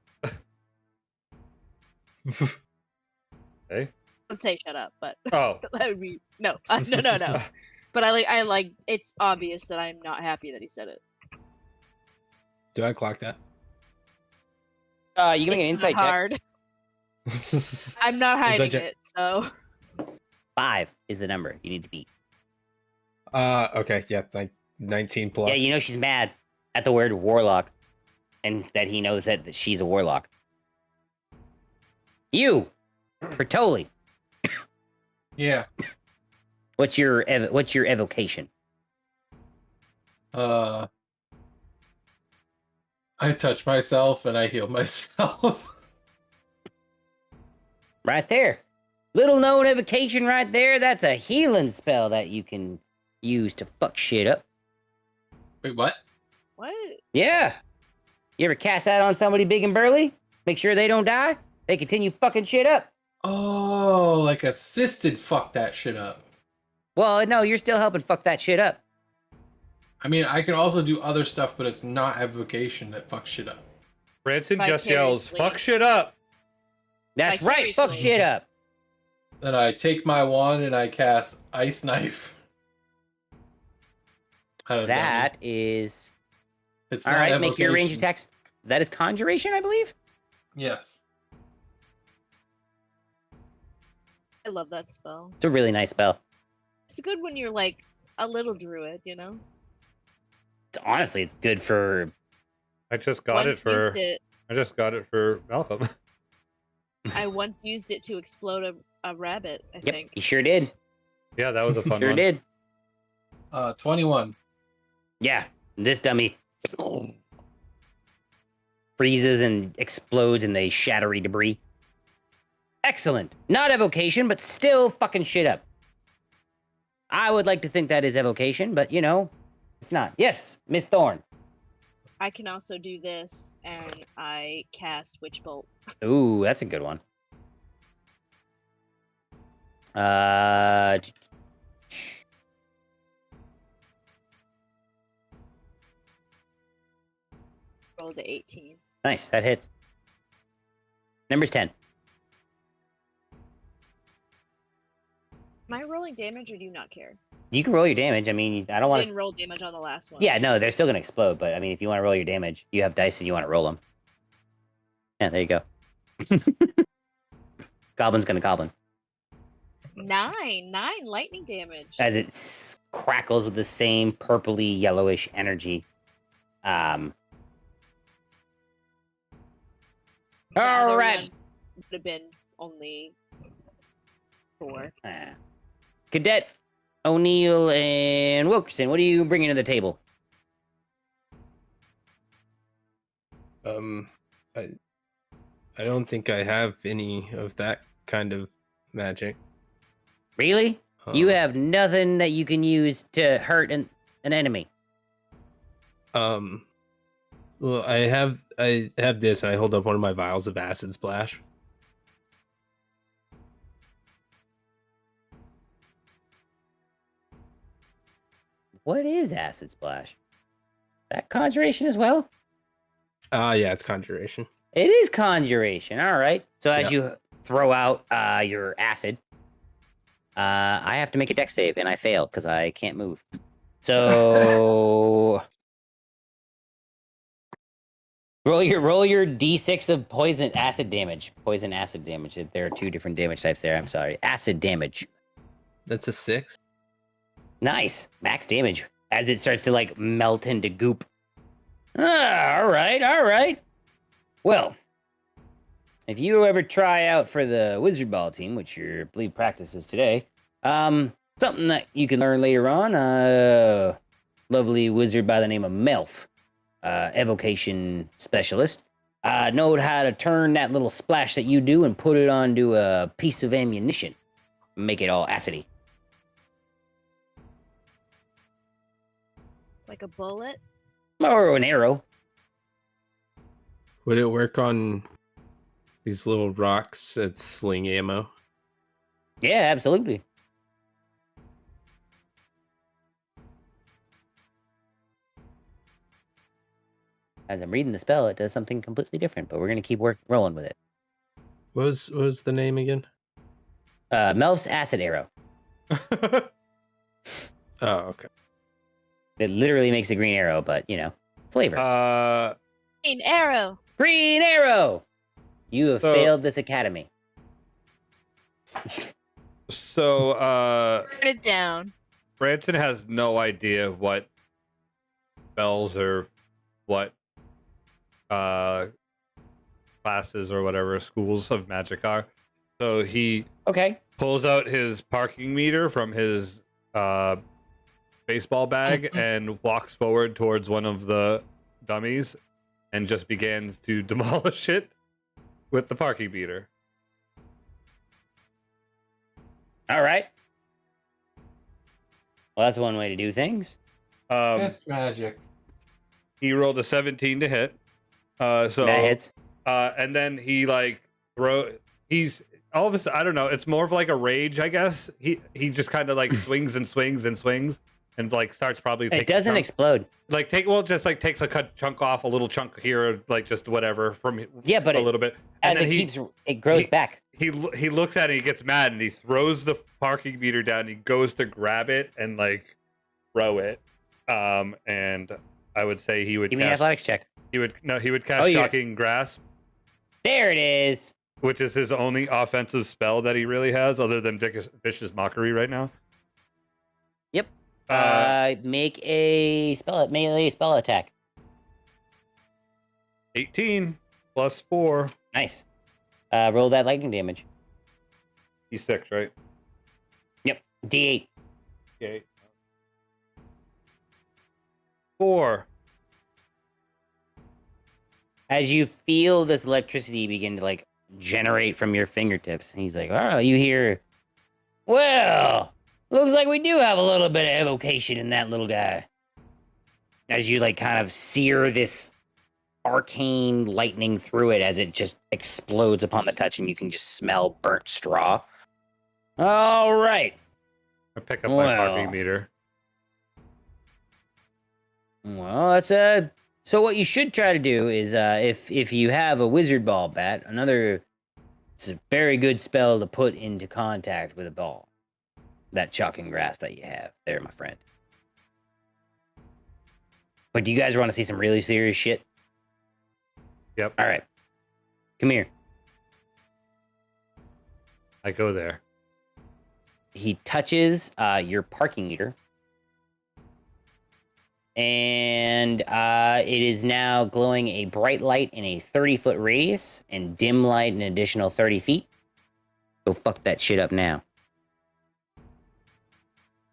Speaker 2: Hey?
Speaker 5: Don't say shut up, but
Speaker 2: Oh.
Speaker 5: that would be no. No. But I like. It's obvious that I'm not happy that he said it.
Speaker 4: Do I clock that?
Speaker 1: You can make an
Speaker 5: It's not
Speaker 1: insight check.
Speaker 5: hard. I'm not hiding
Speaker 4: Insight check.
Speaker 5: it, so
Speaker 1: 5 is the number you need to beat.
Speaker 4: Okay, yeah, 19 plus.
Speaker 1: Yeah, you know she's mad at the word warlock, and that he knows that she's a warlock. You, Bertoli,
Speaker 3: Yeah.
Speaker 1: what's your evocation?
Speaker 3: I touch myself and I heal myself.
Speaker 1: Right there, little known evocation right there. That's a healing spell that you can use to fuck shit up.
Speaker 3: Wait, what?
Speaker 5: what?
Speaker 1: Yeah, you ever cast that on somebody big and burly? Make sure they don't die. They continue fucking shit up.
Speaker 3: Oh, like assisted fuck that shit up.
Speaker 1: Well, no, you're still helping fuck that shit up.
Speaker 3: I mean, I can also do other stuff, but it's not evocation that fucks shit up.
Speaker 2: Branson just yells,
Speaker 5: Vicariously.
Speaker 2: fuck shit up.
Speaker 1: That's right, fuck
Speaker 5: Vicariously.
Speaker 1: shit up.
Speaker 3: Then I take my wand and I cast Ice Knife. I don't know.
Speaker 1: That is
Speaker 3: It's
Speaker 1: all
Speaker 3: not
Speaker 1: right. Make your range
Speaker 3: evocation.
Speaker 1: attacks. That is conjuration, I believe.
Speaker 3: Yes.
Speaker 5: I love that spell.
Speaker 1: It's a really nice spell.
Speaker 5: It's good when you're like a little druid, you know.
Speaker 1: Honestly, it's good for.
Speaker 2: I just got
Speaker 5: Once
Speaker 2: it for
Speaker 5: used it,
Speaker 2: I just got it for Malcolm.
Speaker 5: I once used it to explode a rabbit. I
Speaker 1: Yep,
Speaker 5: think.
Speaker 1: you sure did.
Speaker 2: Yeah, that was a fun
Speaker 1: Sure
Speaker 2: one.
Speaker 1: did.
Speaker 3: 21.
Speaker 1: Yeah, this dummy freezes and explodes in the shattery debris. Excellent. Not evocation, but still fucking shit up. I would like to think that is evocation, but you know, it's not. Yes, Miss Thorne.
Speaker 5: I can also do this, and I cast Witch Bolt.
Speaker 1: Ooh, that's a good one. Uh,
Speaker 5: Roll the 18.
Speaker 1: nice. That hits. Number's 10.
Speaker 5: Am I rolling damage, or do you not care?
Speaker 1: You can roll your damage. I mean, I don't
Speaker 5: I
Speaker 1: want
Speaker 5: didn't
Speaker 1: to.
Speaker 5: roll damage on the last one.
Speaker 1: Yeah, no, they're still gonna explode. But I mean, if you want to roll your damage, you have dice and you want to roll them. Yeah, there you go. Goblin's gonna goblin
Speaker 5: Nine lightning damage.
Speaker 1: as it crackles with the same purpley yellowish energy.
Speaker 5: The other
Speaker 1: All right.
Speaker 5: one would have been only 4.
Speaker 1: Cadet O'Neill and Wilkerson, what are you bringing to the table?
Speaker 4: I don't think I have any of that kind of magic.
Speaker 1: Really? You
Speaker 4: Um,
Speaker 1: have nothing that you can use to hurt an enemy.
Speaker 4: Well, I have this, and I hold up one of my vials of acid splash.
Speaker 1: What is acid splash? That conjuration as well?
Speaker 4: Yeah, it's conjuration.
Speaker 1: It is conjuration. All right. So as
Speaker 4: Yeah.
Speaker 1: you throw out your acid, I have to make a dex save, and I fail because I can't move. So roll your d6 of poison acid damage. Poison acid damage. There are 2 different damage types there. I'm sorry. Acid damage.
Speaker 4: That's a 6.
Speaker 1: Nice. Max damage as it starts to like melt into goop. All right. Well, if you ever try out for the Wizard Ball team, which I believe practices today, something that you can learn later on, lovely wizard by the name of Melf, evocation specialist, knowed how to turn that little splash that you do and put it onto a piece of ammunition, make it all acidy.
Speaker 5: Like a bullet?
Speaker 1: Or an arrow.
Speaker 4: Would it work on these little rocks? It's sling ammo.
Speaker 1: Yeah, absolutely. As I'm reading the spell, it does something completely different, but we're going to keep rolling with it.
Speaker 4: What was the name again?
Speaker 1: Melf's acid arrow.
Speaker 4: Oh, okay.
Speaker 1: It literally makes a green arrow, but, flavor.
Speaker 5: Green arrow!
Speaker 1: Green arrow! You have failed this academy.
Speaker 2: So,
Speaker 5: Turn it down.
Speaker 2: Branson has no idea what spells or what classes or whatever schools of magic are. So he pulls out his parking meter from his baseball bag and walks forward towards one of the dummies and just begins to demolish it with the parking meter.
Speaker 1: All right. Well, that's one way to do things.
Speaker 3: Best magic.
Speaker 2: He rolled a 17 to hit. So
Speaker 1: that hits.
Speaker 2: And then he he's all of a sudden, I don't know, it's more of like a rage, I guess. He just kind of like swings and swings and swings and like starts probably
Speaker 1: It doesn't explode.
Speaker 2: Like takes a cut chunk off, a little chunk here, like just whatever from
Speaker 1: but
Speaker 2: a little bit.
Speaker 1: And as it grows back.
Speaker 2: He looks at it, he gets mad, and he throws the parking meter down. He goes to grab it and like throw it. And I would say he would
Speaker 1: give me an athletics check.
Speaker 2: He would cast Shocking Grasp.
Speaker 1: There it is.
Speaker 2: Which is his only offensive spell that he really has, other than Vicious Mockery right now.
Speaker 1: Yep. Make a melee spell attack.
Speaker 2: 18 plus 4.
Speaker 1: Nice. Roll that lightning damage.
Speaker 2: D6, right?
Speaker 1: Yep. D8.
Speaker 2: Okay. 4.
Speaker 1: As you feel this electricity begin to like generate from your fingertips, and he's like, "Oh, you hear? Well, looks like we do have a little bit of evocation in that little guy." As you like kind of sear this arcane lightning through it, as it just explodes upon the touch, and you can just smell burnt straw. All right.
Speaker 2: I pick up my parking meter.
Speaker 1: Well, that's So what you should try to do is, if you have a wizard ball bat, it's a very good spell to put into contact with a ball. That shocking grass that you have there, my friend. But do you guys want to see some really serious shit?
Speaker 2: Yep.
Speaker 1: All right. Come here.
Speaker 2: I go there.
Speaker 1: He touches your parking meter. And it is now glowing a bright light in a 30-foot radius and dim light an additional 30 feet. Go fuck that shit up now.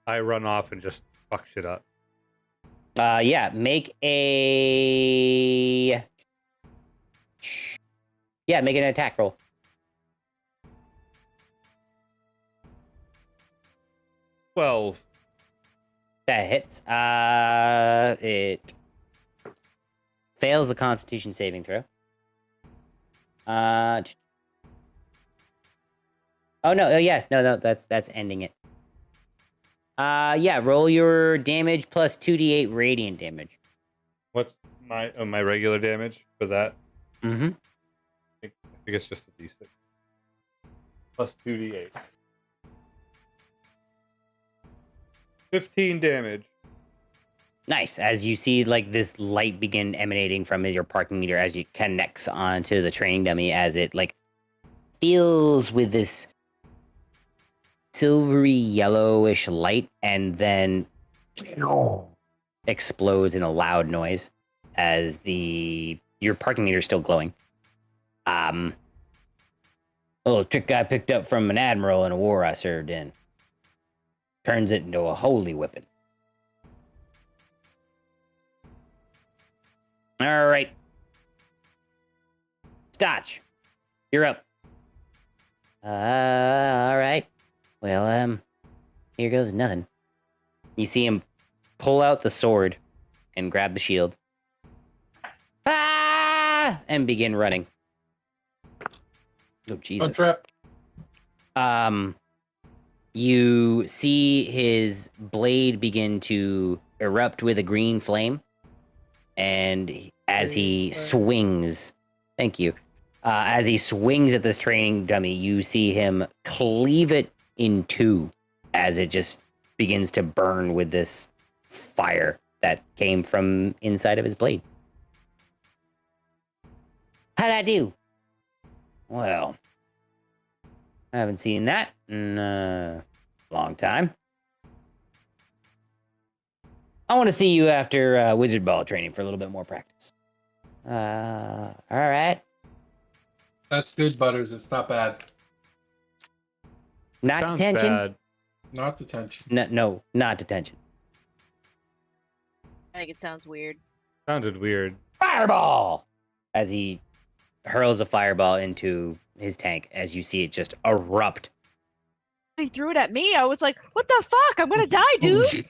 Speaker 2: I run off and just fuck shit up.
Speaker 1: Yeah, make a Yeah, make an attack roll.
Speaker 2: 12.
Speaker 1: That hits. It fails the Constitution saving throw. Oh no! Oh yeah, no, that's ending it. Yeah, roll your damage plus 2d8 radiant damage.
Speaker 2: What's my regular damage for that?
Speaker 1: Mm-hmm.
Speaker 2: I think it's just a d6 plus 2d8. 15 damage.
Speaker 1: Nice. As you see, like, this light begin emanating from your parking meter as it connects onto the training dummy, as it like fills with this silvery yellowish light, and then explodes in a loud noise as your parking meter is still glowing. A little trick I picked up from an admiral in a war I served in. Turns it into a holy weapon. All right. Stotch, you're up. All right. Well, here goes nothing. You see him pull out the sword and grab the shield. Ah! And begin running. Oh, Jesus.
Speaker 3: Trap.
Speaker 1: You see his blade begin to erupt with a green flame. And as he swings, thank you. As he swings at this training dummy, you see him cleave it in two as it just begins to burn with this fire that came from inside of his blade. How'd I do? Well, I haven't seen that in a long time. I want to see you after wizard ball training for a little bit more practice. All right.
Speaker 3: That's good, Butters. It's not bad.
Speaker 1: Not
Speaker 2: Sounds
Speaker 1: detention.
Speaker 2: bad.
Speaker 3: Not detention.
Speaker 1: No, not detention.
Speaker 5: I think it sounds weird.
Speaker 2: Sounded weird.
Speaker 1: Fireball! As he hurls a fireball into his tank, as you see it just erupt.
Speaker 5: He threw it at me. I was like, what the fuck? I'm gonna die, dude.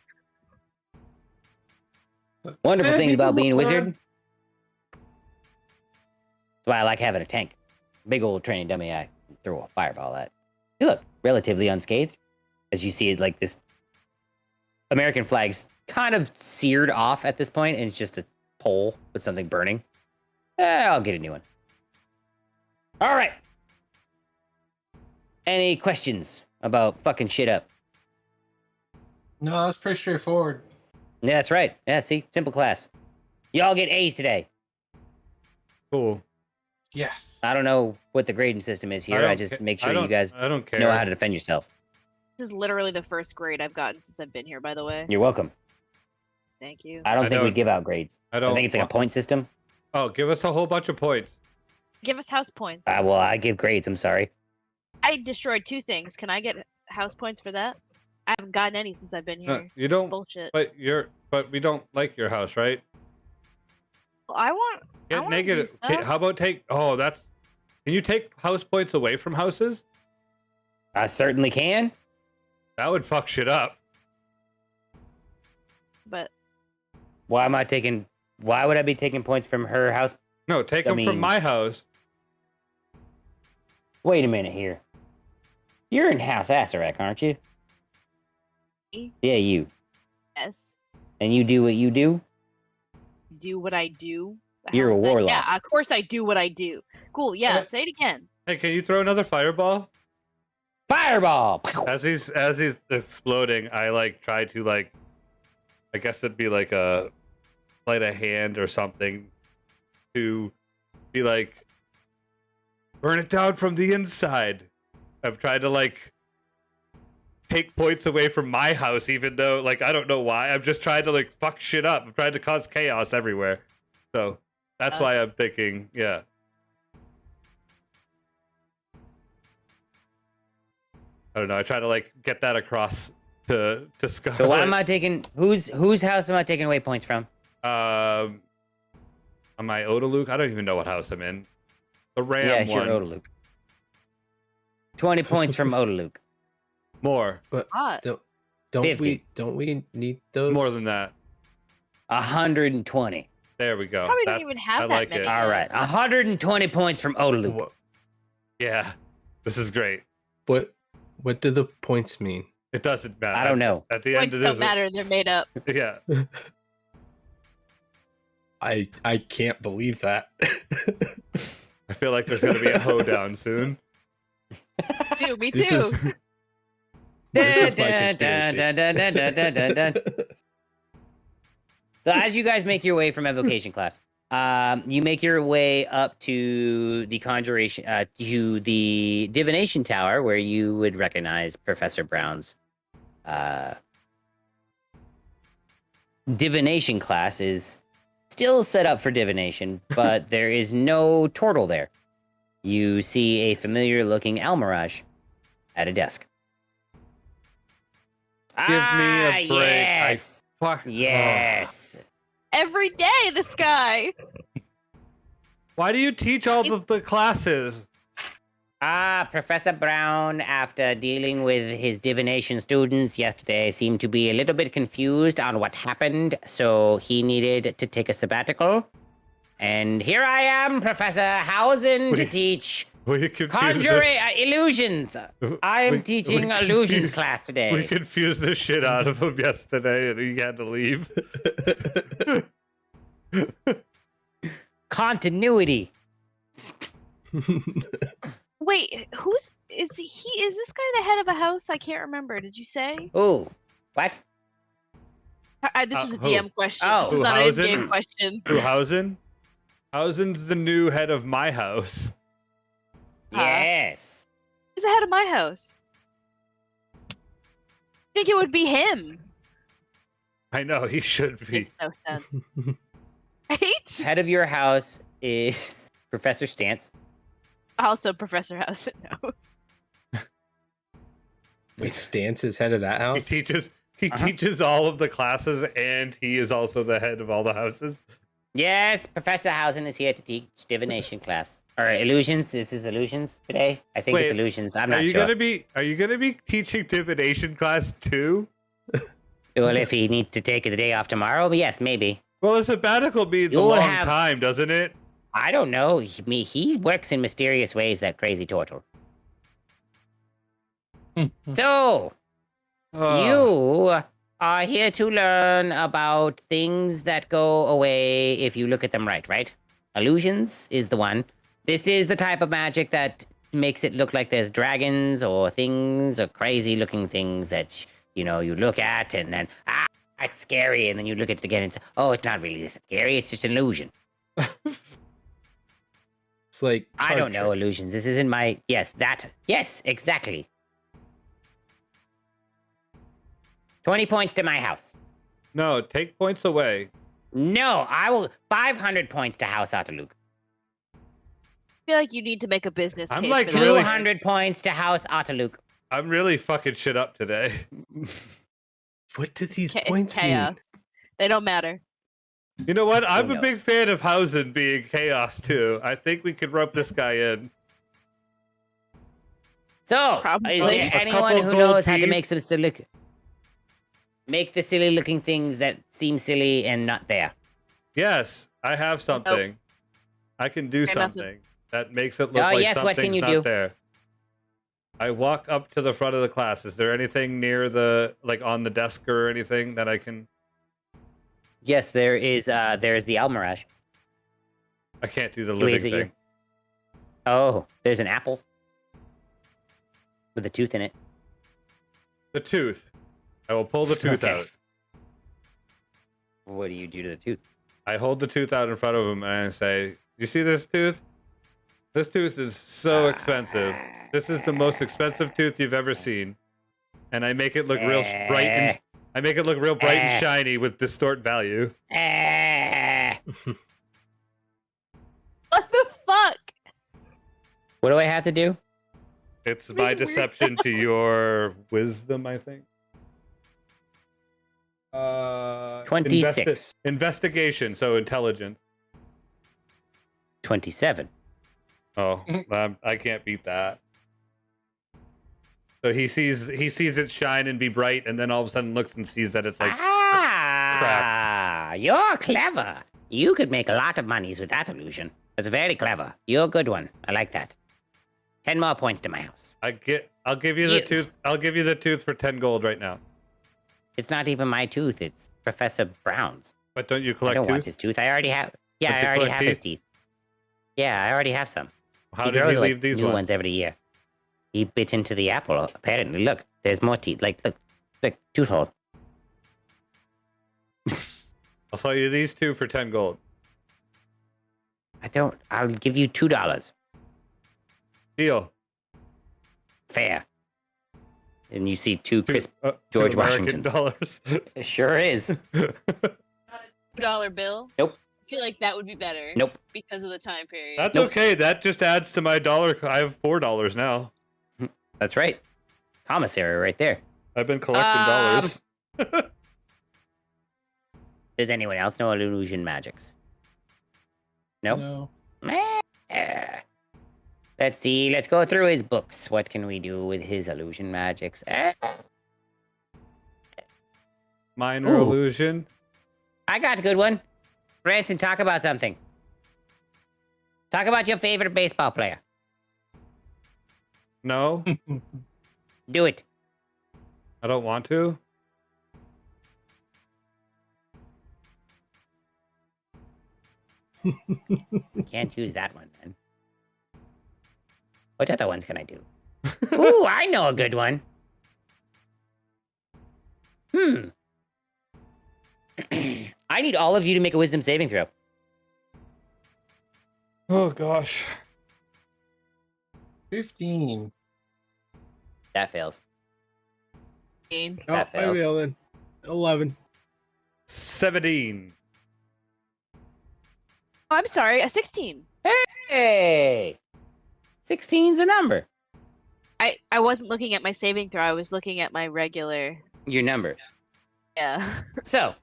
Speaker 1: Wonderful things about being a wizard. That's why I like having a tank. Big old training dummy I throw a fireball at. You look relatively unscathed. As you see it, like this American flag's kind of seared off at this point, and it's just a pole with something burning. I'll get a new one. All right. Any questions about fucking shit up?
Speaker 3: No, that's pretty straightforward.
Speaker 1: Yeah, that's right. Yeah, see? Simple class. Y'all get A's today.
Speaker 2: Cool.
Speaker 3: Yes.
Speaker 1: I don't know what the grading system is here. I just make sure you guys
Speaker 2: I don't care.
Speaker 1: know how to defend yourself.
Speaker 5: This is literally the first grade I've gotten since I've been here, by the way.
Speaker 1: You're welcome.
Speaker 5: Thank you.
Speaker 1: I don't think we
Speaker 2: don't-
Speaker 1: give out grades.
Speaker 2: I
Speaker 1: I
Speaker 2: don't.
Speaker 1: think it's like a point system.
Speaker 2: Oh, give us a whole bunch of points.
Speaker 5: Give us house points.
Speaker 1: Well, I give grades. I'm sorry.
Speaker 5: I destroyed 2 things. Can I get house points for that? I haven't gotten any since I've been
Speaker 2: No,
Speaker 5: here.
Speaker 2: you don't.
Speaker 5: Bullshit.
Speaker 2: But we don't like your house, right?
Speaker 5: I want. I
Speaker 2: Get
Speaker 5: wanna do
Speaker 2: negative.
Speaker 5: stuff.
Speaker 2: How about take? Oh, that's. Can you take house points away from houses?
Speaker 1: I certainly can.
Speaker 2: That would fuck shit up.
Speaker 5: But
Speaker 1: Why would I be taking points from her house?
Speaker 2: No, take
Speaker 1: I
Speaker 2: them
Speaker 1: mean-
Speaker 2: from my house.
Speaker 1: Wait a minute here. You're in House Asarak, aren't you?
Speaker 5: Me?
Speaker 1: Yeah, you.
Speaker 5: yes,
Speaker 1: And you do what you do?
Speaker 5: do what I do. The
Speaker 1: You're
Speaker 5: hell
Speaker 1: a
Speaker 5: is that?
Speaker 1: warlock.
Speaker 5: Yeah, of course I do what I do. Cool. Yeah, say it again.
Speaker 2: Hey, can you throw another fireball?
Speaker 1: Fireball!
Speaker 2: As he's exploding, I like try to like. I guess it'd be like a sleight of hand or something to be like, burn it down from the inside. I've tried to like take points away from my house, even though like I don't know why. I'm just trying to like fuck shit up. I'm trying to cause chaos everywhere. So that's why I'm thinking, yeah. I don't know. I try to like get that across to Scarlet.
Speaker 1: So why am I taking... Whose house am I taking away points from?
Speaker 2: Am I Odaluk? I don't even know what house I'm in. The Ram
Speaker 1: Yeah,
Speaker 2: one.
Speaker 1: sure, Odaluk. 20 points from Odaluk.
Speaker 2: More.
Speaker 4: But
Speaker 5: Hot.
Speaker 4: don't
Speaker 1: 50.
Speaker 4: we need those?
Speaker 2: More than that.
Speaker 1: 120.
Speaker 2: There we go.
Speaker 5: Probably don't even have
Speaker 2: I
Speaker 5: that
Speaker 2: like
Speaker 5: many.
Speaker 2: it.
Speaker 1: All right, 120 points from Odaluk.
Speaker 2: Yeah. This is great.
Speaker 4: What do the points mean?
Speaker 2: It doesn't matter.
Speaker 1: I don't know.
Speaker 2: At the end,
Speaker 5: Points
Speaker 2: it
Speaker 5: don't
Speaker 2: is.
Speaker 5: matter. They're made up.
Speaker 2: Yeah.
Speaker 4: I can't believe that.
Speaker 2: I feel like there's going to be a hoedown soon.
Speaker 5: Me
Speaker 4: This
Speaker 5: too.
Speaker 4: is this is my conspiracy.
Speaker 1: So as you guys make your way from evocation class, you make your way up to the conjuration, to the divination tower, where you would recognize Professor Brown's divination class is still set up for divination, but there is no turtle there. You see a familiar-looking Almirage at a desk.
Speaker 2: Give me a break.
Speaker 1: Yes.
Speaker 2: Fuck.
Speaker 1: Yes.
Speaker 5: Every day, this guy.
Speaker 2: Why do you teach all of the classes?
Speaker 1: Professor Brown, after dealing with his divination students yesterday, seemed to be a little bit confused on what happened, so he needed to take a sabbatical. And here I am, Professor Hausen, to teach
Speaker 2: We confused
Speaker 1: illusions. I am teaching illusions class today.
Speaker 2: We confused the shit out of him yesterday, and he had to leave.
Speaker 1: Continuity.
Speaker 5: Wait, is this guy the head of a house? I can't remember. Did you say?
Speaker 1: Oh, what?
Speaker 5: This was a
Speaker 2: who?
Speaker 5: DM question.
Speaker 1: Oh.
Speaker 5: This was
Speaker 2: Who,
Speaker 5: not an
Speaker 2: Hausen?
Speaker 5: in-game question.
Speaker 2: Who, Hausen? Hausen's the new head of my house.
Speaker 1: Yes.
Speaker 5: He's the head of my house. I think it would be him.
Speaker 2: I know, he should be.
Speaker 5: Makes no sense. Right?
Speaker 1: Head of your house is Professor Stance.
Speaker 5: Also, Professor House. No.
Speaker 4: Wait, Stance is head of that
Speaker 2: He
Speaker 4: house?
Speaker 2: teaches all of the classes, and he is also the head of all the houses.
Speaker 1: Yes, Professor Hausen is here to teach divination class. Or illusions. This is illusions today. I think
Speaker 2: Wait,
Speaker 1: it's illusions. I'm
Speaker 2: Are
Speaker 1: not
Speaker 2: you
Speaker 1: sure.
Speaker 2: gonna be teaching divination class too?
Speaker 1: Well, if he needs to take the day off tomorrow, yes, maybe.
Speaker 2: Well, a sabbatical means a
Speaker 1: You'll
Speaker 2: long
Speaker 1: have-
Speaker 2: time, doesn't it?
Speaker 1: I don't know. He works in mysterious ways, that crazy turtle. So, you are here to learn about things that go away if you look at them right? Illusions is the one. This is the type of magic that makes it look like there's dragons or things or crazy looking things that, you look at and then, it's scary. And then you look at it again and say, oh, it's not really this scary. It's just an illusion.
Speaker 4: It's like
Speaker 1: I don't know
Speaker 4: tricks.
Speaker 1: illusions. This isn't my... Yes, exactly. 20 points to my house.
Speaker 2: No, take points away.
Speaker 1: No, I will... 500 points to House Ataluk.
Speaker 5: I feel like you need to make a business
Speaker 2: I'm
Speaker 5: case.
Speaker 2: like
Speaker 5: for that.
Speaker 2: really-
Speaker 1: 200 points to House Ataluk.
Speaker 2: I'm really fucking shit up today.
Speaker 4: What do these
Speaker 5: It's
Speaker 4: points mean?
Speaker 5: chaos. They don't matter.
Speaker 2: You know what? I'm a
Speaker 1: no.
Speaker 2: big fan of Hausen being chaos too. I think we could rope this guy in.
Speaker 1: So,
Speaker 5: Probably.
Speaker 1: is there
Speaker 2: A
Speaker 1: anyone
Speaker 2: couple
Speaker 1: who
Speaker 2: gold
Speaker 1: knows how to
Speaker 2: teeth.
Speaker 1: make some silly... Make the silly looking things that seem silly and not there?
Speaker 2: Yes, I have something. I can do
Speaker 5: Okay, nothing.
Speaker 2: something that makes it look
Speaker 1: Oh,
Speaker 2: like
Speaker 1: yes, what can
Speaker 2: something's
Speaker 1: you
Speaker 2: not
Speaker 1: do?
Speaker 2: there. I walk up to the front of the class. Is there anything near on the desk or anything that I can...
Speaker 1: Yes, there is the Almirage.
Speaker 2: I can't do the
Speaker 1: He
Speaker 2: living
Speaker 1: waves at you.
Speaker 2: thing.
Speaker 1: Oh, there's an apple. With a tooth in it.
Speaker 2: The tooth. I will pull the tooth
Speaker 1: Okay.
Speaker 2: out.
Speaker 1: What do you do to the tooth?
Speaker 2: I hold the tooth out in front of him and I say, "You see this tooth? This tooth is so expensive. This is the most expensive tooth you've ever seen." And I make it look real bright and I make it look real bright and shiny with distort value.
Speaker 1: Ah.
Speaker 5: What the fuck?
Speaker 1: What do I have to do?
Speaker 2: It's
Speaker 5: Really
Speaker 2: my
Speaker 5: weird
Speaker 2: deception to your wisdom, I think.
Speaker 1: 26.
Speaker 2: Investigation, so intelligence.
Speaker 1: 27.
Speaker 2: Oh, I can't beat that. So he sees it shine and be bright, and then all of a sudden looks and sees that it's like crap.
Speaker 1: You're clever. You could make a lot of monies with that illusion. That's very clever. You're a good one. I like that. 10 more points to my house.
Speaker 2: I'll give you the tooth. I'll give you the tooth for 10 gold right now.
Speaker 1: It's not even my tooth. It's Professor Brown's.
Speaker 2: But don't you
Speaker 1: I
Speaker 2: collect
Speaker 1: don't want
Speaker 2: tooth?
Speaker 1: his tooth. I already have. Yeah,
Speaker 2: Don't you
Speaker 1: I already
Speaker 2: collect
Speaker 1: have his teeth. Yeah, I already have some.
Speaker 2: How
Speaker 1: He
Speaker 2: did
Speaker 1: grows
Speaker 2: he leave
Speaker 1: like
Speaker 2: these
Speaker 1: new
Speaker 2: ones?
Speaker 1: ones every year. He bit into the apple. Apparently, look. There's more teeth. Like, look, tooth hole.
Speaker 2: I'll sell you these two for 10 gold.
Speaker 1: I'll give you $2.
Speaker 2: Deal.
Speaker 1: Fair. And you see two
Speaker 2: Two-
Speaker 1: crisp
Speaker 2: two
Speaker 1: George
Speaker 2: American
Speaker 1: Washingtons.
Speaker 2: dollars.
Speaker 1: It sure is.
Speaker 5: $2 bill.
Speaker 1: Nope.
Speaker 5: I feel like that would be better.
Speaker 1: Nope.
Speaker 5: Because of the time period.
Speaker 2: That's
Speaker 1: Nope.
Speaker 2: okay. That just adds to my dollar. I have $4 now.
Speaker 1: That's right. Commissary right there.
Speaker 2: I've been collecting dollars.
Speaker 1: Does anyone else know illusion magics? Nope.
Speaker 3: No.
Speaker 1: Meh. Let's see. Let's go through his books. What can we do with his illusion magics?
Speaker 2: Minor
Speaker 1: Ooh.
Speaker 2: illusion.
Speaker 1: I got a good one. Branson, talk about something. Talk about your favorite baseball player.
Speaker 2: No,
Speaker 1: Do it.
Speaker 2: I don't want to.
Speaker 1: Can't use that one, then. What other ones can I do? Ooh, I know a good one. I need all of you to make a wisdom saving throw.
Speaker 2: Oh gosh.
Speaker 3: 15.
Speaker 1: That fails.
Speaker 5: Game.
Speaker 1: That
Speaker 4: I
Speaker 1: fails.
Speaker 4: will then. 11.
Speaker 2: 17.
Speaker 5: Oh, I'm sorry, a 16.
Speaker 1: Hey! 16's a number.
Speaker 5: I wasn't looking at my saving throw. I was looking at my regular.
Speaker 1: Your number.
Speaker 5: Yeah.
Speaker 1: So,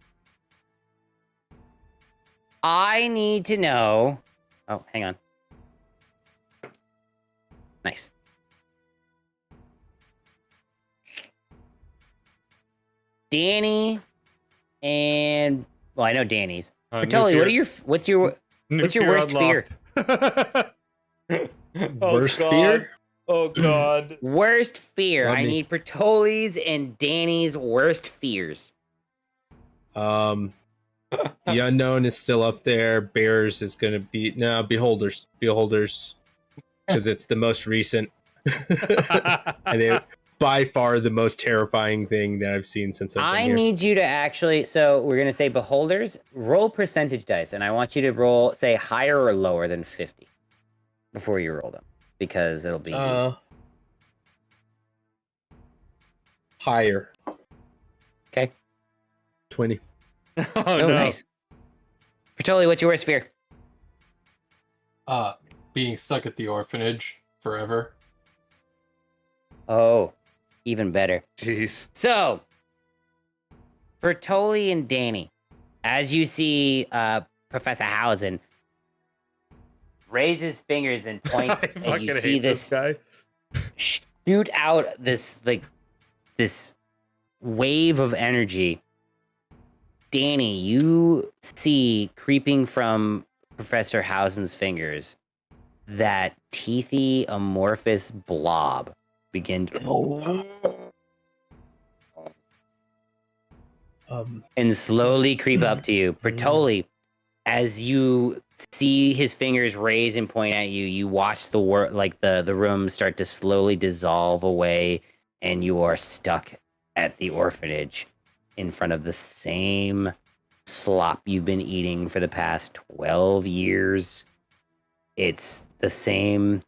Speaker 1: I need to know. Oh, hang on. Nice. Danny and I know Danny's. Bertoli, what's your worst fear?
Speaker 4: Worst fear?
Speaker 2: Oh god.
Speaker 1: Worst fear?
Speaker 4: Let
Speaker 1: I
Speaker 4: me-
Speaker 1: need Bertoli's and Danny's worst fears.
Speaker 4: The unknown is still up there. Bears is gonna be beholders, because it's the most recent, and it by far the most terrifying thing that I've seen since I've been
Speaker 1: I
Speaker 4: here.
Speaker 1: need you to actually. So we're gonna say beholders. Roll percentage dice, and I want you to roll say higher or lower than 50 before you roll them, because it'll be
Speaker 4: Higher.
Speaker 1: okay.
Speaker 4: 20.
Speaker 2: Oh,
Speaker 1: Oh,
Speaker 2: no.
Speaker 1: nice. Bertoli, what's your worst fear?
Speaker 3: Being stuck at the orphanage forever.
Speaker 1: Oh, even better.
Speaker 2: Jeez.
Speaker 1: So, Bertoli and Danny, as you see Professor Hausen raise his fingers and point,
Speaker 2: I
Speaker 1: and
Speaker 2: fucking
Speaker 1: you see
Speaker 2: hate this guy.
Speaker 1: shoot out this wave of energy. Danny, you see creeping from Professor Hausen's fingers that teethy amorphous blob begin to and slowly creep up to you. Bertoli, as you see his fingers raise and point at you, you watch the room start to slowly dissolve away, and you are stuck at the orphanage in front of the same slop you've been eating for the past 12 years. It's the same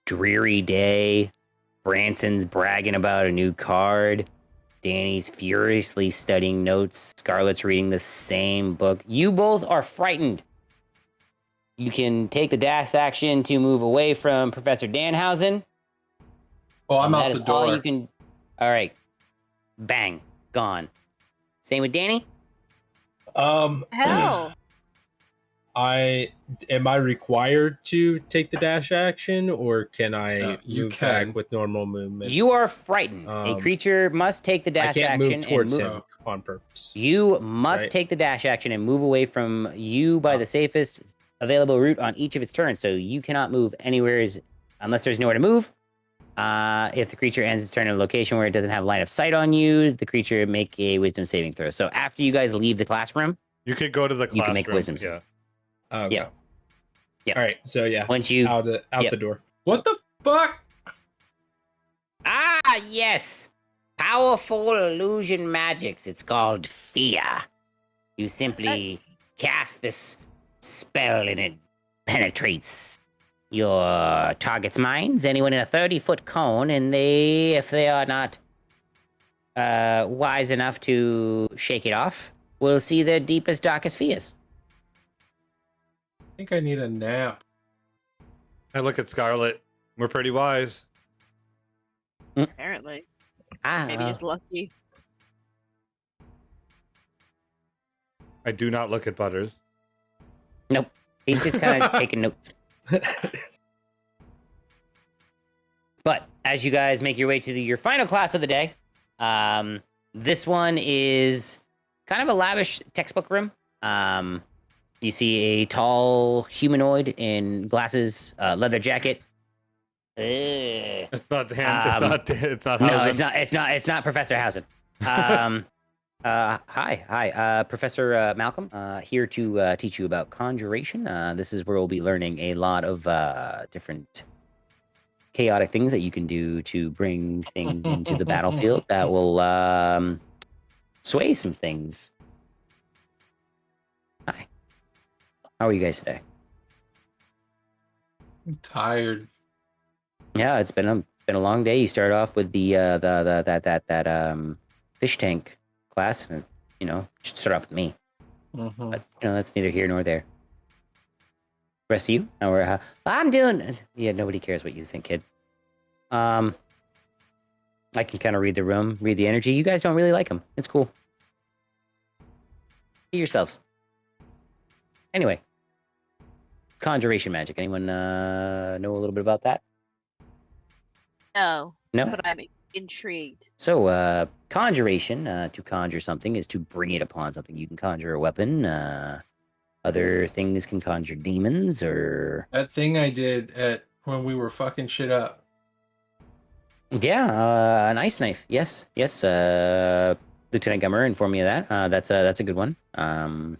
Speaker 1: dreary day. Branson's bragging about a new card. Danny's furiously studying notes. Scarlett's reading the same book. You both are frightened. You can take the dash action to move away from Professor Danhausen.
Speaker 3: Oh, I'm
Speaker 1: and
Speaker 3: out
Speaker 1: that
Speaker 3: the
Speaker 1: is all
Speaker 3: door.
Speaker 1: you can. All right. Bang. Gone. Same with Danny.
Speaker 5: Hell.
Speaker 4: Am I required to take the dash action, or can I
Speaker 3: you
Speaker 4: move
Speaker 3: can.
Speaker 4: back with normal movement?
Speaker 1: You are frightened. A creature must take the
Speaker 4: I
Speaker 1: dash
Speaker 4: can't
Speaker 1: action
Speaker 4: move towards
Speaker 1: and
Speaker 4: him
Speaker 1: move.
Speaker 4: on purpose.
Speaker 1: You must
Speaker 4: Right.
Speaker 1: take the dash action and move away from you by the safest available route on each of its turns. So you cannot move anywhere unless there's nowhere to move. If the creature ends its turn in a location where it doesn't have line of sight on you, the creature make a wisdom saving throw. So after you guys leave the classroom,
Speaker 2: You could go to the classroom.
Speaker 1: You can make wisdom save.
Speaker 2: Yeah.
Speaker 4: Oh, okay.
Speaker 1: Yeah. Yeah.
Speaker 4: All right. So yeah,
Speaker 1: once you
Speaker 4: out the door.
Speaker 3: What the fuck?
Speaker 1: yes, powerful illusion magics. It's called fear. You simply cast this spell and it penetrates your target's minds. Anyone in a 30-foot cone, and if they are not wise enough to shake it off, will see their deepest, darkest fears.
Speaker 3: I think I need a nap.
Speaker 2: I look at Scarlet. We're pretty wise.
Speaker 5: Apparently. Maybe just lucky.
Speaker 2: I do not look at Butters.
Speaker 1: Nope. He's just kind of taking notes. But as you guys make your way to your final class of the day, this one is kind of a lavish textbook room. You see a tall humanoid in glasses, leather jacket.
Speaker 2: It's not the hand. It's not.
Speaker 1: No,
Speaker 2: Hausen.
Speaker 1: it's not Professor Hausen. Hi, Professor Malcolm. Here to teach you about conjuration. This is where we'll be learning a lot of different chaotic things that you can do to bring things into the battlefield that will sway some things. Hi. How are you guys today?
Speaker 3: I'm tired.
Speaker 1: Yeah, it's been a long day. You start off with the fish tank class, and you should start off with me.
Speaker 3: Mm-hmm.
Speaker 1: But that's neither here nor there. Rest of you, I'm doing. Yeah, nobody cares what you think, kid. I can kind of read the room, read the energy. You guys don't really like him. It's cool. Be yourselves. Anyway, Conjuration Magic. Anyone know a little bit about that?
Speaker 5: No.
Speaker 1: No?
Speaker 5: But I'm intrigued.
Speaker 1: So, conjuration, to conjure something, is to bring it upon something. You can conjure a weapon. Other things can conjure demons, or...
Speaker 3: That thing I did when we were fucking shit up.
Speaker 1: Yeah, an ice knife. Yes. Lieutenant Gummer informed me of that. That's a good one. I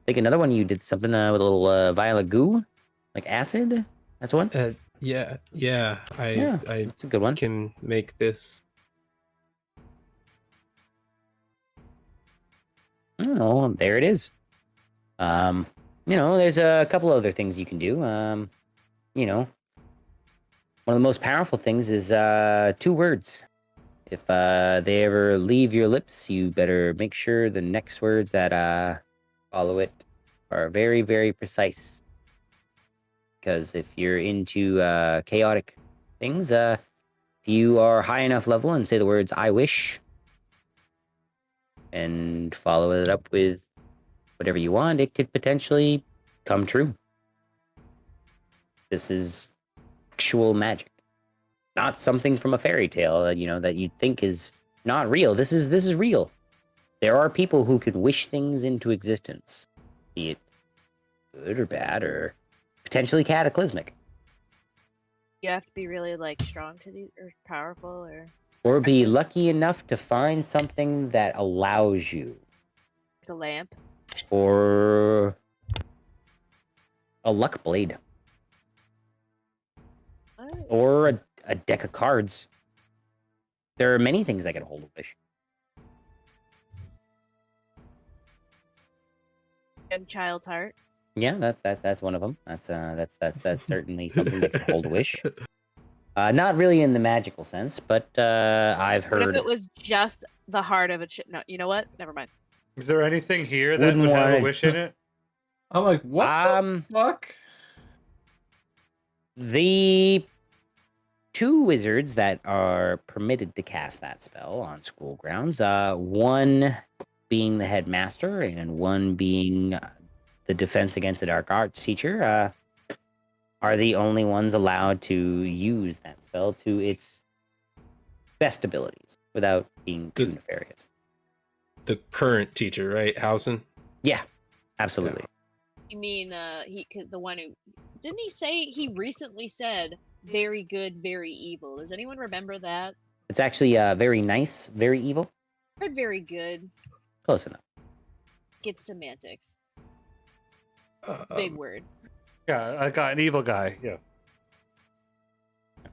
Speaker 1: think another one you did something with a little vial of goo, like acid. That's one.
Speaker 4: Yeah. I
Speaker 1: That's a good one.
Speaker 4: can make this.
Speaker 1: Oh, there it is. There's a couple other things you can do. One of the most powerful things is 2 words. If they ever leave your lips, you better make sure the next words that follow it are very, very precise. Because if you're into chaotic things, if you are high enough level and say the words "I wish" and follow it up with whatever you want, it could potentially come true. This is actual magic, not something from a fairy tale that you'd think is not real. This is real. There are people who could wish things into existence, be it good or bad or potentially cataclysmic,
Speaker 5: You have to be really strong to do, or powerful,
Speaker 1: or be lucky enough to find something that allows you,
Speaker 5: like a lamp.
Speaker 1: or a luck blade, or a deck of cards. There are many things that can hold a wish.
Speaker 5: Young child's heart.
Speaker 1: Yeah, that's one of them. That's certainly something that can hold a wish. Not really in the magical sense, but I've heard.
Speaker 5: What if it was just the heart of a no, you know what? Never mind.
Speaker 2: Is there anything here that
Speaker 1: Wouldn't
Speaker 2: would have a
Speaker 1: want it.
Speaker 2: wish in it?
Speaker 3: I'm like, what the fuck?
Speaker 1: The 2 wizards that are permitted to cast that spell on school grounds, one being the headmaster and one being the defense against the dark arts teacher, are the only ones allowed to use that spell to its best abilities without being too nefarious.
Speaker 4: The current teacher, right? Hausen?
Speaker 1: Yeah, absolutely.
Speaker 5: You mean the one who didn't he say he recently said very good, very evil? Does anyone remember that?
Speaker 1: It's actually very nice, very evil.
Speaker 5: I heard very good.
Speaker 1: Close enough.
Speaker 5: It's semantics. Big word.
Speaker 2: Yeah, I got an evil guy. Yeah.
Speaker 3: I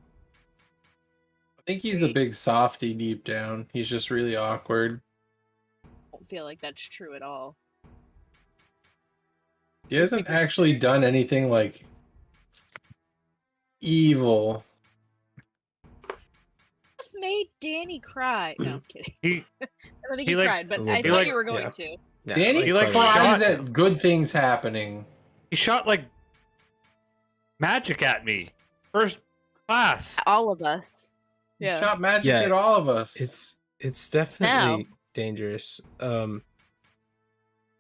Speaker 3: think he's a big softy deep down. He's just really awkward.
Speaker 5: I don't feel like that's true at all.
Speaker 3: He hasn't actually done anything like evil.
Speaker 5: Just made Danny cry. No, I'm kidding. I don't think he
Speaker 2: like-
Speaker 5: cried, but
Speaker 4: a
Speaker 5: I
Speaker 4: little
Speaker 5: thought
Speaker 2: bit.
Speaker 5: you were going
Speaker 4: Yeah.
Speaker 5: to.
Speaker 4: Yeah,
Speaker 3: Danny
Speaker 2: he, like,
Speaker 3: cries
Speaker 2: shot
Speaker 3: at good things happening.
Speaker 2: He shot like magic at me. First class.
Speaker 5: All of us.
Speaker 3: He
Speaker 5: Yeah.
Speaker 3: shot magic
Speaker 4: Yeah,
Speaker 3: at all of us.
Speaker 4: It's definitely dangerous.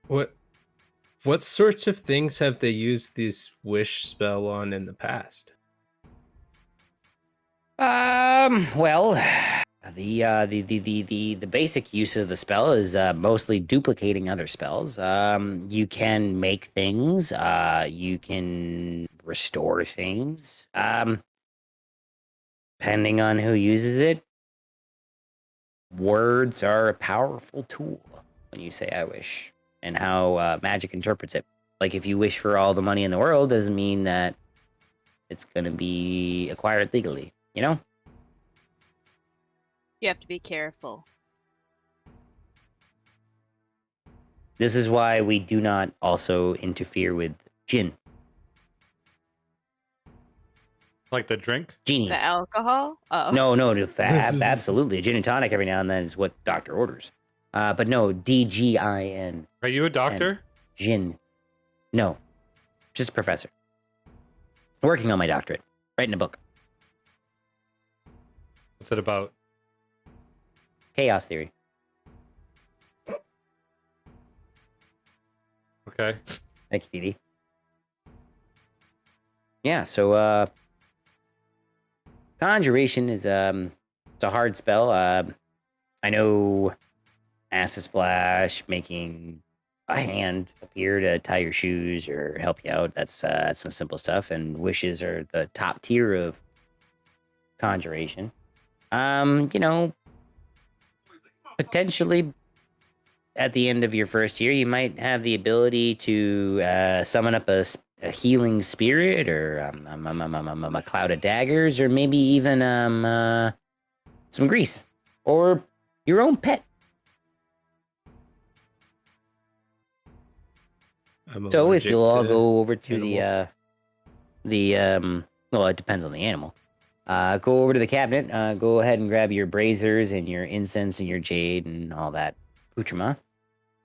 Speaker 4: What sorts of things have they used this wish spell on in the past?
Speaker 1: Well, the basic use of the spell is mostly duplicating other spells. You can make things. You can restore things. Depending on who uses it, words are a powerful tool when you say "I wish" and how magic interprets it. Like if you wish for all the money in the world, doesn't mean that it's going to be acquired legally. You know.
Speaker 5: You have to be careful.
Speaker 1: This is why we do not also interfere with jinn.
Speaker 2: Like the drink?
Speaker 1: Genies.
Speaker 5: The alcohol? Oh.
Speaker 1: No, absolutely. A gin and tonic every now and then is what doctor orders. But no, DGIN.
Speaker 2: Are you a doctor?
Speaker 1: Gin. No, just a professor. Working on my doctorate. Writing a book.
Speaker 2: What's it about?
Speaker 1: Chaos theory.
Speaker 2: Okay.
Speaker 1: Thank you, Dee. Yeah, so Conjuration is it's a hard spell. I know Acid Splash, making a hand appear to tie your shoes or help you out. That's some simple stuff. And wishes are the top tier of Conjuration. You know, potentially at the end of your first year, you might have the ability to summon up a healing spirit or a cloud of daggers or maybe even some grease or your own pet. So if you'll all go over to well, it depends on the animal. Go over to the cabinet. Go ahead and grab your braziers and your incense and your jade and all that accoutrement.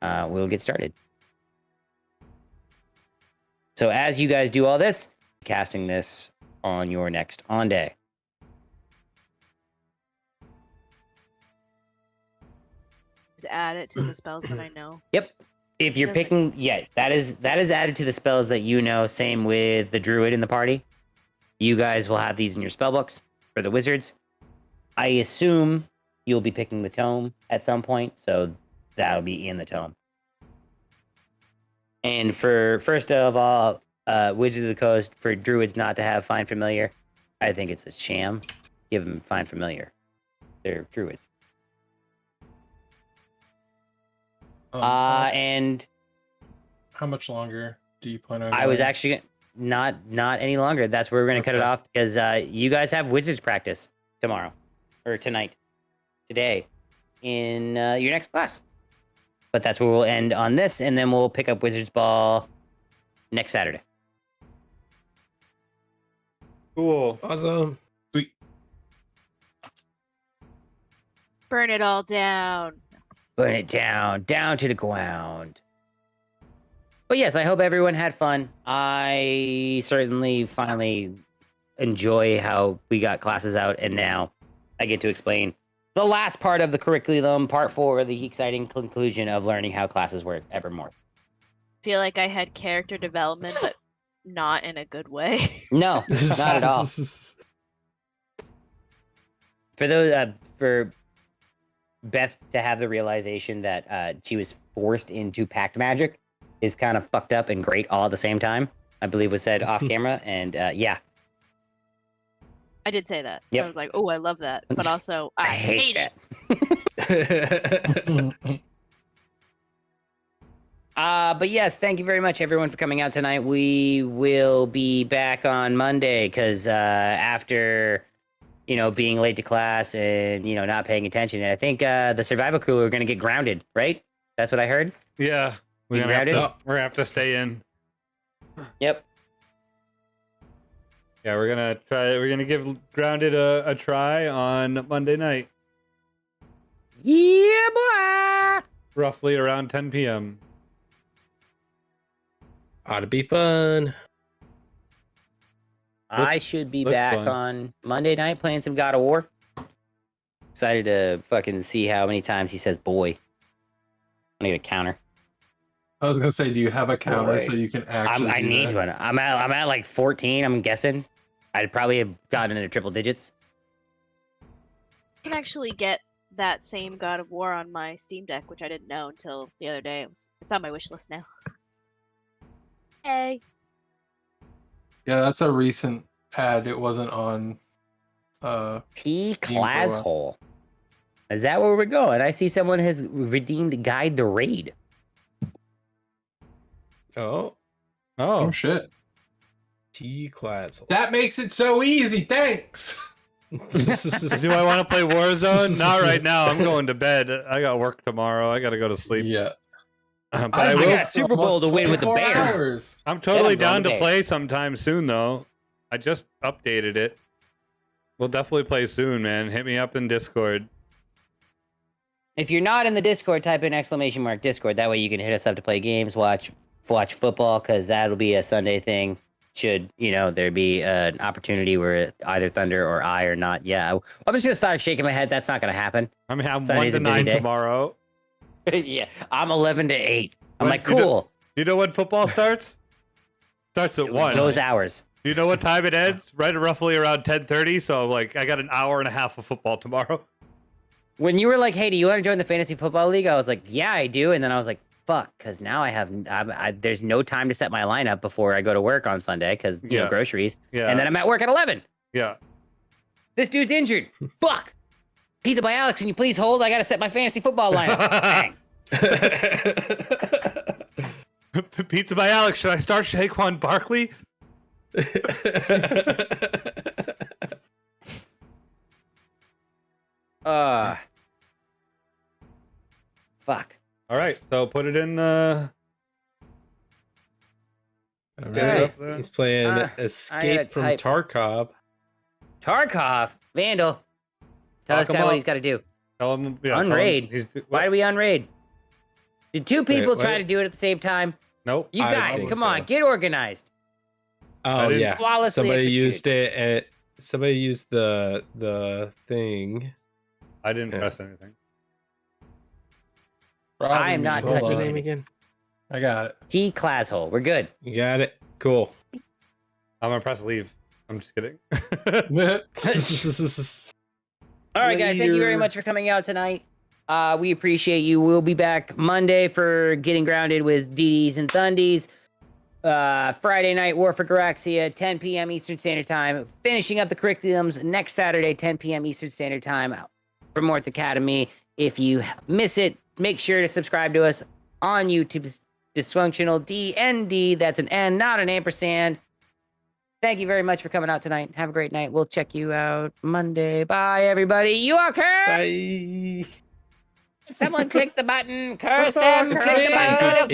Speaker 1: We'll get started. So as you guys do all this, casting this on your next on day.
Speaker 5: Just add it to the spells that I know.
Speaker 1: Yep. If you're picking, yeah, that is added to the spells that you know. Same with the druid in the party. You guys will have these in your spell books for the wizards. I assume you'll be picking the tome at some point, so that'll be in the tome. And for first of all, Wizards of the Coast, for druids not to have Find Familiar, I think it's a sham. Give them Find Familiar. They're druids. And
Speaker 3: how much longer do you plan on?
Speaker 1: I was actually not any longer. That's where we're gonna cut it off because you guys have wizards practice tomorrow or today in your next class. But that's where we'll end on this, and then we'll pick up Wizards Ball next Saturday.
Speaker 2: Cool.
Speaker 4: Awesome.
Speaker 3: Sweet.
Speaker 5: Burn it all down.
Speaker 1: Burn it down to the ground. But yes, I hope everyone had fun. I certainly finally enjoy how we got classes out, and now I get to explain the last part of the curriculum, part 4, the exciting conclusion of learning how classes work evermore.
Speaker 5: feel like I had character development, but not in a good way.
Speaker 1: No, not at all. For those, for Beth to have the realization that she was forced into pact magic is kind of fucked up and great all at the same time. I believe was said off camera, and yeah.
Speaker 5: I did say that.
Speaker 1: Yep.
Speaker 5: I was like, oh, I love that. But also, I hate it.
Speaker 1: But yes, thank you very much, everyone, for coming out tonight. We will be back on Monday, because after, being late to class and, not paying attention, I think the survival crew are going to get grounded, right? That's what I heard?
Speaker 2: Yeah. We're gonna have to stay in.
Speaker 1: Yep.
Speaker 2: Yeah, we're gonna give Grounded a try on Monday night.
Speaker 1: Yeah, boy!
Speaker 2: Roughly around 10 p.m.
Speaker 4: Ought to be fun.
Speaker 1: I should be
Speaker 2: looks
Speaker 1: back
Speaker 2: fun.
Speaker 1: on Monday night playing some God of War. Excited to fucking see how many times he says boy. I'm gonna get a counter.
Speaker 3: I was gonna say, do you have a counter so you can actually?
Speaker 1: I need one. I'm at like 14. I'm guessing. I'd probably have gotten into triple digits.
Speaker 5: I can actually get that same God of War on my Steam Deck, which I didn't know until the other day. It's on my wish list now. Hey.
Speaker 3: Yeah, that's a recent ad. It wasn't on.
Speaker 1: T
Speaker 3: Steam for a
Speaker 1: class
Speaker 3: while.
Speaker 1: hole. Is that where we're going? I see someone has redeemed Guide the Raid.
Speaker 4: Oh,
Speaker 3: Oh shit!
Speaker 4: T-class.
Speaker 3: That makes it so easy. Thanks.
Speaker 2: Do I want to play Warzone? Not right now. I'm going to bed. I got work tomorrow. I got to go to sleep.
Speaker 3: Yeah.
Speaker 2: But
Speaker 1: I
Speaker 2: I will.
Speaker 1: got Super Bowl to win with the
Speaker 3: 24
Speaker 1: Bears.
Speaker 3: hours.
Speaker 2: I'm totally
Speaker 1: Get 'em
Speaker 2: down
Speaker 1: going
Speaker 2: to play sometime soon, though. I just updated it. We'll definitely play soon, man. Hit me up in Discord.
Speaker 1: If you're not in the Discord, type in ! Discord. That way you can hit us up to play games, watch football, because that'll be a Sunday thing. Should, there be an opportunity where either Thunder or I are not. Yeah, I'm just going to start shaking my head. That's not going to happen.
Speaker 2: I'm 1
Speaker 1: Sunday's
Speaker 2: to
Speaker 1: a busy
Speaker 2: 9
Speaker 1: day.
Speaker 2: tomorrow.
Speaker 1: Yeah, I'm 11 to 8. I'm
Speaker 2: What-
Speaker 1: like,
Speaker 2: you know-
Speaker 1: cool.
Speaker 2: Do you know when football starts? Starts at 1.
Speaker 1: Those hours.
Speaker 2: Do you know what time it ends? Right roughly around 10:30. So I got an hour and a half of football tomorrow.
Speaker 1: When you were like, hey, do you want to join the Fantasy Football League? I was like, yeah, I do. And then I was like, fuck, because now there's no time to set my lineup before I go to work on Sunday because,
Speaker 2: Yeah.
Speaker 1: groceries.
Speaker 2: Yeah.
Speaker 1: And then I'm at work at 11.
Speaker 2: Yeah.
Speaker 1: This dude's injured. Fuck. Pizza by Alex, can you please hold? I got to set my fantasy football lineup. Bang.
Speaker 2: Pizza by Alex. Should I start Saquon Barkley?
Speaker 1: Fuck.
Speaker 2: All right. So put it in the.
Speaker 4: All
Speaker 2: Get it
Speaker 4: right.
Speaker 2: up there.
Speaker 4: He's playing
Speaker 1: I gotta
Speaker 4: Escape from
Speaker 1: type.
Speaker 4: Tarkov.
Speaker 1: Tarkov. Vandal. Tell
Speaker 2: Lock
Speaker 1: this
Speaker 2: him
Speaker 1: guy what
Speaker 2: up.
Speaker 1: he's got to do.
Speaker 2: Tell him. Yeah, tell him
Speaker 1: Unraid.
Speaker 2: he's-
Speaker 1: Why do we unraid? Did two people
Speaker 4: Wait,
Speaker 1: try
Speaker 4: what?
Speaker 1: to do it at the same time?
Speaker 2: Nope.
Speaker 1: You
Speaker 4: I
Speaker 1: guys,
Speaker 4: think
Speaker 1: come
Speaker 4: so.
Speaker 1: on, get organized.
Speaker 4: Oh
Speaker 2: didn't-
Speaker 4: yeah,
Speaker 1: Flawlessly
Speaker 4: somebody
Speaker 1: executed.
Speaker 4: used it. At, somebody used the thing.
Speaker 2: I didn't
Speaker 4: Yeah.
Speaker 2: press anything.
Speaker 1: I am not
Speaker 3: Hold
Speaker 4: What's
Speaker 1: touching
Speaker 4: the
Speaker 3: on.
Speaker 4: name again?
Speaker 3: I got it.
Speaker 1: T class hole. We're good.
Speaker 4: You got it. Cool.
Speaker 2: I'm gonna press leave. I'm just kidding.
Speaker 1: All right, guys. Thank you very
Speaker 4: Later.
Speaker 1: much for coming out tonight. We appreciate you. We'll be back Monday for Getting Grounded with DDs and Thundies. Friday night, War for Garaxia, 10 p.m. Eastern Standard Time. Finishing up the curriculums next Saturday, 10 p.m. Eastern Standard Time for Bremmorth Academy. If you miss it, make sure to subscribe to us on YouTube. Dysfunctional DND. That's an N, not an ampersand. Thank you very much for coming out tonight. Have a great night. We'll check you out Monday. Bye, everybody. You okay?
Speaker 4: Bye.
Speaker 1: Someone click the button. Curse them. Click the button.